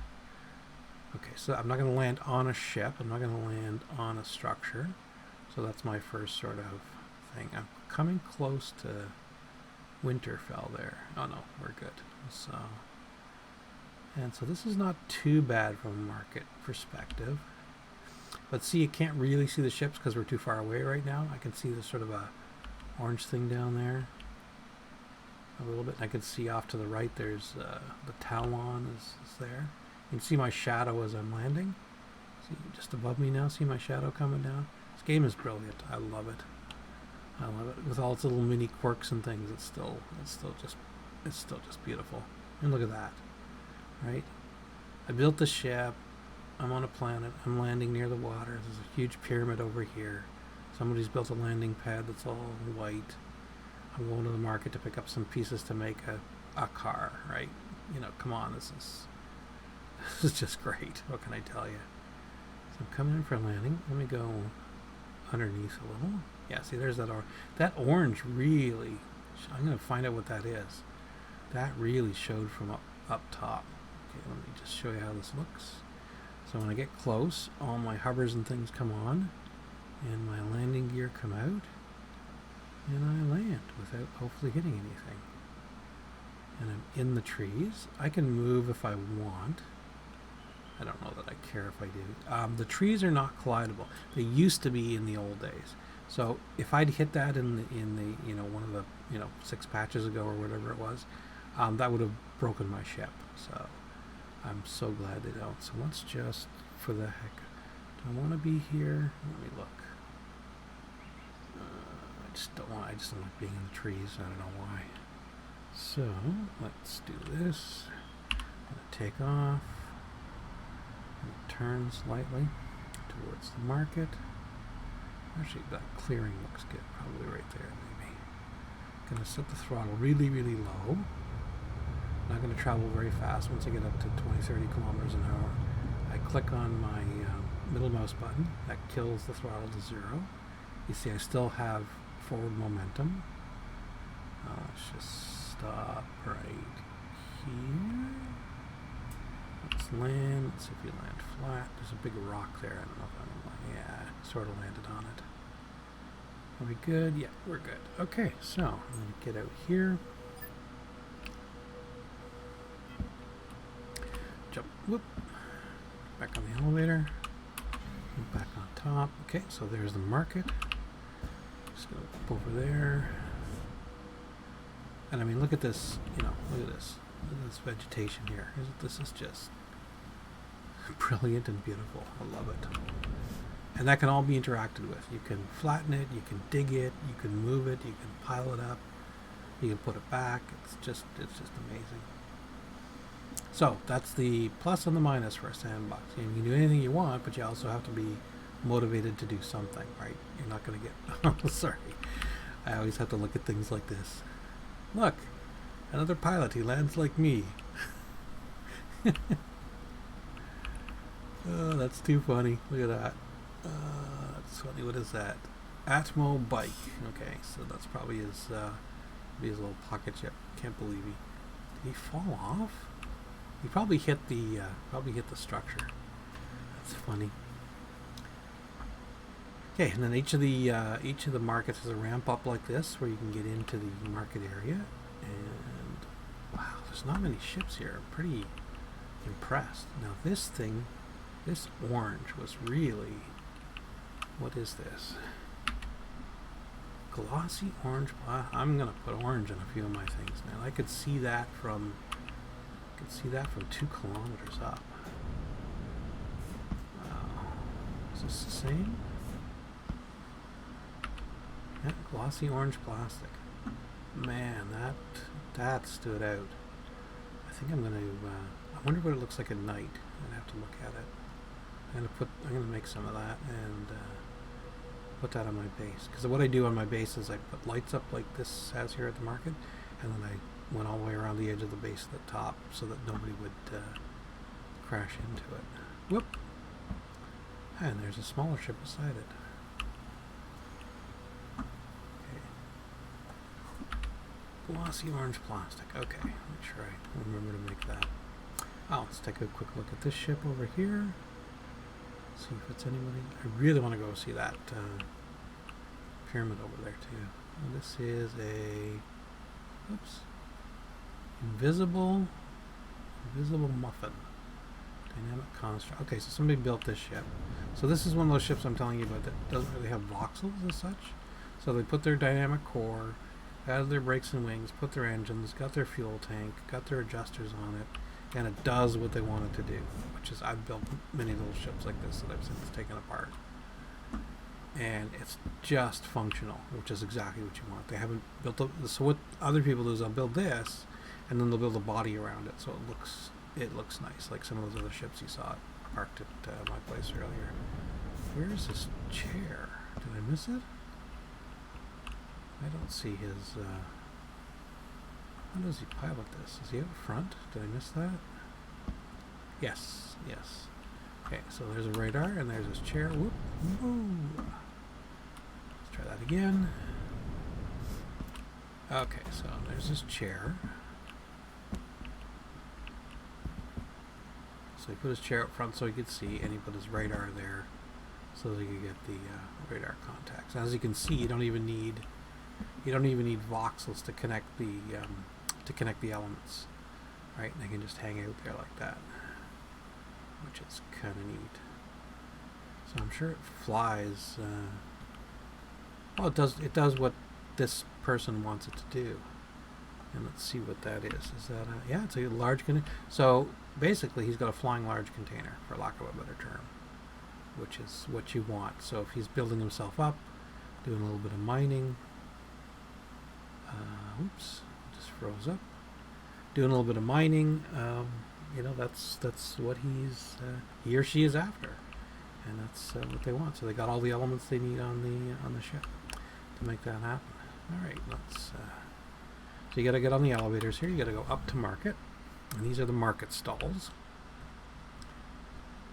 Okay, so I'm not going to land on a ship. I'm not going to land on a structure. So that's my first sort of thing. I'm coming close to Winterfell there. Oh no, we're good. So, and so this is not too bad from a market perspective. But see, you can't really see the ships because we're too far away right now. I can see there's sort of a orange thing down there a little bit. And I can see off to the right there's the Talon is there. You can see my shadow as I'm landing. See, just above me now, see my shadow coming down? This game is brilliant. I love it. I love it. With all its little mini quirks and things, it's still just beautiful. And look at that, right? I built the ship. I'm on a planet. I'm landing near the water. There's a huge pyramid over here. Somebody's built a landing pad that's all white. I'm going to the market to pick up some pieces to make a car, right? You know, come on, this is just great. What can I tell you? So I'm coming in for a landing. Let me go underneath a little. Yeah, see, there's that orange really, I'm going to find out what that is. That really showed from up top. Okay, let me just show you how this looks. So when I get close, all my hovers and things come on, and my landing gear come out, and I land without hopefully hitting anything. And I'm in the trees. I can move if I want. I don't know that I care if I do. The trees are not collidable. They used to be in the old days. So if I'd hit that in the you know, one of the 6 patches ago or whatever it was, that would have broken my ship. So I'm so glad they don't. So let's just, for the heck, do I want to be here? Let me look. I just don't like being in the trees. I don't know why. So let's do this. I'm going to take off and turn slightly towards the market. Actually, that clearing looks good. Probably right there, maybe. I'm going to set the throttle really, really low. Not going to travel very fast. Once I get up to 20-30 kilometers an hour, I click on my middle mouse button. That kills the throttle to 0. You see I still have forward momentum. Let's just stop right here. Let's land. Let's see if we land flat. There's a big rock there. I don't know if I'm sort of landed on it. Are we good? Yeah, we're good. Okay, so I'm going to get out here. Whoop. Back on the elevator. Back on top. Okay, so there's the market. Just go up over there. And I mean, look at this, you know, look at this. Look at this vegetation here. This is just brilliant and beautiful. I love it. And that can all be interacted with. You can flatten it, you can dig it, you can move it, you can pile it up, you can put it back. It's just amazing. So that's the plus and the minus for a sandbox. You can do anything you want, but you also have to be motivated to do something, right? You're not going to get... Oh, sorry. I always have to look at things like this. Look, another pilot. He lands like me. Oh, that's too funny. Look at that. That's funny. What is that? Atmo bike. Okay, so that's probably his little pocket chip. Can't believe he... Did he fall off? He probably hit the structure. That's funny. Okay, and then each of the markets has a ramp up like this, where you can get into the market area. And wow, there's not many ships here. I'm pretty impressed. Now this thing, this orange was really... What is this? Glossy orange. I'm gonna put orange in a few of my things, man. I could see that from 2 kilometers up. Wow. Is this the same? Yeah, glossy orange plastic. Man, that stood out. I think I'm gonna. I wonder what it looks like at night. I'd have to look at it. I'm gonna make some of that and put that on my base. Because what I do on my base is I put lights up like this has here at the market, and then I went all the way around the edge of the base to the top so that nobody would crash into it. Whoop! And there's a smaller ship beside it. Glossy orange plastic. Okay, make sure I remember to make that. Oh, let's take a quick look at this ship over here. See if it's anybody. I really want to go see that pyramid over there too. And this is a invisible muffin. Dynamic construct. Okay, so somebody built this ship. So this is one of those ships I'm telling you about that doesn't really have voxels as such. So they put their dynamic core, added their brakes and wings, put their engines, got their fuel tank, got their adjusters on it, and it does what they want it to do, which is I've built many little ships like this that I've since taken apart. And it's just functional, which is exactly what you want. They haven't built so what other people do is they'll build this, and then they'll build a body around it, so it looks nice, like some of those other ships you saw parked at my place earlier. Where is this chair? Did I miss it? I don't see his, how does he pilot this? Does he have a front? Did I miss that? Yes, yes. Okay, so there's a radar, and there's his chair. Whoop, whoa. Let's try that again. Okay, so there's his chair. So he put his chair up front so he could see, and he put his radar there so that he could get the radar contacts. As you can see, you don't even need voxels to connect the elements, right? And they can just hang out there like that, which is kind of neat. So I'm sure it flies. Well, it does what this person wants it to do. And let's see what that is. Is that yeah? It's a large container. So basically, he's got a flying large container, for lack of a better term, which is what you want. So if he's building himself up, doing a little bit of mining. Oops, just froze up. Doing a little bit of mining, you know, that's what he or she is after, and that's what they want. So they got all the elements they need on the ship to make that happen. All right, let's. So you got to get on the elevators here. You got to go up to market, and these are the market stalls.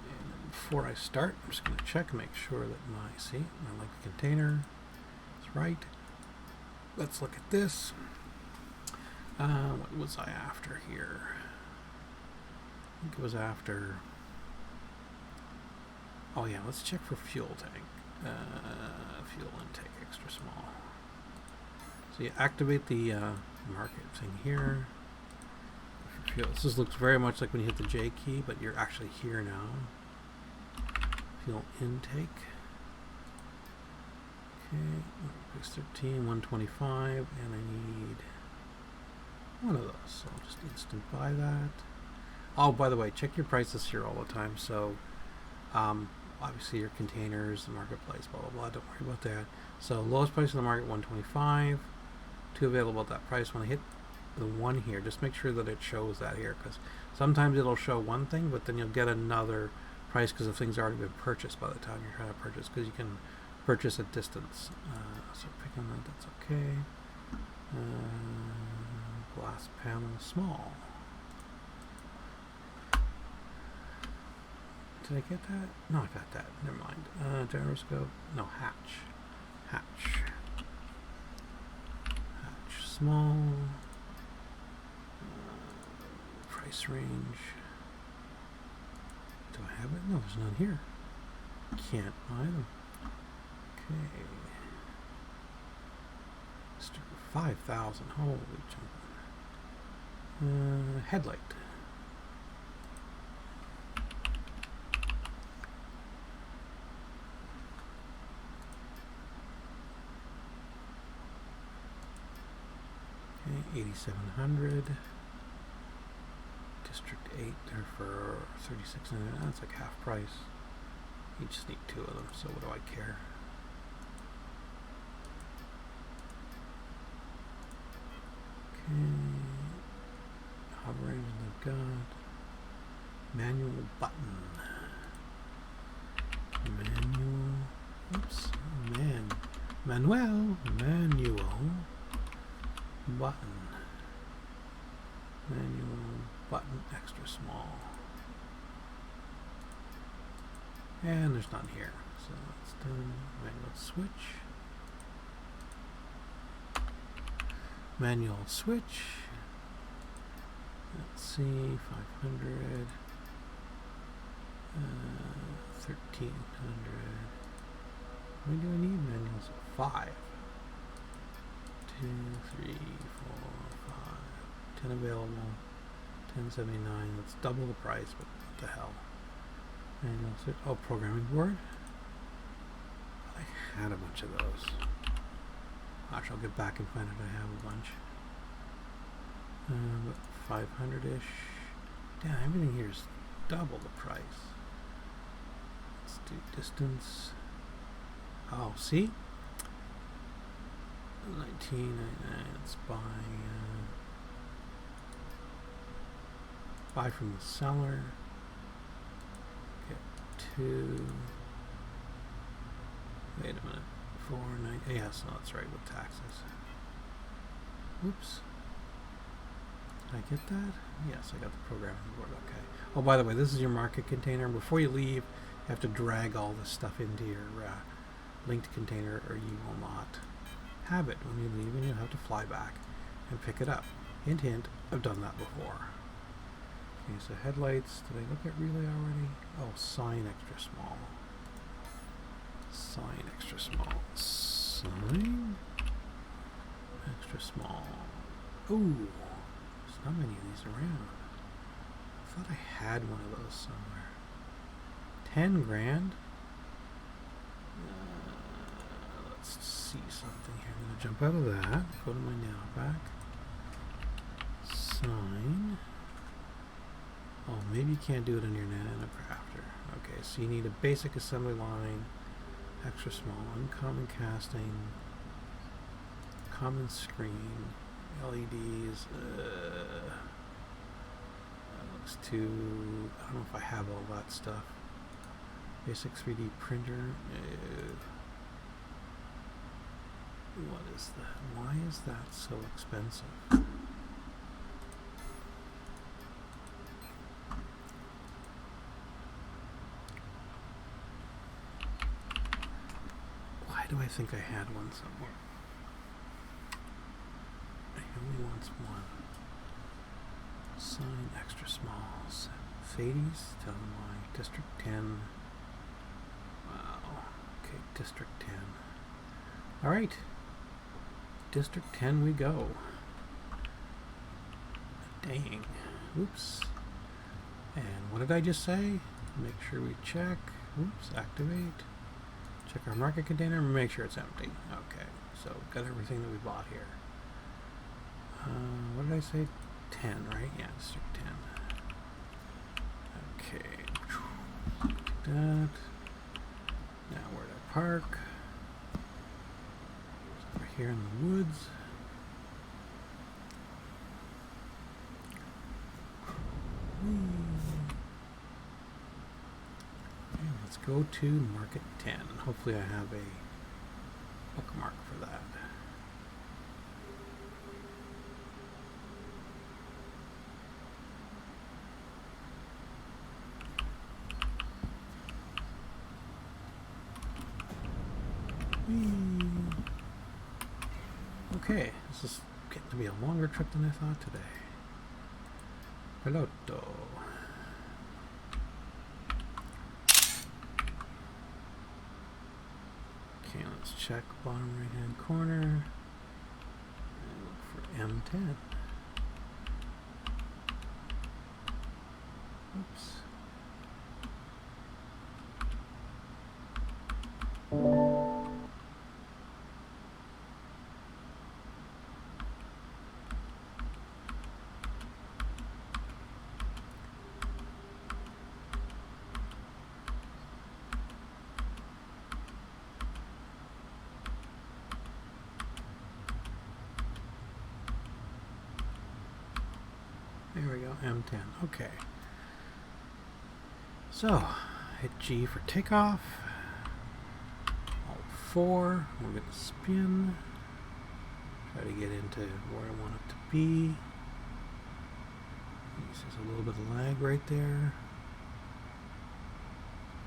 And before I start, I'm just going to check and make sure that I like the container. It's right. Let's look at this. What was I after here? I think it was after... Oh yeah, let's check for fuel tank. Fuel intake, extra small. So you activate the market thing here. This looks very much like when you hit the J key, but you're actually here now. Fuel intake. Okay, price 13, 125, and I need one of those, so I'll just instant buy that. Oh, by the way, check your prices here all the time. So, obviously your containers, the marketplace, blah blah blah. Don't worry about that. So lowest price in the market, 125. Two available at that price. When I hit the one here, just make sure that it shows that here, because sometimes it'll show one thing, but then you'll get another price because the thing's already been purchased by the time you're trying to purchase, because you can purchase at distance. So pick on that, that's okay. Glass panel, small. Did I get that? No, I got that. Never mind. Gyroscope. No, hatch. Hatch. Hatch, small. Price range. Do I have it? No, there's none here. Can't buy them. Okay. 5,000. Holy jump. Headlight. Okay, 8,700. District 8 there for 3,600. That's like half price. You just need two of them, so what do I care? Hovering, I've got manual button. Manual button. Manual button, extra small. And there's none here, so that's done. Manual switch. Manual switch. Let's see, 500, 1,300. How many do I need? Manuals 5. 2, 3, 4, 5. 10 available. 1079. That's double the price, but what the hell? Manual switch. Oh, programming board. I had a bunch of those. Actually, I'll get back and find out I have a bunch. But 500-ish. Damn, everything here is double the price. Let's do distance. Oh, see? 19.99. Let's buy from the seller. Get 2. Wait a minute. 4.9. Yes, no, that's right, with taxes. Oops. Did I get that? Yes, I got the programming board. Okay. Oh, by the way, this is your market container. Before you leave, you have to drag all this stuff into your linked container, or you will not have it when you leave, and you'll have to fly back and pick it up. Hint, hint, I've done that before. Okay, so headlights. Did I look at relay already? Oh, sign extra small. Sign extra small. Sign extra small. Ooh, there's not many of these around. I thought I had one of those somewhere. 10 grand? Let's see something here. I'm going to jump out of that. Go to my now back. Sign. Oh, maybe you can't do it on your nano crafter. Okay, so you need a basic assembly line. Extra small, uncommon casting, common screen, LEDs. That looks too. I don't know if I have all that stuff. Basic 3D printer. What is that? Why is that so expensive? Do I think I had one somewhere? I only wants one. Sign extra smalls. Fades, tell them why. District 10. Wow. Okay, District 10. Alright. District 10 we go. Dang. Oops. And what did I just say? Make sure we check. Oops, activate. Check our market container and make sure it's empty. Okay, so we've got everything that we bought here. What did I say? 10, right? Yeah, let's do 10. Okay. Take that. Now where do I park? It's over here in the woods. Okay, let's go to Market 10. Hopefully I have a bookmark for that. Okay, this is getting to be a longer trip than I thought today. Piloto. Okay, let's check bottom right hand corner and look for M10. Oops. There we go, M10. Okay. So, hit G for takeoff. Alt 4. We're going to spin. Try to get into where I want it to be. There's a little bit of lag right there.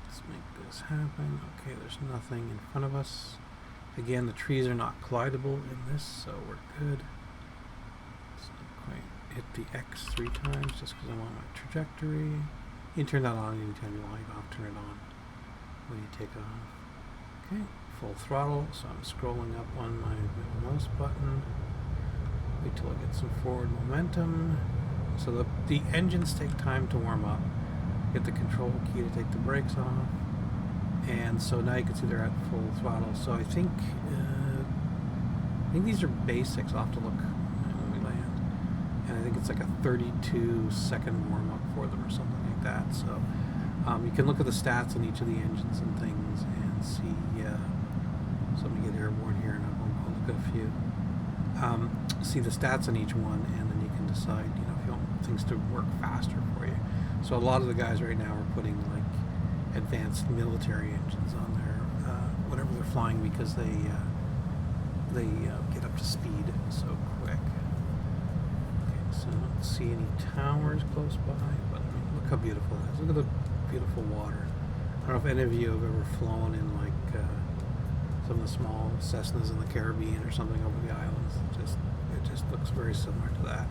Let's make this happen. Okay, there's nothing in front of us. Again, the trees are not collidable in this, so we're good. Let's not quite hit the X 3 times just because I want my trajectory. You can turn that on anytime you like. Off, turn it on when you take off. Okay, full throttle, so I'm scrolling up on my mouse button. Wait till I get some forward momentum. So the engines take time to warm up. Hit the control key to take the brakes off. And so now you can see they're at full throttle. So I think these are basics. I'll have to look when we land. And I think it's like a 32-second warm-up for them or something like that. So you can look at the stats on each of the engines and things and see. So let me get airborne here and I'll look at a few. See the stats on each one, and then you can decide, if you want things to work faster for you. So a lot of the guys right now are putting like advanced military engines on their whatever they're flying because they get up to speed so quick. Okay, so I don't see any towers close by, but I mean, look how beautiful it is. Look at the beautiful water. I don't know if any of you have ever flown in like some of the small Cessnas in the Caribbean or something over the islands. It just looks very similar to that.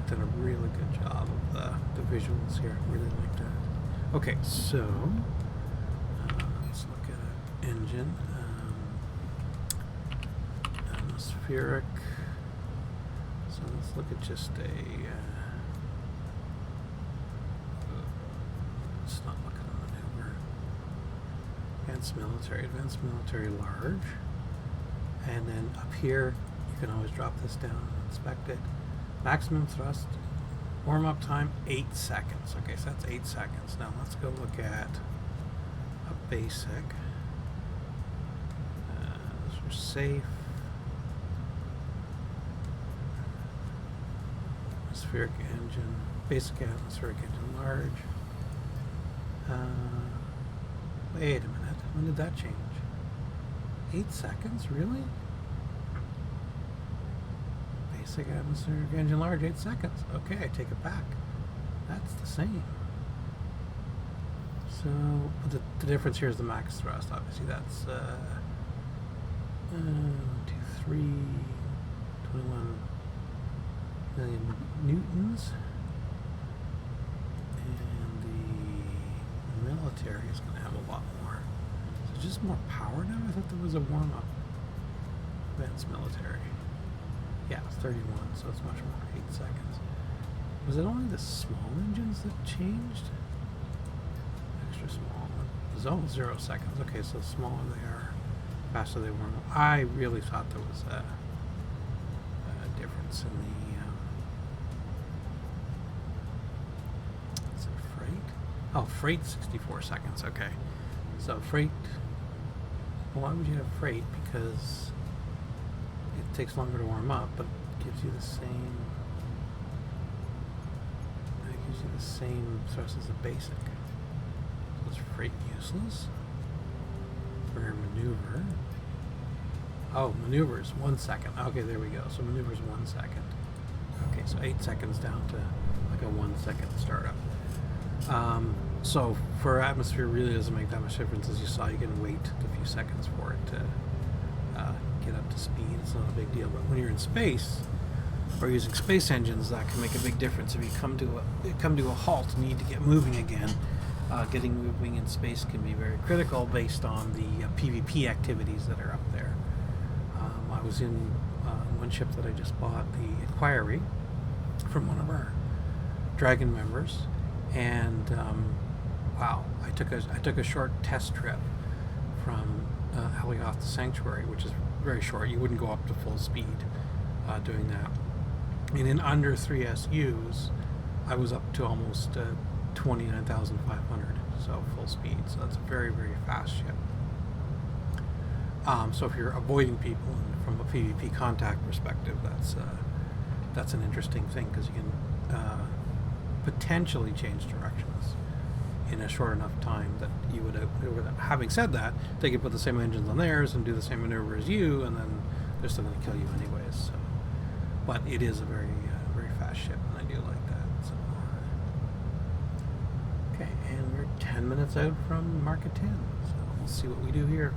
Done a really good job of the visuals here. Really like that. Okay, so let's look at an engine. Atmospheric. So let's look at just a. Let's not look at a maneuver. Advanced military large. And then up here, you can always drop this down and inspect it. Maximum thrust. Warm up time, 8 seconds. Okay, so that's 8 seconds. Now let's go look at a basic. Those are safe. Atmospheric engine, basic atmospheric engine large. Wait a minute, when did that change? 8 seconds, really? Basic atmospheric engine large, 8 seconds. Okay, I take it back. That's the same. So, the difference here is the max thrust. Obviously, that's 21 million newtons. And the military is going to have a lot more. So, just more power now? I thought there was a warm-up. Advanced military. Yeah, it's 31, so it's much more. 8 seconds. Was it only the small engines that changed? Extra small. Oh, 0 seconds. Okay, so the smaller they are, faster they warm up. I really thought there was a difference in the. Is it freight? Oh, freight 64 seconds. Okay, so freight. Well, why would you have freight? Because it takes longer to warm up, but it gives you the same. It gives you the same thrust as a basic. So is freight useless? For maneuver. Oh, maneuvers 1 second. Okay, there we go. So maneuvers 1 second. Okay, so 8 seconds down to like a 1 second startup. So for atmosphere, really doesn't make that much difference. As you saw, you can wait a few seconds for it to get up to speed. It's not a big deal. But when you're in space or using space engines, that can make a big difference. If you come to a halt and need to get moving again, getting moving in space can be very critical based on the PvP activities that are up there. I was in one ship that I just bought, the Inquiry, from one of our Dragon members, and wow, I took a short test trip from Alioth to Sanctuary, which is very short. You wouldn't go up to full speed doing that. And in under 3 SUs, I was up to almost 29,500, so full speed. So that's a very, very fast ship. So if you're avoiding people and from a PvP contact perspective, that's an interesting thing, because you can potentially change directions in a short enough time that you would. Having said that, they could put the same engines on theirs and do the same maneuver as you, and then they're still going to kill you anyways. So, but it is a very very fast ship, and I do like that. So, okay, and we're 10 minutes out from Market 10, so we'll see what we do here.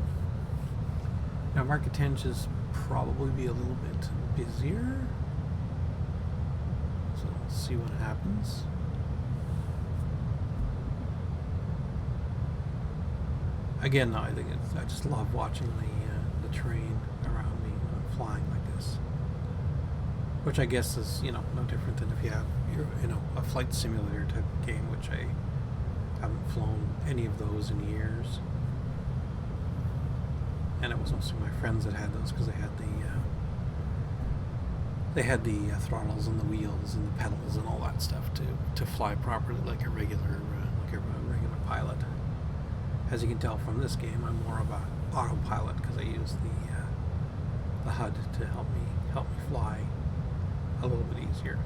Now, Market 10 should probably be a little bit busier, so we'll see what happens. Again, no, I just love watching the terrain around me when I'm flying like this, which I guess is no different than if you have a flight simulator type of game, which I haven't flown any of those in years. And it was mostly my friends that had those, because they had the throttles and the wheels and the pedals and all that stuff to fly properly like a regular pilot. As you can tell from this game, I'm more of a autopilot, because I use the HUD to help me fly a little bit easier.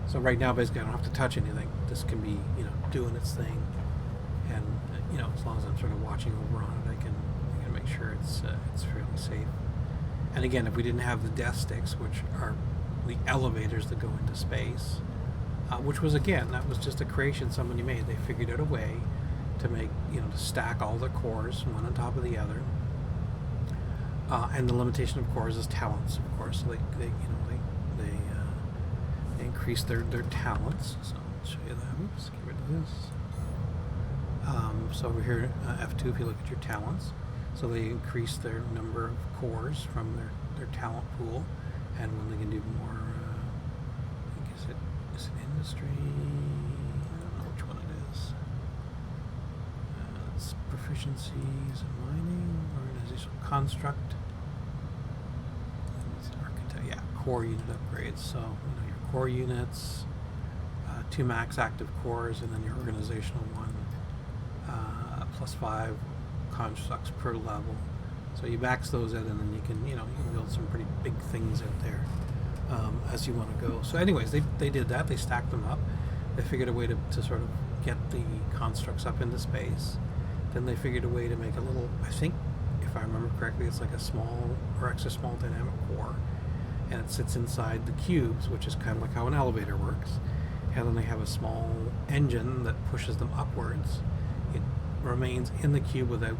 So right now, basically, I don't have to touch anything. This can be doing its thing, and as long as I'm sort of watching over on it, I can make sure it's fairly safe. And again, if we didn't have the death sticks, which are the elevators that go into space, which was, again, that was just a creation somebody made. They figured out a way to make to stack all their cores one on top of the other. And the limitation of cores is talents, of course. So they increase their talents. So I'll show you that. Oops, get rid of this. So over here, F2, if you look at your talents, so they increase their number of cores from their talent pool, and when they can do more, I think is it industry? I don't know which one it is. It's proficiencies in mining, organizational construct, it's architect. Yeah, core unit upgrades. So your core units, 2 max active cores, and then your organizational one, +5 constructs per level. So you max those out, and then you can build some pretty big things out there as you want to go. So anyways, they did that. They stacked them up. They figured a way to sort of get the constructs up into space. Then they figured a way to make a little, I think, if I remember correctly, it's like a small or extra small dynamic core, and it sits inside the cubes, which is kind of like how an elevator works. And then they have a small engine that pushes them upwards. It remains in the cube without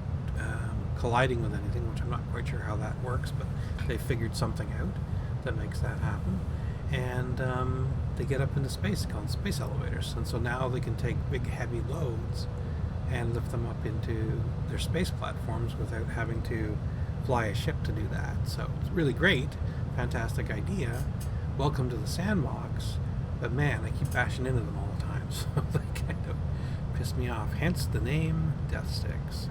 colliding with anything, which I'm not quite sure how that works, but they figured something out that makes that happen. And they get up into space, called space elevators. And so now they can take big, heavy loads and lift them up into their space platforms without having to fly a ship to do that. So it's really great, fantastic idea. Welcome to the sandbox. But man, I keep bashing into them all the time, so they kind of piss me off. Hence the name Death Sticks.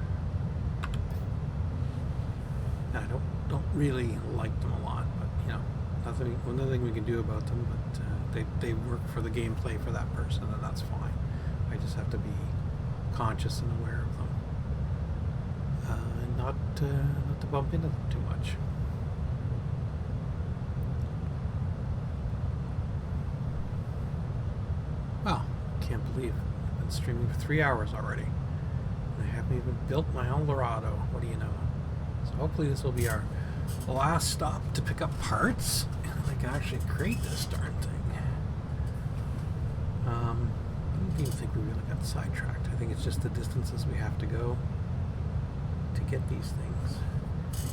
And I don't really like them a lot, but you know, nothing we can do about them. But they work for the gameplay for that person, and that's fine. I just have to be conscious and aware of them, and not to bump into them too much. Wow, can't believe I've been streaming for 3 hours already, and I haven't even built my Eldorado. What do you know? So hopefully this will be our last stop to pick up parts, and I can actually create this darn thing. I don't even think we really got sidetracked. I think it's just the distances we have to go to get these things.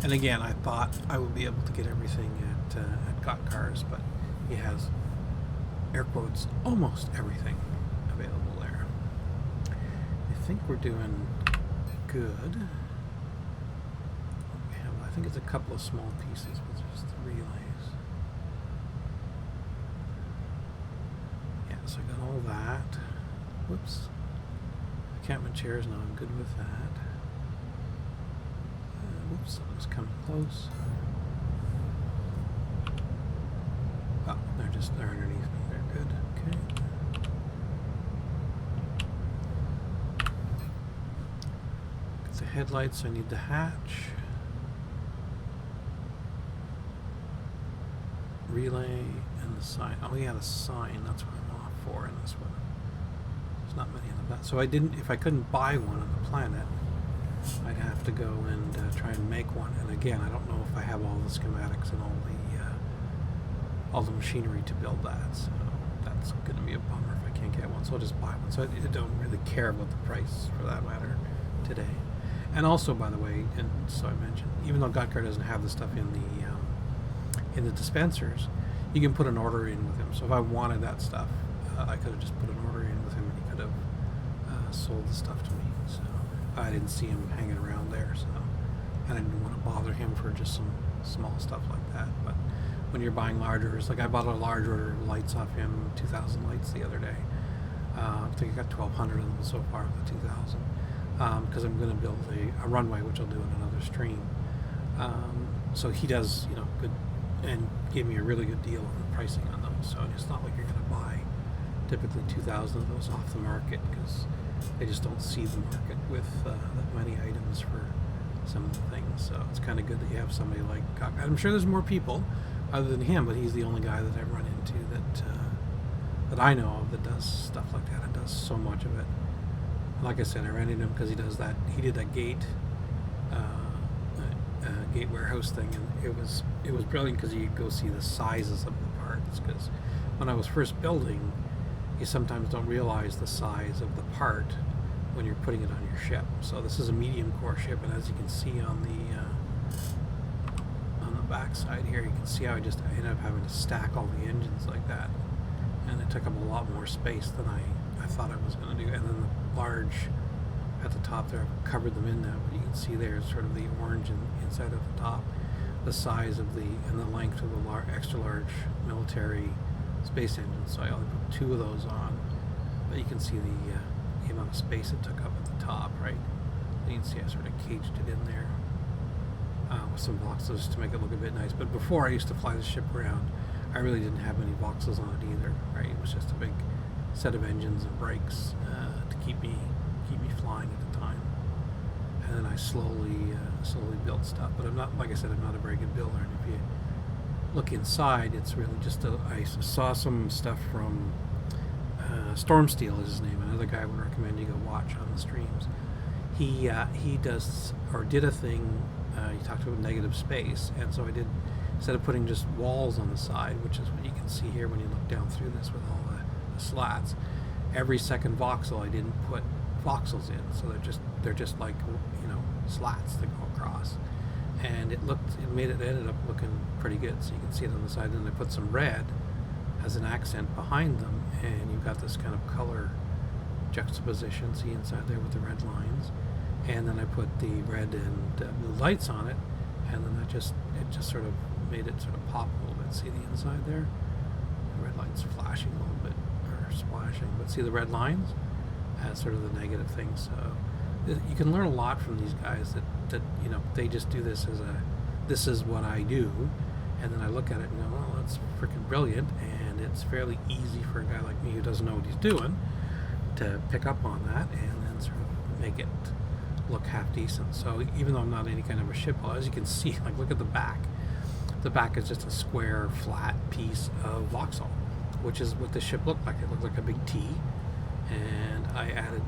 And again, I thought I would be able to get everything at Got Cars, but he has, air quotes, almost everything available there. I think we're doing good. I think it's a couple of small pieces, but just the relays. Yeah, so I got all that. Whoops. Encampment chairs, no, I'm good with that. Whoops, something's coming close. Oh, they're underneath me. They're good. Okay. Got the headlights, I need the hatch. Relay and the sign. Oh yeah, the sign. That's what I'm off for in this one. There's not many of that. So if I couldn't buy one on the planet, I'd have to go and try and make one. And again, I don't know if I have all the schematics and all the machinery to build that. So that's going to be a bummer if I can't get one. So I'll just buy one. So I don't really care about the price for that matter today. And also, by the way, and so I mentioned, even though Got Car doesn't have the stuff in the dispensers, you can put an order in with him. So if I wanted that stuff, I could have just put an order in with him, and he could have sold the stuff to me. So I didn't see him hanging around there, so and I didn't want to bother him for just some small stuff like that. But when you're buying large orders, like I bought a large order of lights off him, 2,000 lights the other day. I think I got 1,200 of them so far with the 2,000, because I'm going to build a runway, which I'll do in another stream. So he does, good, and gave me a really good deal on the pricing on them. So it's not like you're going to buy typically 2,000 of those off the market, because they just don't see the market with that many items for some of the things. So it's kind of good that you have somebody like Got Car. I'm sure there's more people other than him, but he's the only guy that I've run into that I know of that does stuff like that and does so much of it. Like I said, I ran into him because he does that. He did that gate warehouse thing, and it was brilliant because you could go see the sizes of the parts. Because when I was first building, you sometimes don't realize the size of the part when you're putting it on your ship. So this is a medium core ship, and as you can see on the back side here, you can see how I ended up having to stack all the engines like that, and it took up a lot more space than I thought I was going to do. And then the large at the top there, I've covered them in now, but you can see there's sort of the orange inside at the top, the size of and the length of the extra large military space engines. So I only put 2 of those on, but you can see the amount of space it took up at the top, right? And you can see I sort of caged it in there with some voxels to make it look a bit nice. But before I used to fly the ship around, I really didn't have any voxels on it either, right? It was just a big set of engines and brakes to keep me flying at the time. And then I slowly built stuff. But I'm not, like I said, I'm not a very good builder. And if you look inside, it's really just I saw some stuff from Storm Steel is his name, another guy I would recommend you go watch on the streams. He does, or did a thing, he talked about negative space, and so I did, instead of putting just walls on the side, which is what you can see here when you look down through this with all the slats, every second voxel I didn't put voxels in, so they're just like slats that go across, and it ended up looking pretty good. So you can see it on the side, and I put some red as an accent behind them, and you've got this kind of color juxtaposition, see inside there with the red lines, and then I put the red and blue lights on it, and then it just sort of made it sort of pop a little bit. See the inside there? The red light's flashing a little bit, or splashing, but see the red lines? That's sort of the negative thing. So you can learn a lot from these guys that you know, they just do this as this is what I do, and then I look at it and go, well, that's freaking brilliant, and it's fairly easy for a guy like me who doesn't know what he's doing to pick up on that and then sort of make it look half decent. So even though I'm not any kind of a ship builder, as you can see, like, look at the back. The back is just a square, flat piece of Vauxhall, which is what the ship looked like. It looked like a big T, and I added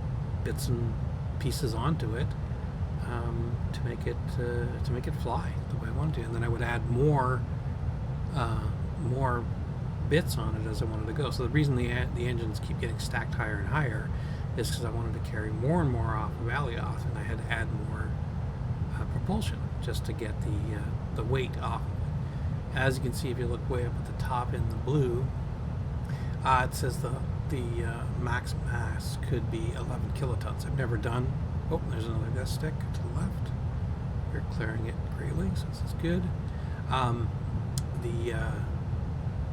bits and pieces onto it to make it fly the way I wanted to, and then I would add more bits on it as I wanted to go. So the reason the engines keep getting stacked higher and higher is because I wanted to carry more and more off of Alioth, and I had to add more propulsion just to get the weight off of it. As you can see, if you look way up at the top in the blue, it says the max mass could be 11 kilotons. I've never done. Oh, there's another death stick to the left. We're clearing it greatly, so this is good. The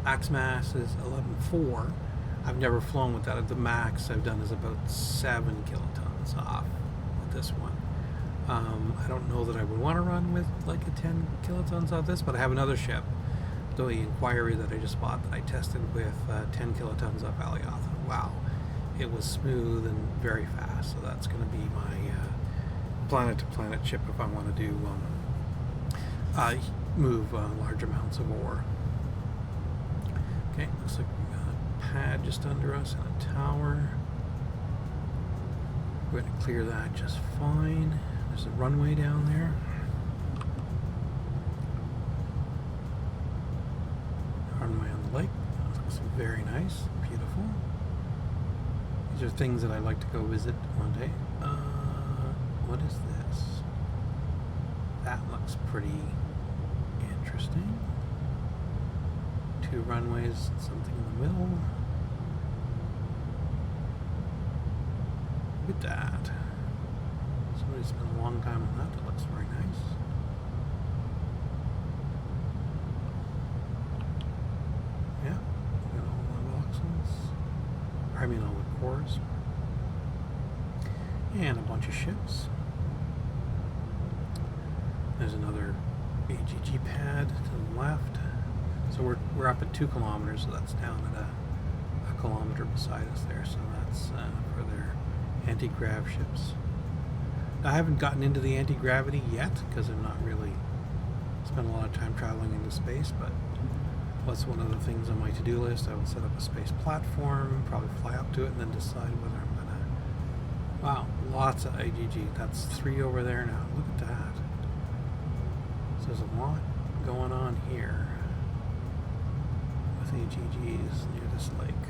max mass is 11.4. I've never flown with that. The max I've done is about 7 kilotons off with this one. I don't know that I would want to run with like a 10 kilotons off this, but I have another ship, the Inquiry that I just bought, that I tested with 10 kilotons off Alioth. Wow, it was smooth and very fast. So that's going to be my planet-to-planet ship if I want to do move large amounts of ore. Okay, looks like we got a pad just under us and a tower. We're going to clear that just fine. There's a runway down there. Runway on the lake. That looks very nice, beautiful. These are things that I'd like to go visit one day. What is this? That looks pretty interesting. 2 runways, something in the middle. Look at that. Somebody spent a long time on that. That looks very nice. Yeah, we got all the Voxels. I mean, all the cores. And a bunch of ships. There's another AGG pad to the left. So we're up at 2 kilometers, so that's down at a kilometer beside us there. So that's for their anti-grav ships. Now, I haven't gotten into the anti-gravity yet because I'm not really spent a lot of time traveling into space, but that's one of the things on my to-do list. I will set up a space platform, probably fly up to it, and then decide whether I'm gonna. Wow, lots of AGG. That's 3 over there now. Look at that. So there's a lot going on here with AGGs near this lake.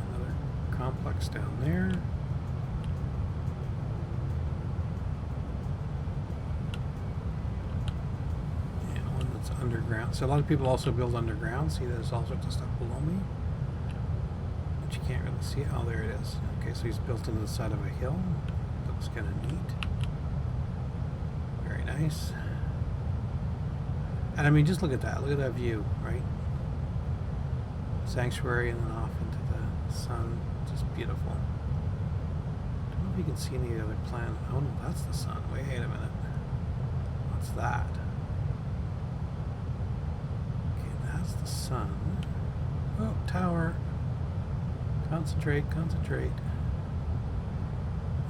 Another complex down there. And one that's underground. So a lot of people also build underground. See, there's all sorts of stuff below me, but you can't really see it. Oh, there it is. Okay, so he's built into the side of a hill. Looks kind of neat. Very nice. And I mean, just look at that. Look at that view, right? Sanctuary and then off into the sun. Just beautiful. I don't know if you can see any other planet. Oh no, that's the sun. Wait a minute. What's that? Okay, that's the sun. Oh, tower. Concentrate, concentrate.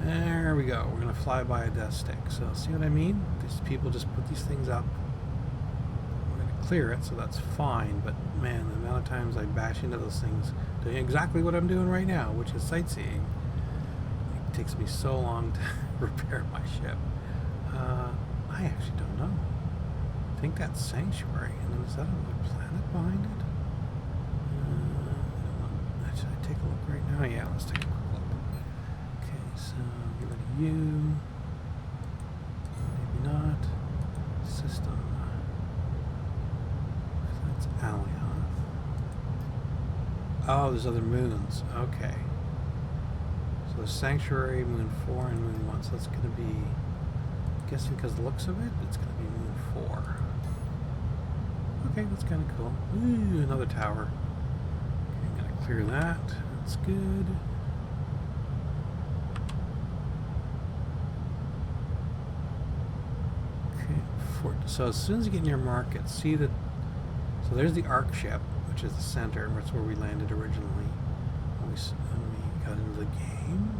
There we go. We're going to fly by a death stick. So, see what I mean? These people just put these things up. Clear it, so that's fine, but man, the amount of times I bash into those things doing exactly what I'm doing right now, which is sightseeing, it takes me so long to repair my ship. I actually don't know. I think that's Sanctuary, and then is that another planet behind it? I don't know. Should I take a look right now? Yeah, let's take a quick look. Okay, so get rid of you. Maybe not. System. Alioth. Oh, there's other moons. Okay. So there's Sanctuary, Moon 4, and Moon 1. So that's going to be, I'm guessing because the looks of it, it's going to be Moon 4. Okay, that's kind of cool. Ooh, another tower. clear that. That's good. So as soon as you get near market, see that. So there's the arc ship, which is the center, and that's where we landed originally when we got into the game.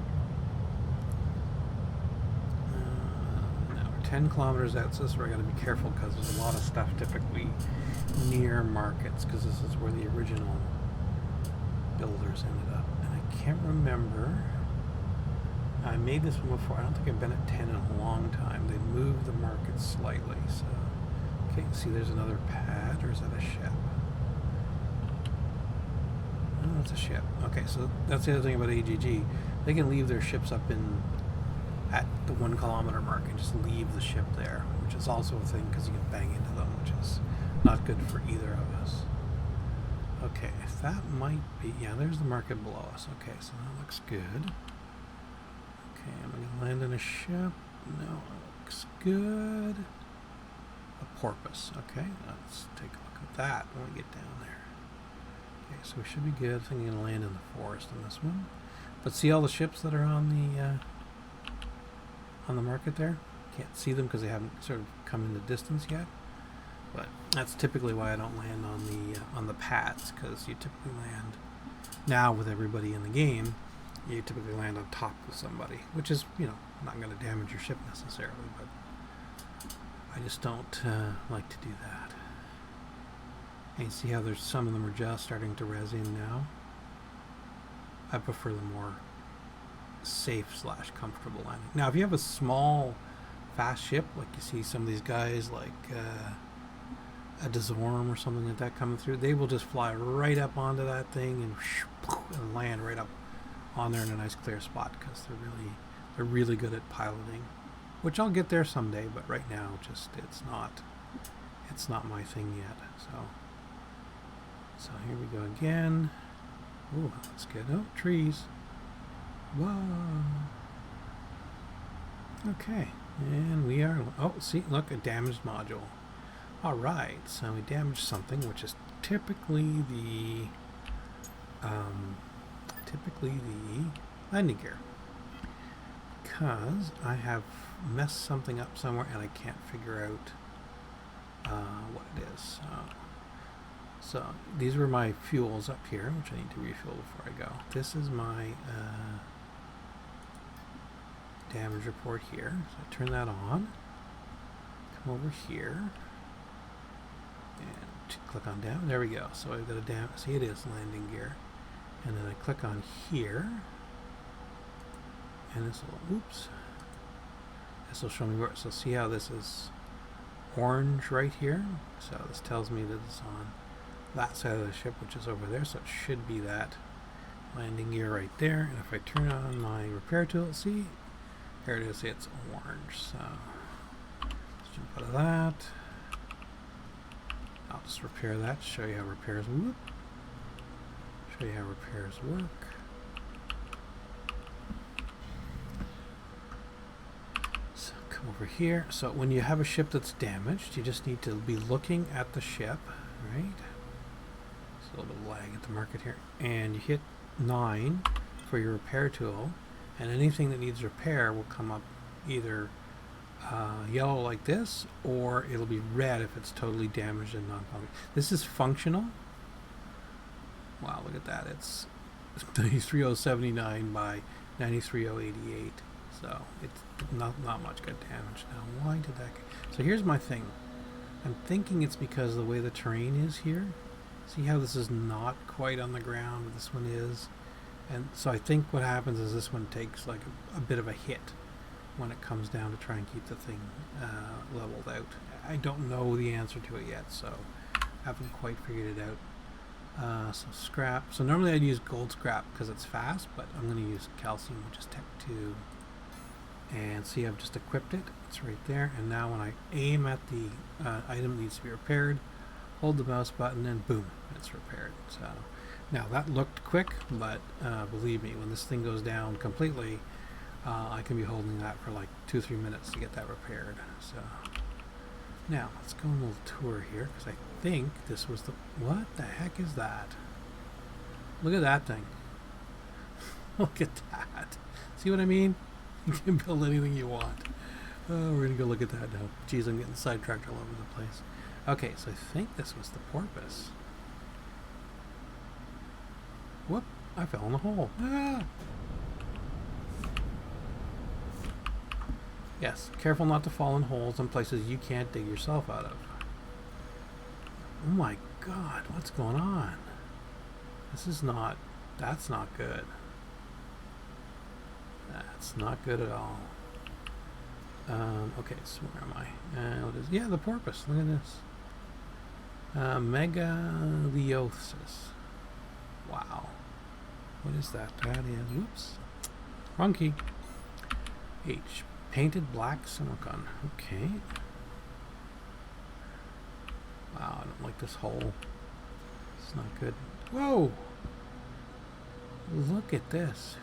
Now we're 10 kilometers out, so this is where I got to be careful because there's a lot of stuff typically near markets because this is where the original builders ended up. And I can't remember. I made this one before. I don't think I've been at 10 in a long time. They moved the market slightly, so. Okay, see there's another pad, or is that a ship? Oh, that's a ship. Okay, so that's the other thing about AGG. They can leave their ships up at the 1 kilometer mark and just leave the ship there, which is also a thing because you can bang into them, which is not good for either of us. Okay, that might be, yeah, there's the market below us. Okay, so that looks good. Okay, am I going to land in a ship? No, it looks good. A porpoise. Okay, let's take a look at that when we get down there. Okay, so we should be good. I think I'm going to land in the forest on this one. But see all the ships that are on the market there? Can't see them because they haven't sort of come into distance yet. But that's typically why I don't land on the pads, because you typically land now with everybody in the game. You typically land on top of somebody, which is, not going to damage your ship necessarily, but I just don't like to do that. And you see how there's some of them are just starting to res in now. I prefer the more safe / comfortable landing. Now, if you have a small, fast ship, like you see some of these guys, like a Dazorm or something like that coming through, they will just fly right up onto that thing and land right up on there in a nice clear spot because they're really good at piloting, which I'll get there someday, but right now just it's not my thing yet. So here we go again. Ooh, that's good. Oh, trees. Whoa. Okay, and we are, oh, see, look, a damaged module. All right, so we damaged something, which is typically the landing gear, because I have messed something up somewhere and I can't figure out what it is. So these were my fuels up here, which I need to refuel before I go. This is my damage report here. So I turn that on, come over here, and click on down. There we go. So I've got a see, it is landing gear. And then I click on here, and this will show me where. So see how this is orange right here? So this tells me that it's on that side of the ship, which is over there. So it should be that landing gear right there. And if I turn on my repair tool, see, here it is. It's orange. So let's jump out of that. I'll just repair that. Show you how repairs. Show you how repairs work. So come over here. So when you have a ship that's damaged, you just need to be looking at the ship, right? There's a little bit of lag at the market here. And you hit 9 for your repair tool, and anything that needs repair will come up either yellow like this, or it'll be red if it's totally damaged and non-functional. This is functional. Wow, look at that. It's 93079 by 93088. So it's not much got damaged. Now, why did that so here's my thing. I'm thinking it's because of the way the terrain is here. See how this is not quite on the ground, but this one is. And so I think what happens is this one takes like a bit of a hit when it comes down to try and keep the thing leveled out. I don't know the answer to it yet, so I haven't quite figured it out. So scrap. So normally I'd use gold scrap because it's fast, but I'm going to use calcium, which is Tech 2. And see, I've just equipped it. It's right there. And now when I aim at the item that needs to be repaired, hold the mouse button, and boom, it's repaired. So now that looked quick, but believe me, when this thing goes down completely, I can be holding that for like 2-3 minutes to get that repaired. So now let's go on a little tour here, because I think this was the, what the heck is that? Look at that thing. Look at that. See what I mean? You can build anything you want. Oh, we're gonna go look at that now. Geez, I'm getting sidetracked all over the place. Okay, so I think this was the porpoise. Whoop, I fell in the hole. Ah! Yes, careful not to fall in holes and places you can't dig yourself out of. Oh my god, what's going on? That's not good. That's not good at all. Okay, so where am I? What is, yeah, the porpoise. Look at this. Megaliosis. Wow. What is that? That is, oops. Wrong key. H. Painted black silicon. Okay. Wow, I don't like this hole. It's not good. Whoa! Look at this.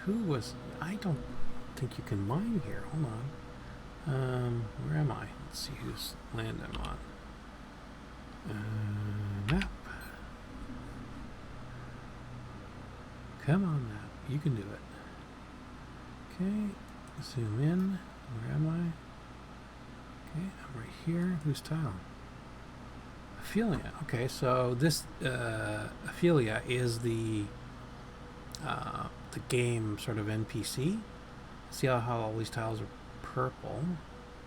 I don't think you can mine here. Hold on. Where am I? Let's see whose land I'm on. Map. Come on, map. You can do it. Okay. Zoom in. Where am I? Okay, I'm right here. Whose tile? Ophelia. Okay, so this Ophelia is the game sort of NPC. See how all these tiles are purple?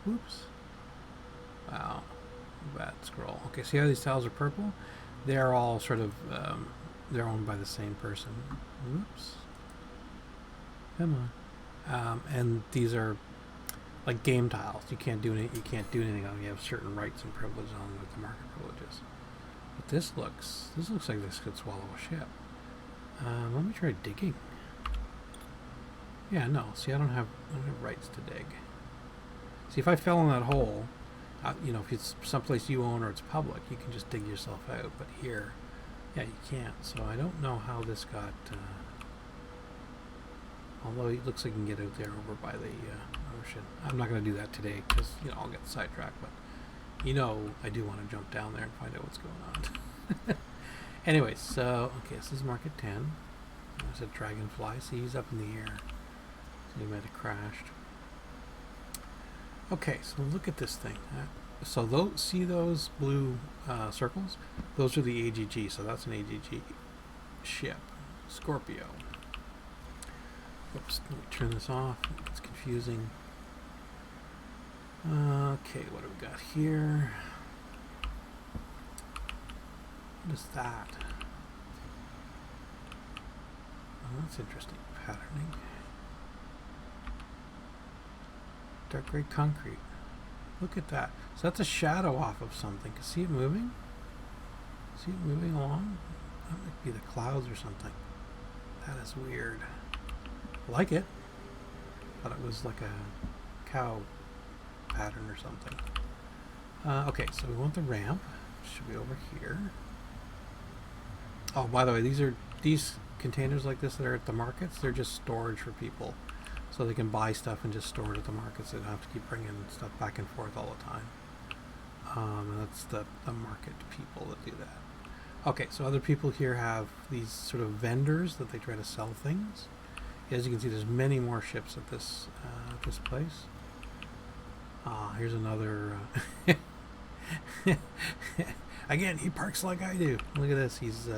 Oops. Wow. Bad scroll. Okay, see how these tiles are purple? They're all sort of they're owned by the same person. Oops. Come on. And these are like game tiles. You can't do anything on them. You have certain rights and privileges on them, like the market privileges. But this looks like this could swallow a ship. Let me try digging. Yeah, no. See, I don't have rights to dig. See, if I fell in that hole, you know, if it's someplace you own or it's public, you can just dig yourself out. But here, yeah, you can't. So I don't know how this got. Although it looks like you can get out there over by the ocean. I'm not going to do that today because, you know, I'll get sidetracked. But, you know, I do want to jump down there and find out what's going on. Anyway, so, okay, this is market 10. There's a dragonfly. See, he's up in the air. So he might have crashed. Okay, so look at this thing. So see those blue circles? Those are the AGG. So that's an AGG ship. Scorpio. Oops, let me turn this off. It's confusing. Okay, what do we got here? What is that? Oh, that's interesting. Patterning. Dark gray concrete. Look at that. So that's a shadow off of something. See it moving? See it moving along? That might be the clouds or something. That is weird. I like it. Thought it was like a cow pattern or something. Okay, so we want the ramp. Should be over here. Oh, by the way, these containers like this that are at the markets, they're just storage for people. So they can buy stuff and just store it at the markets. They don't have to keep bringing stuff back and forth all the time. And that's the market people that do that. Okay, so other people here have these sort of vendors that they try to sell things. As you can see, there's many more ships at this place. Here's another. Again, he parks like I do. Look at this. He's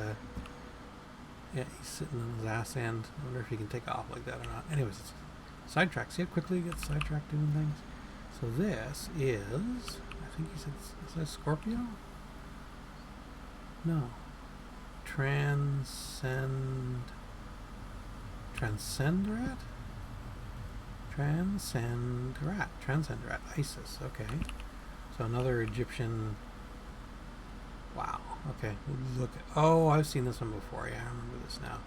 sitting on his ass end. I wonder if he can take off like that or not. Anyways, it's sidetracked. See how quickly he gets sidetracked doing things? So this is, I think he said, is that Scorpio? No. Transcendrat? Transcendrat. ISIS. Okay. So another Egyptian. Wow. Okay. Look. Oh, I've seen this one before. Yeah, I remember this now.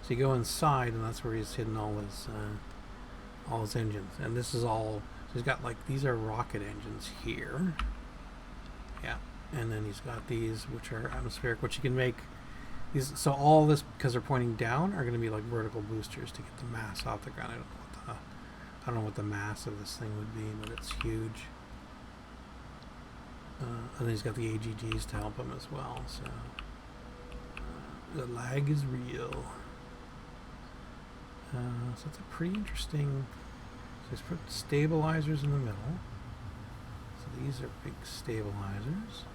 So you go inside, and that's where he's hidden all his engines. And this is all. So he's got like these are rocket engines here. Yeah. And then he's got these, which are atmospheric, which you can make. So all this, because they're pointing down, are going to be like vertical boosters to get the mass off the ground. I don't know what the mass of this thing would be, but it's huge. And then he's got the AGGs to help him as well. So The lag is real. So it's a pretty interesting. So let's put stabilizers in the middle. So these are big stabilizers.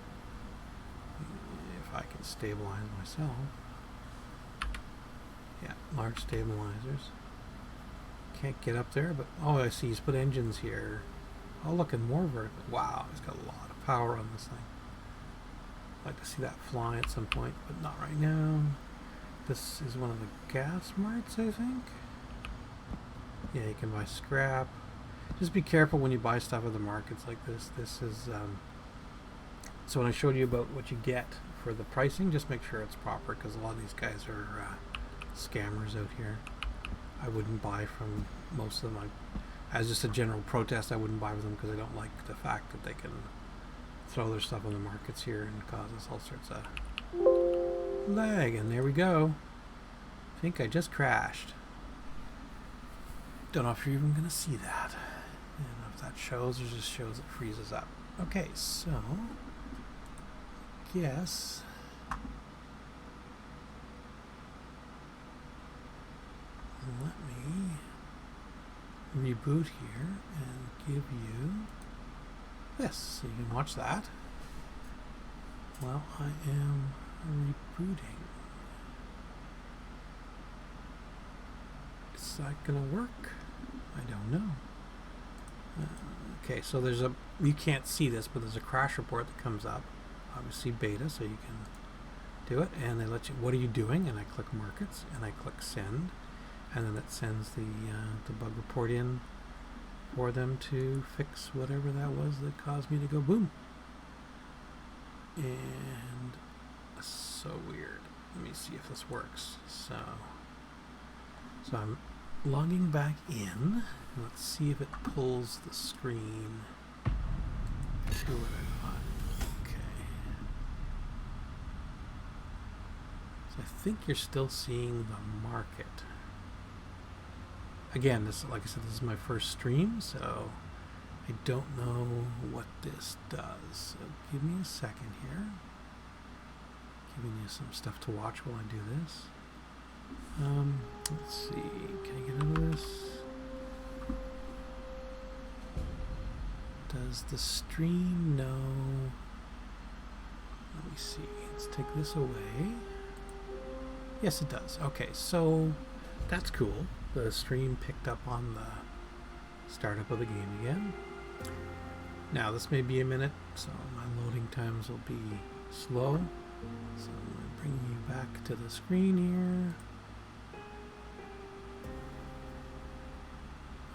If I can stabilize myself. Yeah, large stabilizers. Can't get up there, but oh, I see he's put engines here. Oh, look, and more vertical. Wow, he's got a lot of power on this thing. I'd like to see that fly at some point, but not right now. This is one of the gas marts, I think. Yeah, you can buy scrap. Just be careful when you buy stuff at the markets like this. This is so when I showed you about what you get for the pricing, just make sure it's proper, because a lot of these guys are scammers out here. I wouldn't buy from most of them. As just a general protest, I wouldn't buy with them because I don't like the fact that they can throw their stuff on the markets here and cause us all sorts of lag. And there we go. I think I just crashed. Don't know if you're even going to see that. And if that shows, it just shows it freezes up. Okay, so yes. Let me reboot here and give you this so you can watch that. Well, I am rebooting. Is that gonna work? I don't know. Okay, so there's you can't see this, but there's a crash report that comes up. Obviously beta, so you can do it, and they let you, what are you doing? And I click markets and I click send. And then it sends the bug report in for them to fix whatever that was that caused me to go boom. And so weird. Let me see if this works. So I'm logging back in. Let's see if it pulls the screen to what I want. Okay. So I think you're still seeing the market. Again, this, like I said, this is my first stream, so I don't know what this does. So give me a second here. Giving you some stuff to watch while I do this. Let's see. Can I get into this? Does the stream know? Let me see. Let's take this away. Yes, it does. Okay, so that's cool. The stream picked up on the startup of the game again. Now this may be a minute, so my loading times will be slow. So I'm going to bring you back to the screen here.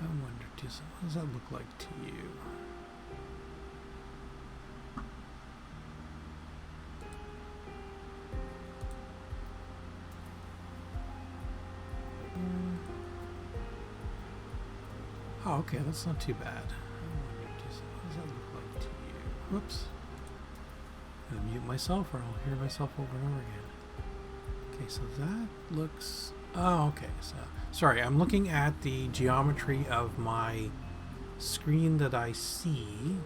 I wonder, what does that look like to you? Oh, okay, that's not too bad. I wonder, what does that look like to you? Whoops. I'm going to mute myself or I'll hear myself over and over again. Okay, so that looks... Oh, okay. So, sorry, I'm looking at the geometry of my screen that I see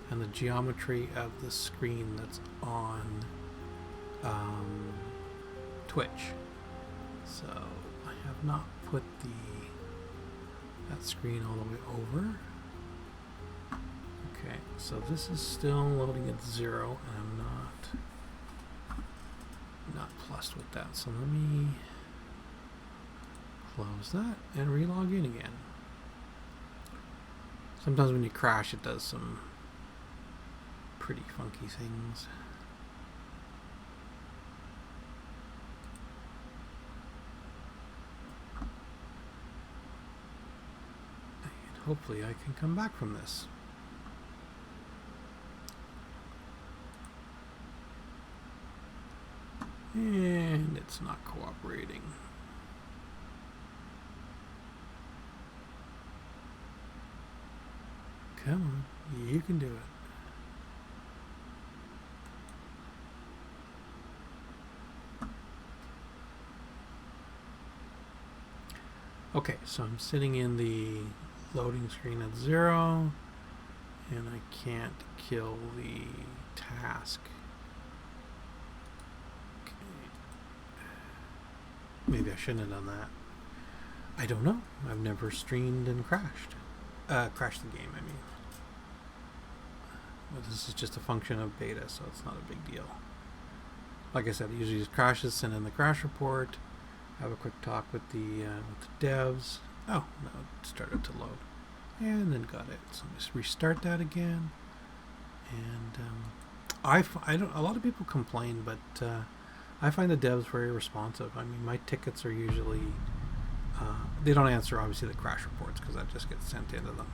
and the geometry of the screen that's on Twitch. So I have not put that screen all the way over. Okay, so this is still loading at 0, and I'm not plussed with that. So let me close that and relog in again. Sometimes when you crash, it does some pretty funky things. And hopefully I can come back from this. And it's not cooperating. Come on, you can do it. Okay, so I'm sitting in the loading screen at 0, and I can't kill the task. Okay. maybe I shouldn't have done that. I don't know. I've never streamed and crashed. Crashed the game, I mean. But this is just a function of beta, so it's not a big deal. Like I said, it usually just crashes, send in the crash report, have a quick talk with the devs. Oh, no, it started to load. And then got it. So just restart that again. And I don't. A lot of people complain, but I find the devs very responsive. I mean, my tickets are usually they don't answer obviously the crash reports because that just gets sent into them.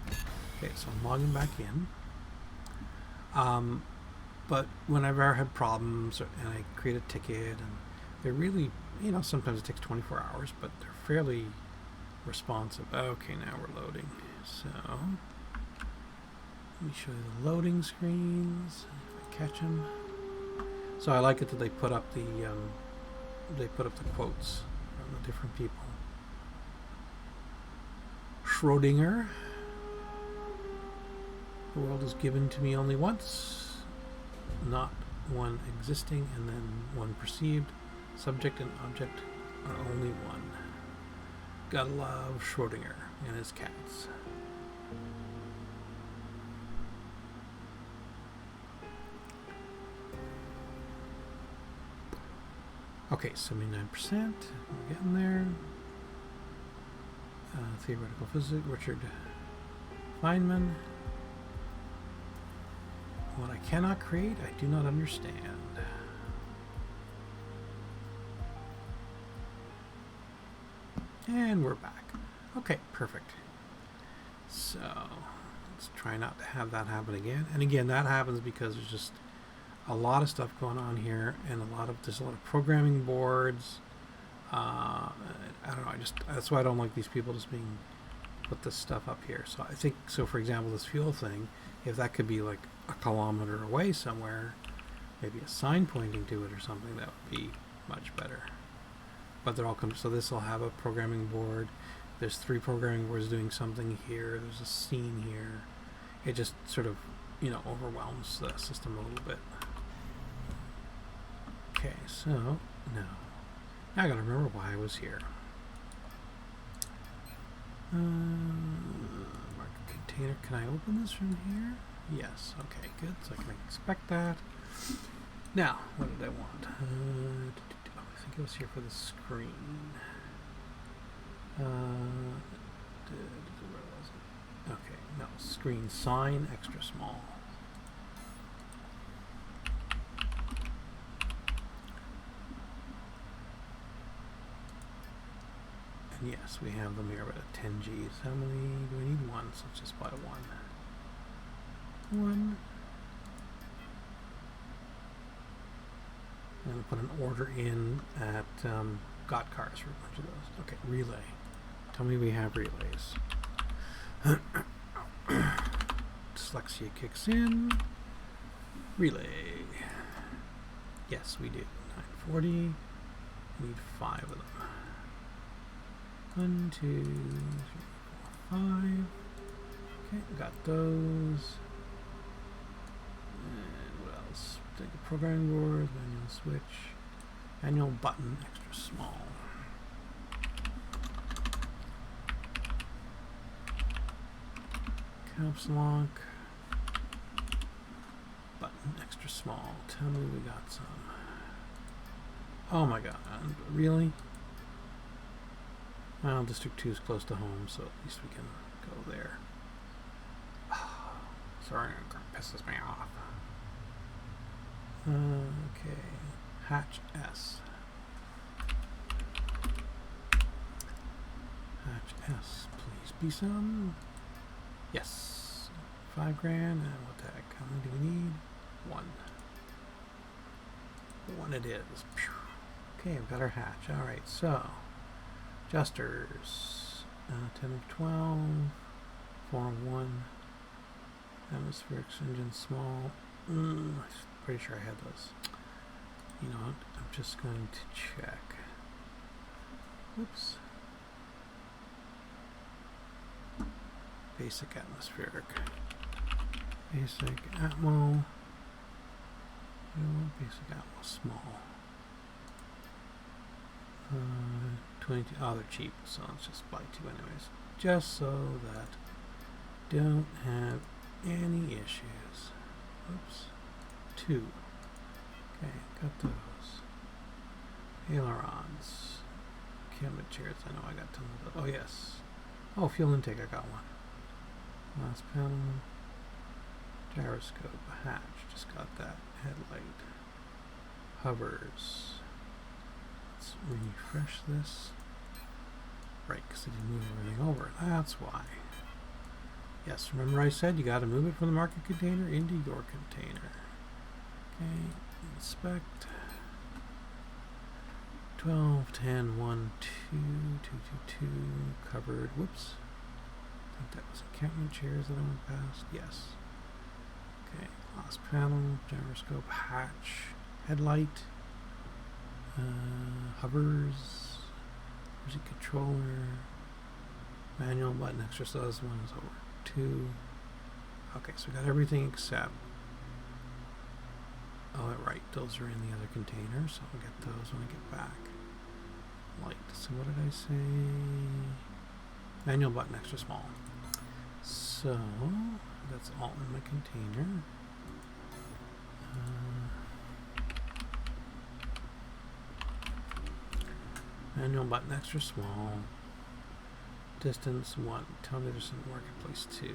Okay, so I'm logging back in. But whenever I have problems and I create a ticket, and they're really, sometimes it takes 24 hours, but they're fairly responsive. Okay, now we're loading. So let me show you the loading screens if I catch them. So I like it that they put up the quotes from the different people. Schrodinger. The world is given to me only once, not one existing and then one perceived. Subject and object are only one. Gotta love Schrodinger and his cats. Okay, 79%. We're getting there. Theoretical physics, Richard Feynman. What I cannot create, I do not understand. And we're back. Okay, perfect. So let's try not to have that happen again. And again, that happens because there's just a lot of stuff going on here, and there's a lot of programming boards. I don't know. That's why I don't like these people just put this stuff up here. So I think, for example, this fuel thing, if that could be like a kilometer away somewhere, maybe a sign pointing to it or something, that would be much better. But they're all so this will have a programming board. There's 3 programming boards doing something here. There's a scene here. It just sort of, overwhelms the system a little bit. Okay, so now I gotta remember why I was here. Mark container. Can I open this from here? Yes. Okay, good. So I can expect that. Now, what did I want? I think it was here for the screen. Where was it? Okay, no. Screen sign extra small. And yes, we have them here, but at 10 Gs. How many do we need? 1, so let's just buy 1. 1. I'm going to put an order in at got cars for a bunch of those. Okay, relay. Tell me we have relays. Dyslexia kicks in. Relay. Yes, we do. 940. We need 5 of them. 1, 2, 3, 4, 5. Okay, got those. And what else? Take a programming board, manual switch, manual button, extra small. Caps lock, button, extra small. Tell me we got some. Oh my god, really? Well, District 2 is close to home, so at least we can go there. Sorry, it pisses me off. Okay, hatch S. Hatch S, please be some. Yes, $5 grand. And what the heck? How many do we need? 1. 1 it is. Okay, I've got our hatch. All right, so adjusters, 10 of 12, 4 of 1. Atmospheric engine small. I'm pretty sure I had those. You know what? I'm just going to check. Oops. Basic atmospheric. Basic atmo. Basic atmo small. 22. Oh, they're cheap, so let's just buy 2 anyways. Just so that don't have any issues. Oops. 2. Okay, got those. Ailerons. Cabin chairs, I know I got tons of those. Oh, yes. Oh, fuel intake, I got one. Last panel. Gyroscope, hatch, just got that. Headlight. Hovers. Let's refresh this. Right, because I didn't move everything over. That's why. Yes, remember I said you got to move it from the market container into your container. Okay, inspect. 12, 10, 1, 2, 2, 2, 2, covered. Whoops. I think that was encampment chairs that I went past. Yes. Okay, last panel, gyroscope, hatch, headlight, hovers, music controller, manual button, extra, so this one is over 2. Okay, so we got everything except, oh, right, those are in the other container, so I'll get those when I get back. Light, so what did I say? Manual button, extra small. So, that's all in my container. Manual button, extra small. Distance 1. Tell me there's some marketplace 2.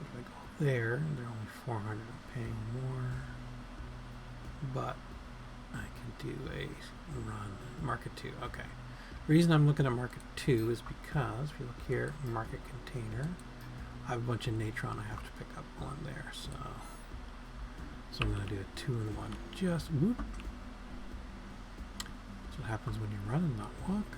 If I go there, they're only 400. I'm paying more. But I can do a run. Market 2. Okay. The reason I'm looking at market 2 is because if you look here, market container, I have a bunch of natron I have to pick up on there. So I'm going to do a 2-in-1. Just whoop. That's what happens when you run and not walk.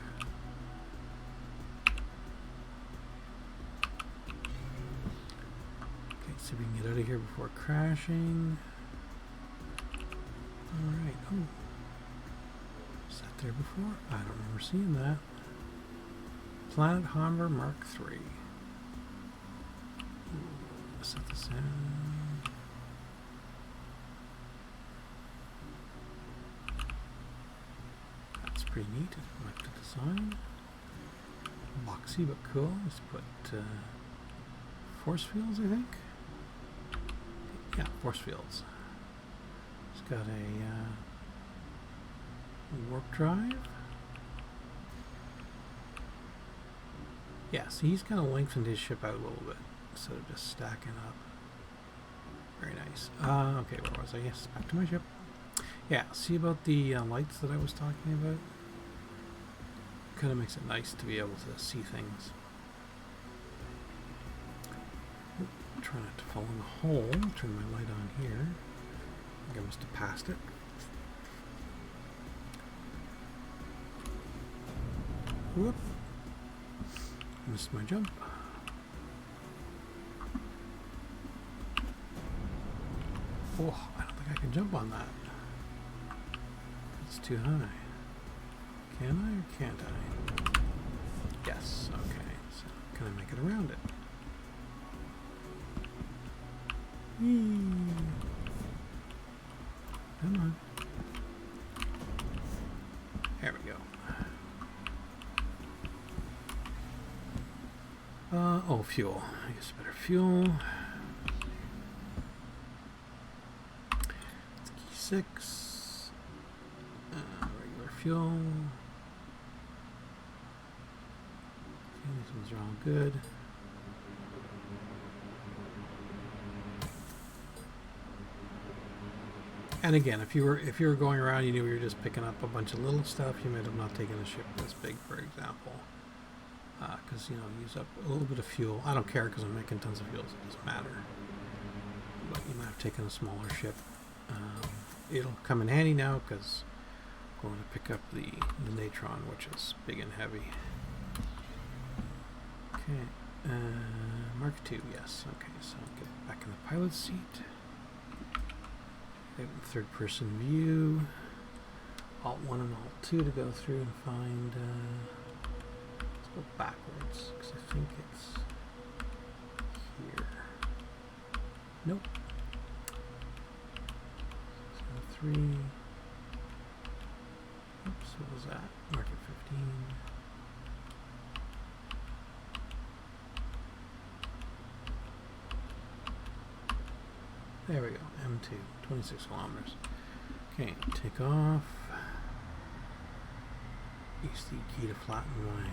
Okay, see if we can get out of here before crashing. Alright. Oh. Was that there before? I don't remember seeing that. Planet Humber Mark III. Set the sound. That's pretty neat. I like the design. Boxy but cool. Let's put force fields, I think. Yeah, force fields. It's got a warp drive. Yeah, so he's kind of lengthened his ship out a little bit instead of just stacking up. Very nice. Okay, where was I? Yes, back to my ship. Yeah, see about the lights that I was talking about? Kind of makes it nice to be able to see things. Oop, try not to fall in the hole. Turn my light on here. I think I must have passed it. Whoop. Missed my jump. Oh, I don't think I can jump on that. It's too high. Can I or can't I? Yes, okay. So can I make it around it? Whee! Come on. There we go. Oh, fuel. I guess better fuel. It's key 6. Regular fuel. Okay, these ones are all good. And again, if you were going around, you knew you were just picking up a bunch of little stuff, you might have not taken a ship this big, for example. Because, you know, use up a little bit of fuel. I don't care because I'm making tons of fuel, so it doesn't matter. But you might have taken a smaller ship. It'll come in handy now because I'm going to pick up the natron, which is big and heavy. Okay, Mark II, yes. Okay, so I'll get back in the pilot seat. Third person view. Alt 1 and Alt 2 to go through and find... let's go backwards, because I think it's here. Nope. 3. Oops. What was that? Market 15. There we go. M2, 26 kilometers. Okay, take off. EC key to flatten my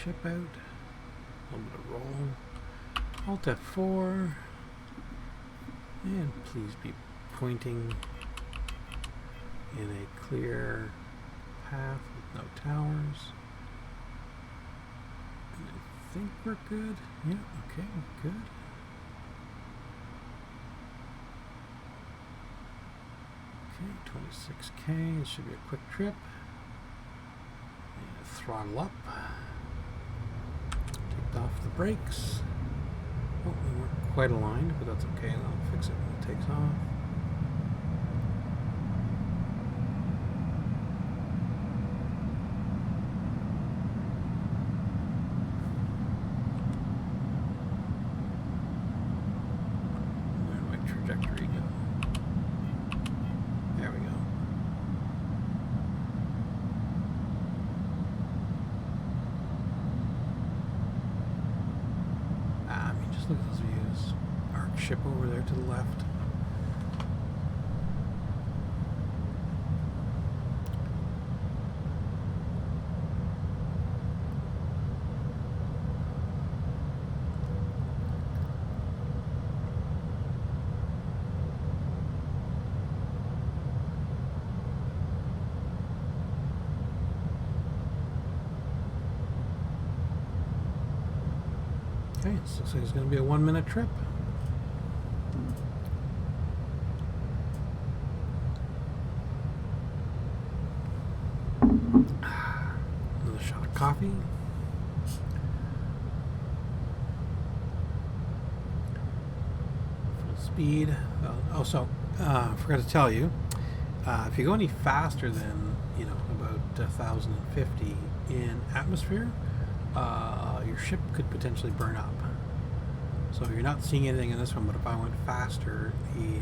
ship out. A little bit of roll. Alt F4. And please be pointing in a clear path with no towers. And I think we're good. Yeah, okay, good. Okay, 26K. It should be a quick trip. And throttle up. Take off the brakes. Oh, we weren't quite aligned, but that's okay. I'll fix it when it takes off. Where did my trajectory go? There we go. I mean, just look at those views. Our ship over there to the left. Okay, this looks like it's going to be a 1-minute trip. Another shot of coffee. Full speed. I forgot to tell you, if you go any faster than, about 1,050 in atmosphere, your ship could potentially burn up. So you're not seeing anything in this one, but if I went faster, the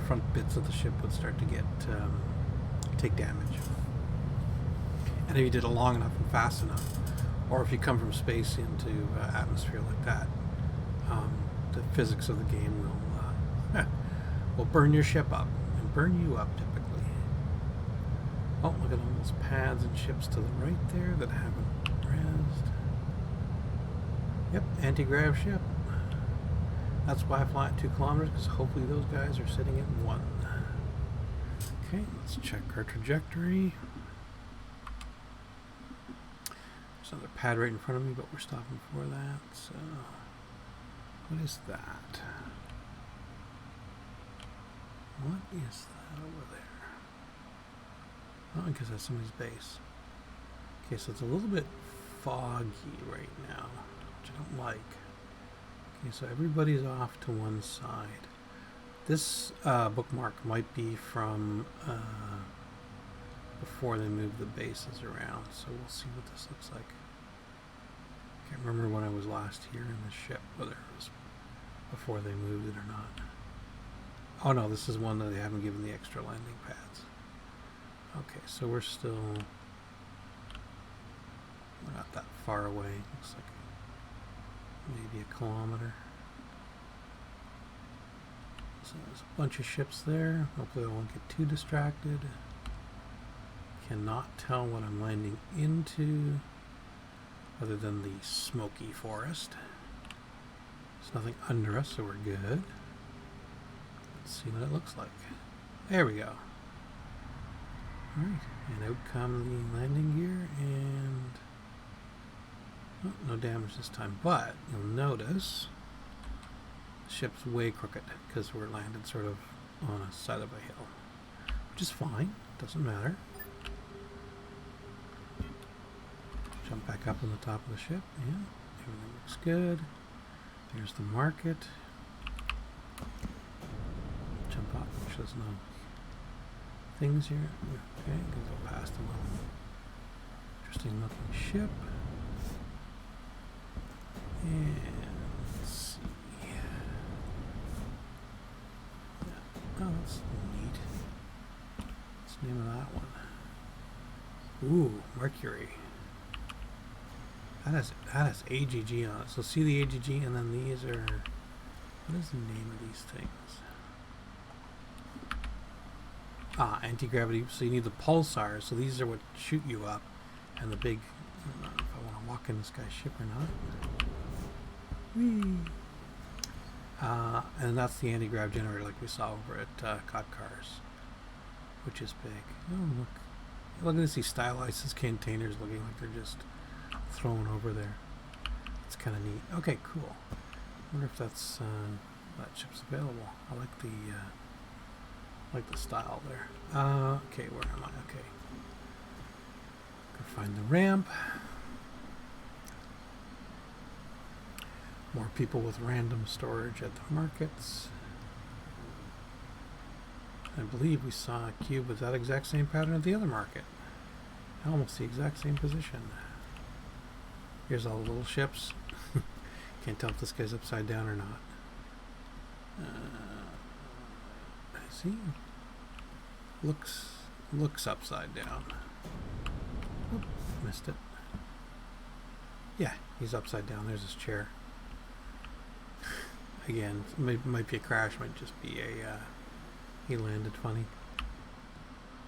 front bits of the ship would start to take damage. And if you did it long enough and fast enough, or if you come from space into atmosphere like that, the physics of the game will burn your ship up and burn you up typically. Oh, look at all those pads and ships to the right there that haven't rezzed. Yep, anti-grav ship. That's why I fly at 2 kilometers, because hopefully those guys are sitting at 1. Okay, let's check our trajectory. There's another pad right in front of me, but we're stopping for that. So, what is that? What is that over there? Oh, I guess that's somebody's base. Okay, so it's a little bit foggy right now, which I don't like. Okay, so everybody's off to one side. This bookmark might be from before they moved the bases around, so we'll see what this looks like. Can't remember when I was last here in the ship, whether it was before they moved it or not. Oh no, this is one that they haven't given the extra landing pads. Okay, so we're not that far away. Looks like maybe a kilometer. So there's a bunch of ships there. Hopefully I won't get too distracted. Cannot tell what I'm landing into other than the smoky forest. There's nothing under us, so we're good. Let's see what it looks like. There we go. Alright, and out come the landing gear, and no damage this time, but you'll notice the ship's way crooked because we're landed sort of on a side of a hill, which is fine, doesn't matter. Jump back up on the top of the ship. Yeah, everything looks good. There's the market. Jump up, which there's no things here. Okay, go past a little interesting looking ship. And let's see. Yeah. Oh, that's neat. What's the name of that one? Ooh, Mercury. That has AGG on it. So see the AGG, and then these are... What is the name of these things? Ah, anti-gravity. So you need the pulsars. So these are what shoot you up. And the big... I don't know if I want to walk in this guy's ship or not. Whee! And that's the anti-grav generator like we saw over at Cod Cars. Which is big. Oh, look. Look at this. He stylized his containers looking like they're just thrown over there. It's kind of neat. Okay, cool. I wonder if that's that ship's available. I like the style there. Okay, where am I? Okay. Go find the ramp. More people with random storage at the markets. I believe we saw a cube with that exact same pattern at the other market. Almost the exact same position. Here's all the little ships. Can't tell if this guy's upside down or not. I see. Looks upside down. Oop, missed it. Yeah, he's upside down. There's his chair. Again, might be a crash. Might just be a... he landed funny.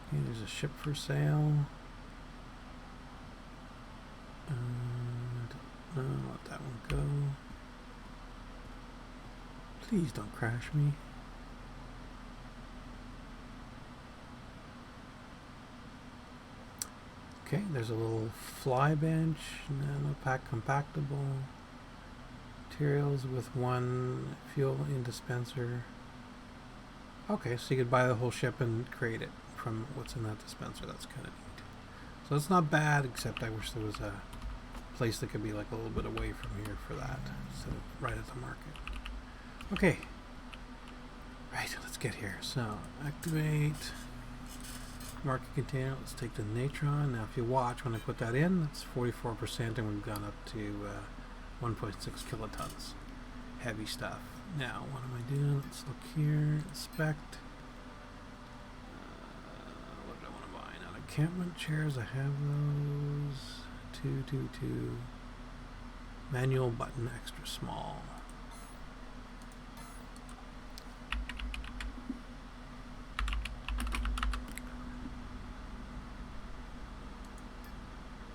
Okay, there's a ship for sale. Let that one go. Please don't crash me. Okay, there's a little fly bench, nanopack compactable, materials with one fuel in dispenser. Okay, so you could buy the whole ship and create it from what's in that dispenser. That's kind of neat. So it's not bad, except I wish there was a place that could be like a little bit away from here for that, instead of right at the market. Okay. Right, let's get here. So, activate market container. Let's take the natron. Now, if you watch, when I put that in, that's 44%, and we've gone up to 1.6 kilotons. Heavy stuff. Now, what am I doing? Let's look here. Inspect. What do I want to buy? Now, encampment chairs. I have those. 222. Manual button, extra small.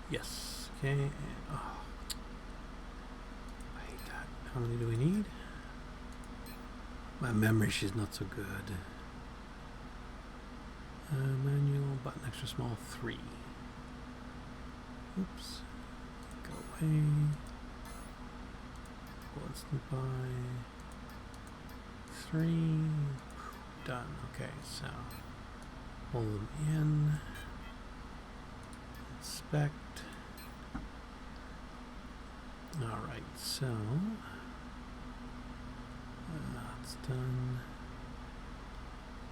Yes. Okay. And, oh, I hate that. How many do we need? My memory, she's not so good. Manual button, extra small, 3. Oops. Go away. Instant buy. 3. Done. Okay, so pull them in. Inspect. Alright, so that's done.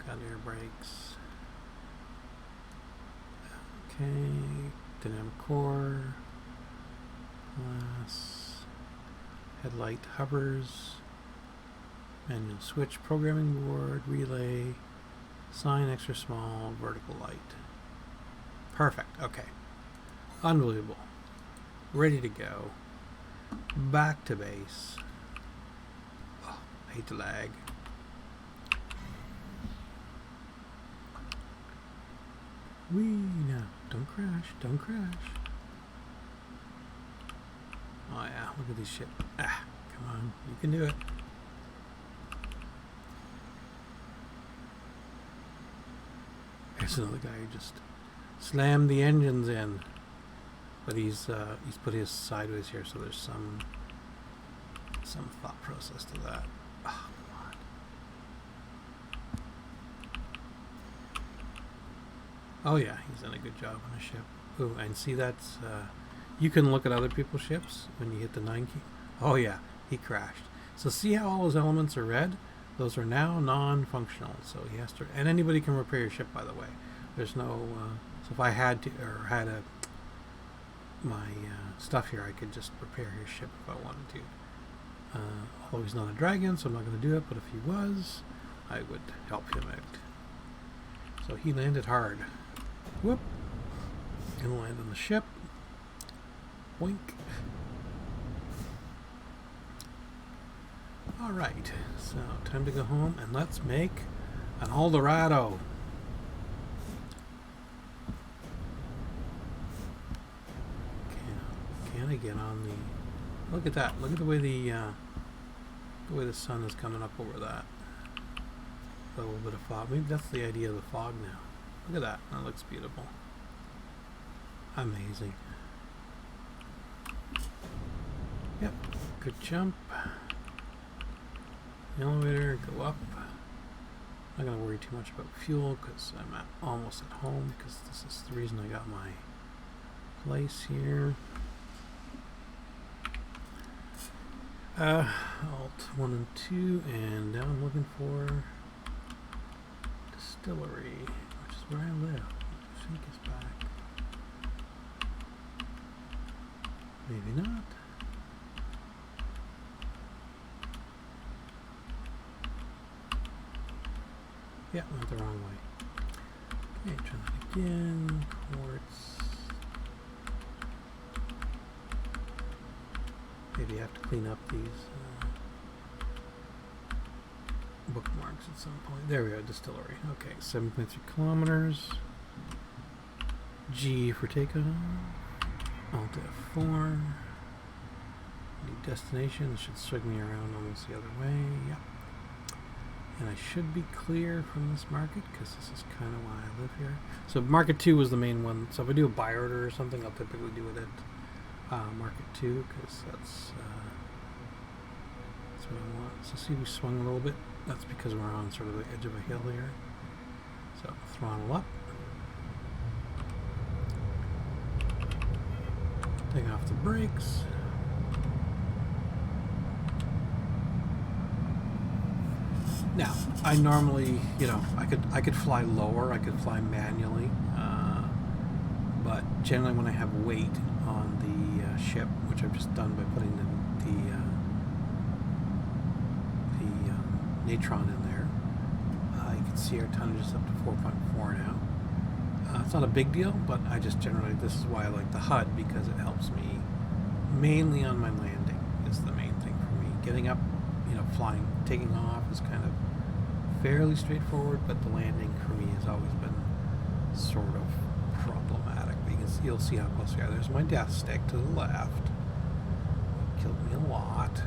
Got air brakes. Okay, dynamic core. Glass. Headlight hovers. Manual switch, programming board, relay, sign extra small, vertical light. Perfect, okay. Unbelievable. Ready to go. Back to base. Oh, I hate the lag. Whee, no, don't crash, don't crash. Oh yeah, look at these shit. Ah, come on, you can do it. There's another guy who just slammed the engines in. But he's put his sideways here, so there's some thought process to that. Oh, come on. Oh yeah, he's done a good job on the ship. Ooh, and see that's you can look at other people's ships when you hit the 9 key. Oh yeah, he crashed. So see how all his elements are red? Those are now non-functional. So he has to, and anybody can repair your ship, by the way. There's no so if I had to or had my stuff here, I could just repair his ship if I wanted to. Although he's not a dragon, so I'm not going to do it, but if he was, I would help him out. So he landed hard. Whoop. Gonna land on the ship. Boink. Alright, so time to go home and let's make an aldorado. Can I get on the... Look at that. Look at the way the sun is coming up over that. A little bit of fog. Maybe that's the idea of the fog now. Look at that. That looks beautiful. Amazing. Yep. Good jump. Elevator, go up. Not going to worry too much about fuel because I'm almost at home, because this is the reason I got my place here. Alt 1 and 2, and now I'm looking for distillery, which is where I live. I think it's back. Maybe not. Yeah, went the wrong way. Okay, try that again. Quartz. Maybe I have to clean up these bookmarks at some point. There we go, distillery. Okay, 7.3 kilometers. G for takeoff. Alt F4. New destination. This should swing me around almost the other way. Yep. And I should be clear from this market because this is kind of why I live here. So market 2 was the main one. So if I do a buy order or something, I'll typically do it at market 2 because that's what I want. So see, we swung a little bit. That's because we're on sort of the edge of a hill here. So throttle up. Take off the brakes. Now, I normally, I could fly lower, I could fly manually, but generally when I have weight on the ship, which I've just done by putting the natron in there, you can see our tonnage is up to 4.4 now. It's not a big deal, but I just generally, this is why I like the HUD, because it helps me mainly on my landing is the main thing for me. Getting up, flying, taking off is kind of fairly straightforward, but the landing for me has always been sort of problematic. Because you'll see how close we are. There's my death stick to the left. Killed me a lot.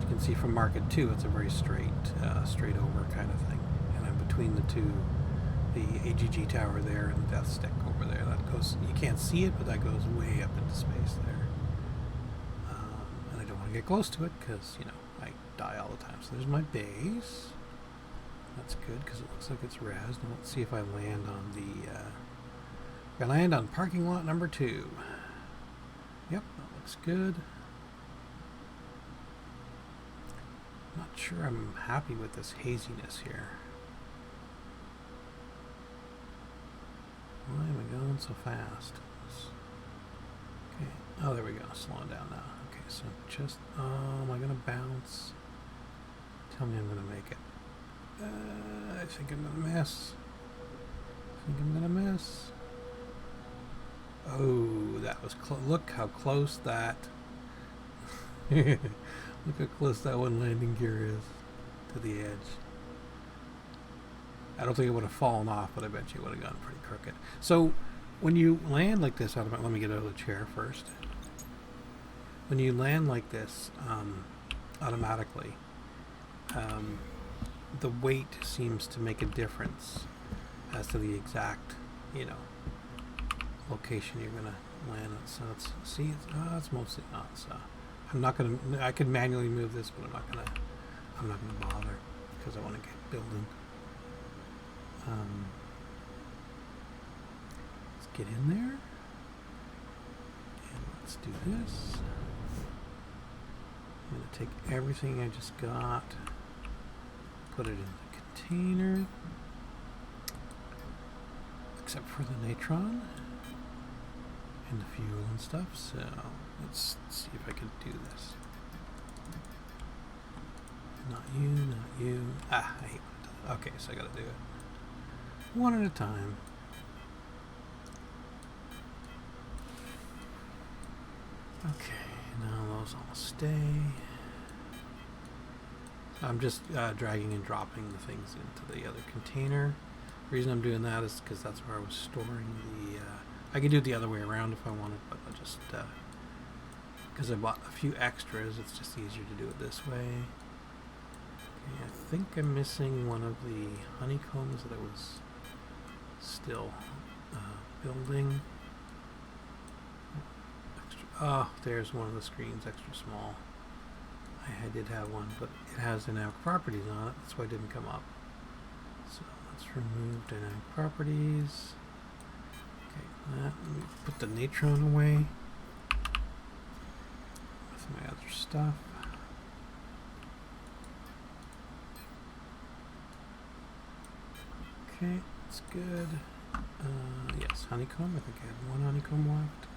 You can see from market 2, it's a very straight over kind of thing. And I'm between the two, the AGG tower there and the death stick over there. That goes, you can't see it, but that goes way up into space there. And I don't want to get close to it because, I die all the time. So there's my base. That's good because it looks like it's razzed. Now let's see if I land on the... I land on parking lot number 2. Yep, that looks good. Not sure I'm happy with this haziness here. Why am I going so fast? Okay. Oh, there we go. Slowing down now. Okay, so just... am I going to bounce? Tell me I'm going to make it. I think I'm going to miss. Oh, that was close. Look how close that... Look how close that one landing gear is to the edge. I don't think it would have fallen off, but I bet you it would have gone pretty crooked. So, when you land like this, let me get out of the chair first. When you land like this, automatically, the weight seems to make a difference as to the exact, location you're going to land at. So it's mostly not. So I'm not going to. I could manually move this, but I'm not going to bother because I want to get building. Let's get in there and let's do this. I'm going to take everything I just got, put it in the container, except for the natron and the fuel and stuff. So let's see if I can do this. Not you. I hate it. Okay, so I gotta do it one at a time. Okay, now those all stay. I'm just dragging and dropping the things into the other container. The reason I'm doing that is because that's where I was storing the... I could do it the other way around if I wanted, but I'll just... because I bought a few extras, it's just easier to do it this way. Okay, I think I'm missing one of the honeycombs that I was still building. Oh, there's one of the screens, extra small. I did have one, but it has dynamic properties on it. That's why it didn't come up. So let's remove dynamic properties. Okay, let me put the natron away with my other stuff. Okay, that's good. Yes, honeycomb. I think I had one honeycomb left.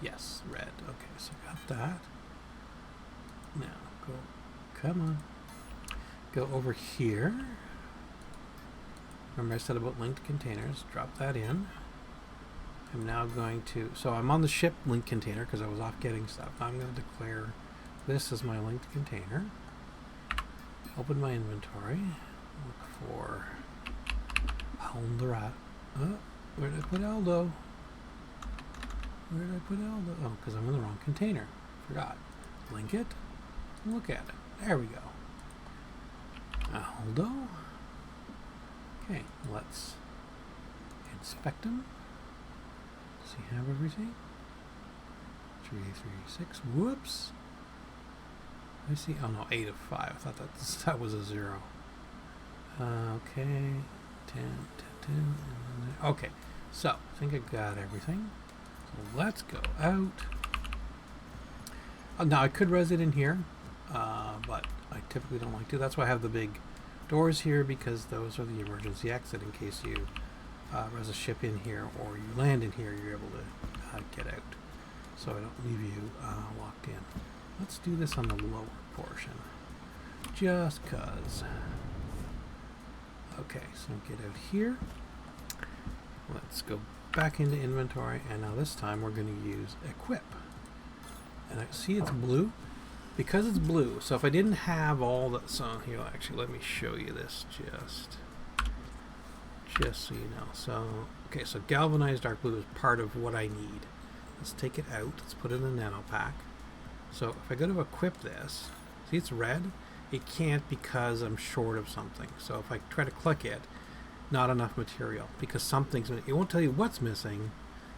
Yes, red. Okay, so got that. Now, come on. Go over here. Remember I said about linked containers. Drop that in. I'm now going to, so I'm on the ship linked container because I was off getting stuff. Now I'm going to declare this as my linked container. Open my inventory. Look for aldorado. Oh, where did I put Aldo? Where did I put Aldo? Oh, because I'm in the wrong container. Forgot. Link it. Look at it. There we go. Aldo. Okay, let's inspect them. Does he have everything? 3, 3, 6. Whoops. I see. Oh no, 8 of 5. I thought that was a 0. Okay. 10, 10, 10. Okay. So, I think I got everything. So let's go out. Now I could res it in here, but I typically don't like to. That's why I have the big doors here, because those are the emergency exit in case you res a ship in here or you land in here, you're able to get out. So I don't leave you locked in. Let's do this on the lower portion, just cause. Okay, so get out here. Let's go back into inventory, and now this time we're going to use equip. And I see it's blue because it's blue. So if I didn't have all that, so here, actually, let me show you this just so you know. So okay, so galvanized dark blue is part of what I need. Let's take it out. Let's put it in the nano pack. So if I go to equip this, see it's red. It can't because I'm short of something. So if I try to click it, not enough material because something's, it won't tell you what's missing.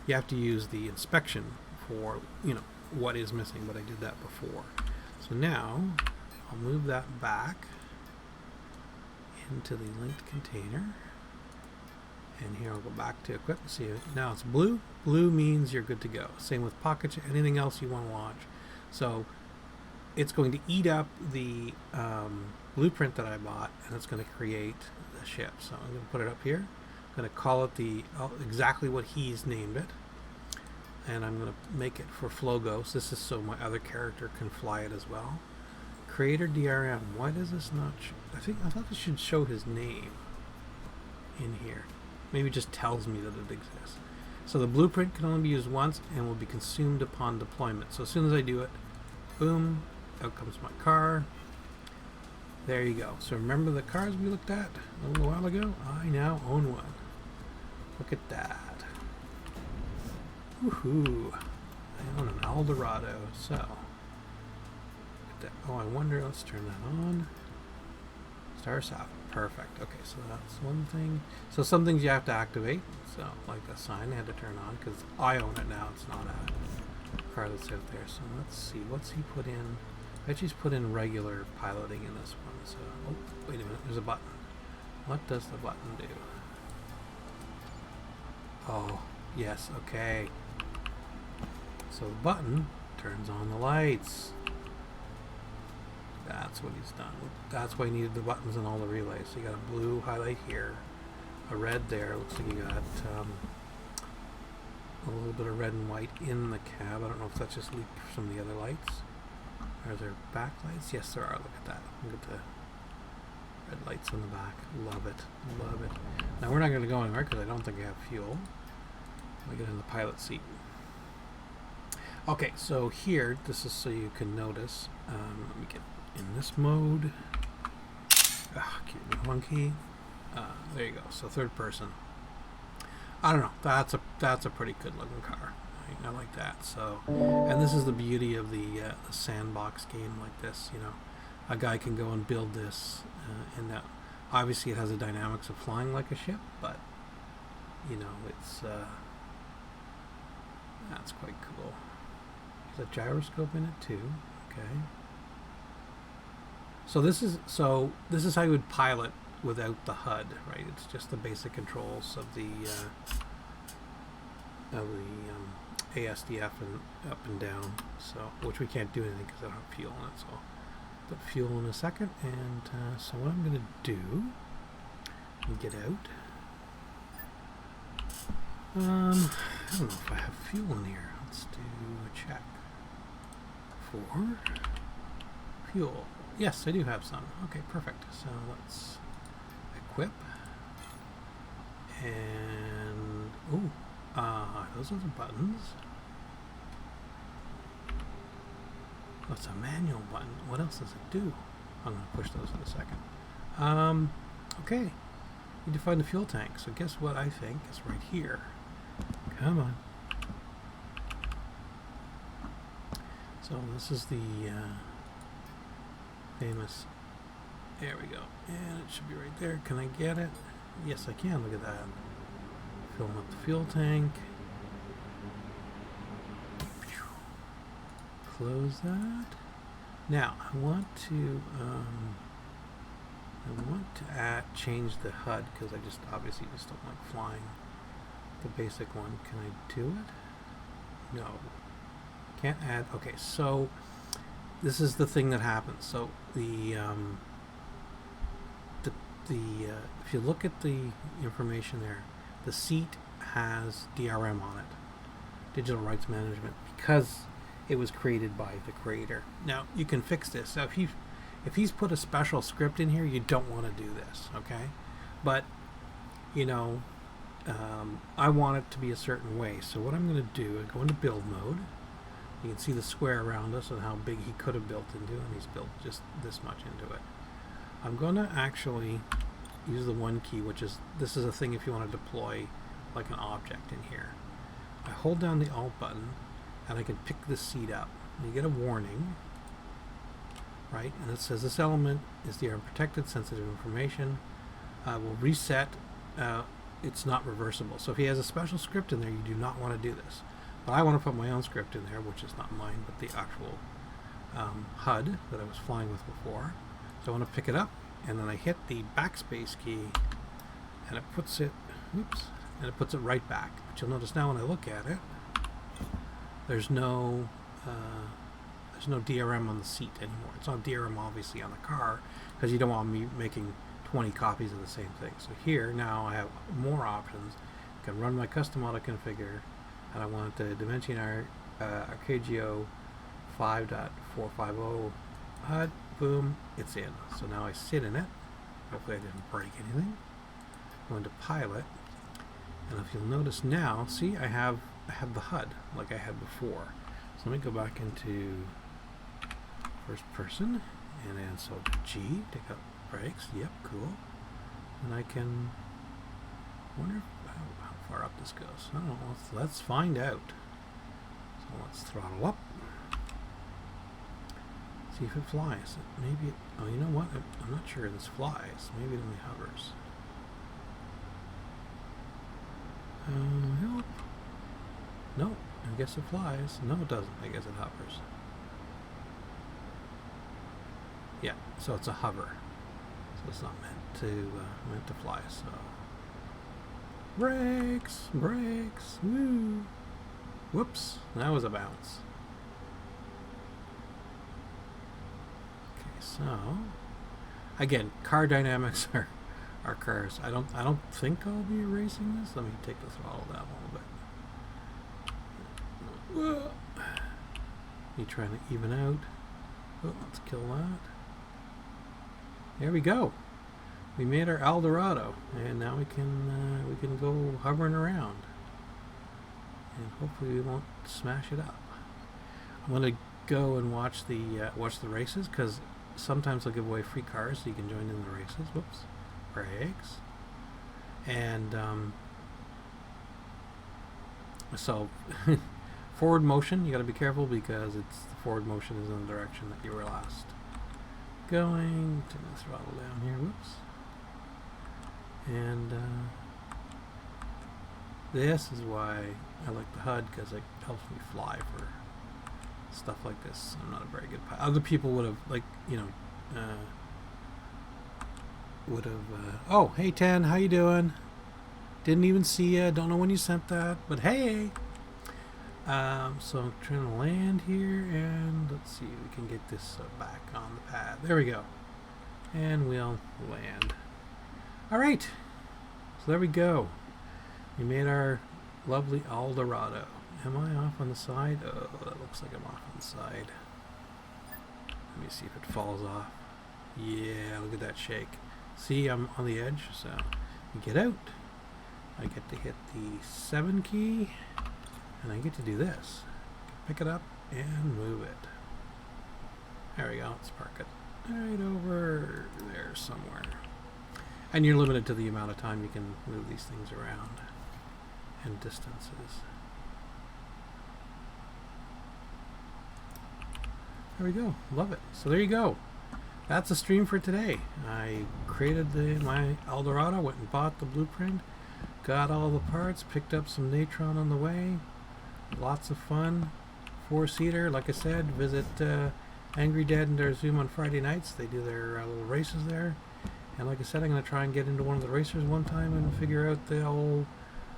You have to use the inspection for, you know, what is missing, but I did that before. So now I'll move that back into the linked container, and here I'll go back to equip. See, now it's blue. Blue means you're good to go. Same with pockets, anything else you want to launch. So it's going to eat up the blueprint that I bought, and it's going to create the ship. So I'm going to put it up here. I'm going to call it the exactly what he's named it, and I'm going to make it for Flogos. This is so my other character can fly it as well. Creator DRM. Why does this not? I thought this should show his name in here. Maybe it just tells me that it exists. So the blueprint can only be used once and will be consumed upon deployment. So as soon as I do it, boom, out comes my car. There you go. So remember the cars we looked at a little while ago? I now own one. Look at that. Woohoo. I own an Eldorado. So, look at that. Oh, I wonder, let's turn that on. Star soft. Perfect. Okay, so that's one thing. So some things you have to activate. So, like the sign I had to turn on because I own it now. It's not a car that's out there. So let's see. What's he put in? I actually put in regular piloting in this one. So, oh, wait a minute. There's a button. What does the button do? Oh, yes. Okay. So the button turns on the lights. That's what he's done. That's why he needed the buttons and all the relays. So you got a blue highlight here, a red there. Looks like you got a little bit of red and white in the cab. I don't know if that's just leaked from the other lights. Are there backlights? Yes, there are. Look at that. Look at Red lights in the back. Love it. Love it. Now we're not going to go anywhere because I don't think I have fuel. Let me get in the pilot seat. Okay, so here, this is so you can notice. Let me get in this mode. Keep monkey. There you go. So third person. I don't know. That's a pretty good looking car. I like that. So, and this is the beauty of the sandbox game like this. You know, a guy can go and build this, and that obviously it has the dynamics of flying like a ship, but you know, it's that's quite cool. There's a gyroscope in it too. Okay. So this is how you would pilot without the HUD, right? It's just the basic controls of the ASDF and up and down. So which we can't do anything because I don't have fuel in it. So I'll put fuel in a second. And so what I'm going to do, get out. I don't know if I have fuel in here. Let's do a check for fuel. Yes, I do have some. Okay, perfect. So let's equip. And those are the buttons. That's a manual button. What else does it do? I'm going to push those in a second. Okay. Need to find the fuel tank. So guess what I think is right here. Come on. So this is the famous. There we go. And it should be right there. Can I get it? Yes, I can. Look at that. Filling up the fuel tank. Close that. Now I want to change the HUD because I just obviously just don't like flying the basic one. Can I do it? No. Can't add. Okay, so this is the thing that happens. So if you look at the information there, the seat has DRM on it, digital rights management, because it was created by the creator. Now you can fix this. So if he's put a special script in here, you don't want to do this, okay? But you know, I want it to be a certain way. So what I'm going to do is go into build mode. You can see the square around us and how big he could have built into, and he's built just this much into it. I'm going to actually use the one key, which is, this is a thing if you want to deploy like an object in here. I hold down the Alt button and I can pick this seat up. And you get a warning, right? And it says this element is the unprotected sensitive information. Will reset. It's not reversible. So if he has a special script in there, you do not want to do this. But I want to put my own script in there, which is not mine, but the actual HUD that I was flying with before. So I want to pick it up, and then I hit the backspace key, and it puts it, oops, and it puts it right back. But you'll notice now when I look at it, there's no DRM on the seat anymore. It's not DRM obviously on the car, because you don't want me making 20 copies of the same thing. So here now I have more options. I can run my custom auto configure, and I want the Dimension Arpeggio 5.450 HUD. Boom, it's in. So now I sit in it. Hopefully I didn't break anything. Go into pilot, and if you'll notice now, see, I have the HUD like I had before. So let me go back into first person, and then so G, take out brakes. Yep, cool. And I can wonder how far up this goes. I don't know. Let's find out. So let's throttle up. See if it flies. Maybe it, oh, you know what? I'm not sure this flies. Maybe it only hovers. Help. No, I guess it flies. No, it doesn't. I guess it hovers. Yeah, so it's a hover. So it's not meant to fly. So brakes, brakes, woo! Whoops, that was a bounce. Okay, so again, car dynamics are cars. I don't think I'll be erasing this. Let me take the throttle down a little bit. You trying to even out? Oh, let's kill that. There we go. we made our Eldorado, and now we can go hovering around, and hopefully we won't smash it up. I'm gonna go and watch the races, because sometimes they'll give away free cars so you can join in the races. Whoops, brakes. And so forward motion, you got to be careful because the forward motion is in the direction that you were last going. Turn the throttle down here. Whoops. And this is why I like the HUD, because it helps me fly for stuff like this. I'm not a very good pilot. Other people would have, like, oh, hey 10, how you doing? Didn't even see you. Don't know when you sent that, but hey. So I'm trying to land here, and let's see, we can get this back on the pad. There we go, and we'll land. All right, so there we go. We made our lovely Eldorado. Am I off on the side? Oh, that looks like I'm off on the side. Let me see if it falls off. Yeah, look at that shake. See, I'm on the edge, so we get out. I get to hit the 7 key, and I get to do this. Pick it up and move it. There we go. Let's park it right over there somewhere. And you're limited to the amount of time you can move these things around and distances. There we go. Love it. So there you go. That's the stream for today. I created my Eldorado, went and bought the blueprint, got all the parts, picked up some Natron on the way. Lots of fun. 4-seater. Like I said, visit Angry Dad and their Zoom on Friday nights. They do their little races there. And like I said, I'm going to try and get into one of the racers one time and figure out the whole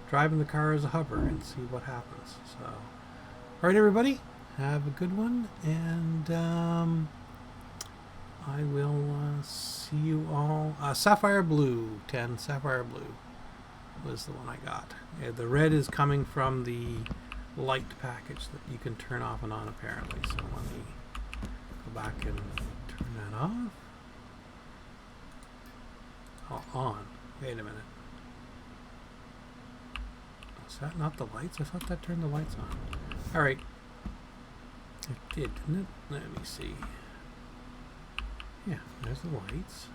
driving the car as a hover and see what happens. So, all right, everybody, have a good one, and I will see you all. Sapphire Blue 10, Sapphire Blue was the one I got. The red is coming from the light package that you can turn off and on, apparently. So let me go back and turn that off. Oh, on. Wait a minute. Is that not the lights? I thought that turned the lights on. Alright. It did, didn't it? Let me see. Yeah, there's the lights.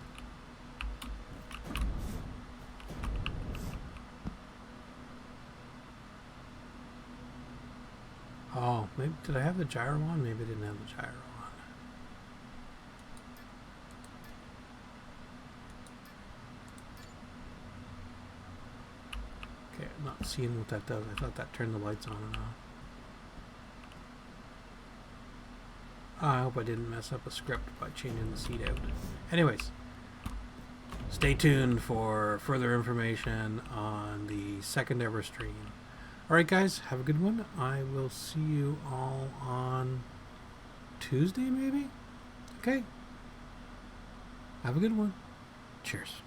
Oh, maybe did I have the gyro on? Maybe I didn't have the gyro on. Okay, I'm not seeing what that does. I thought that turned the lights on and off. I hope I didn't mess up a script by changing the seat out. Anyways, stay tuned for further information on the second ever stream. Alright guys, have a good one. I will see you all on Tuesday maybe? Okay. Have a good one. Cheers.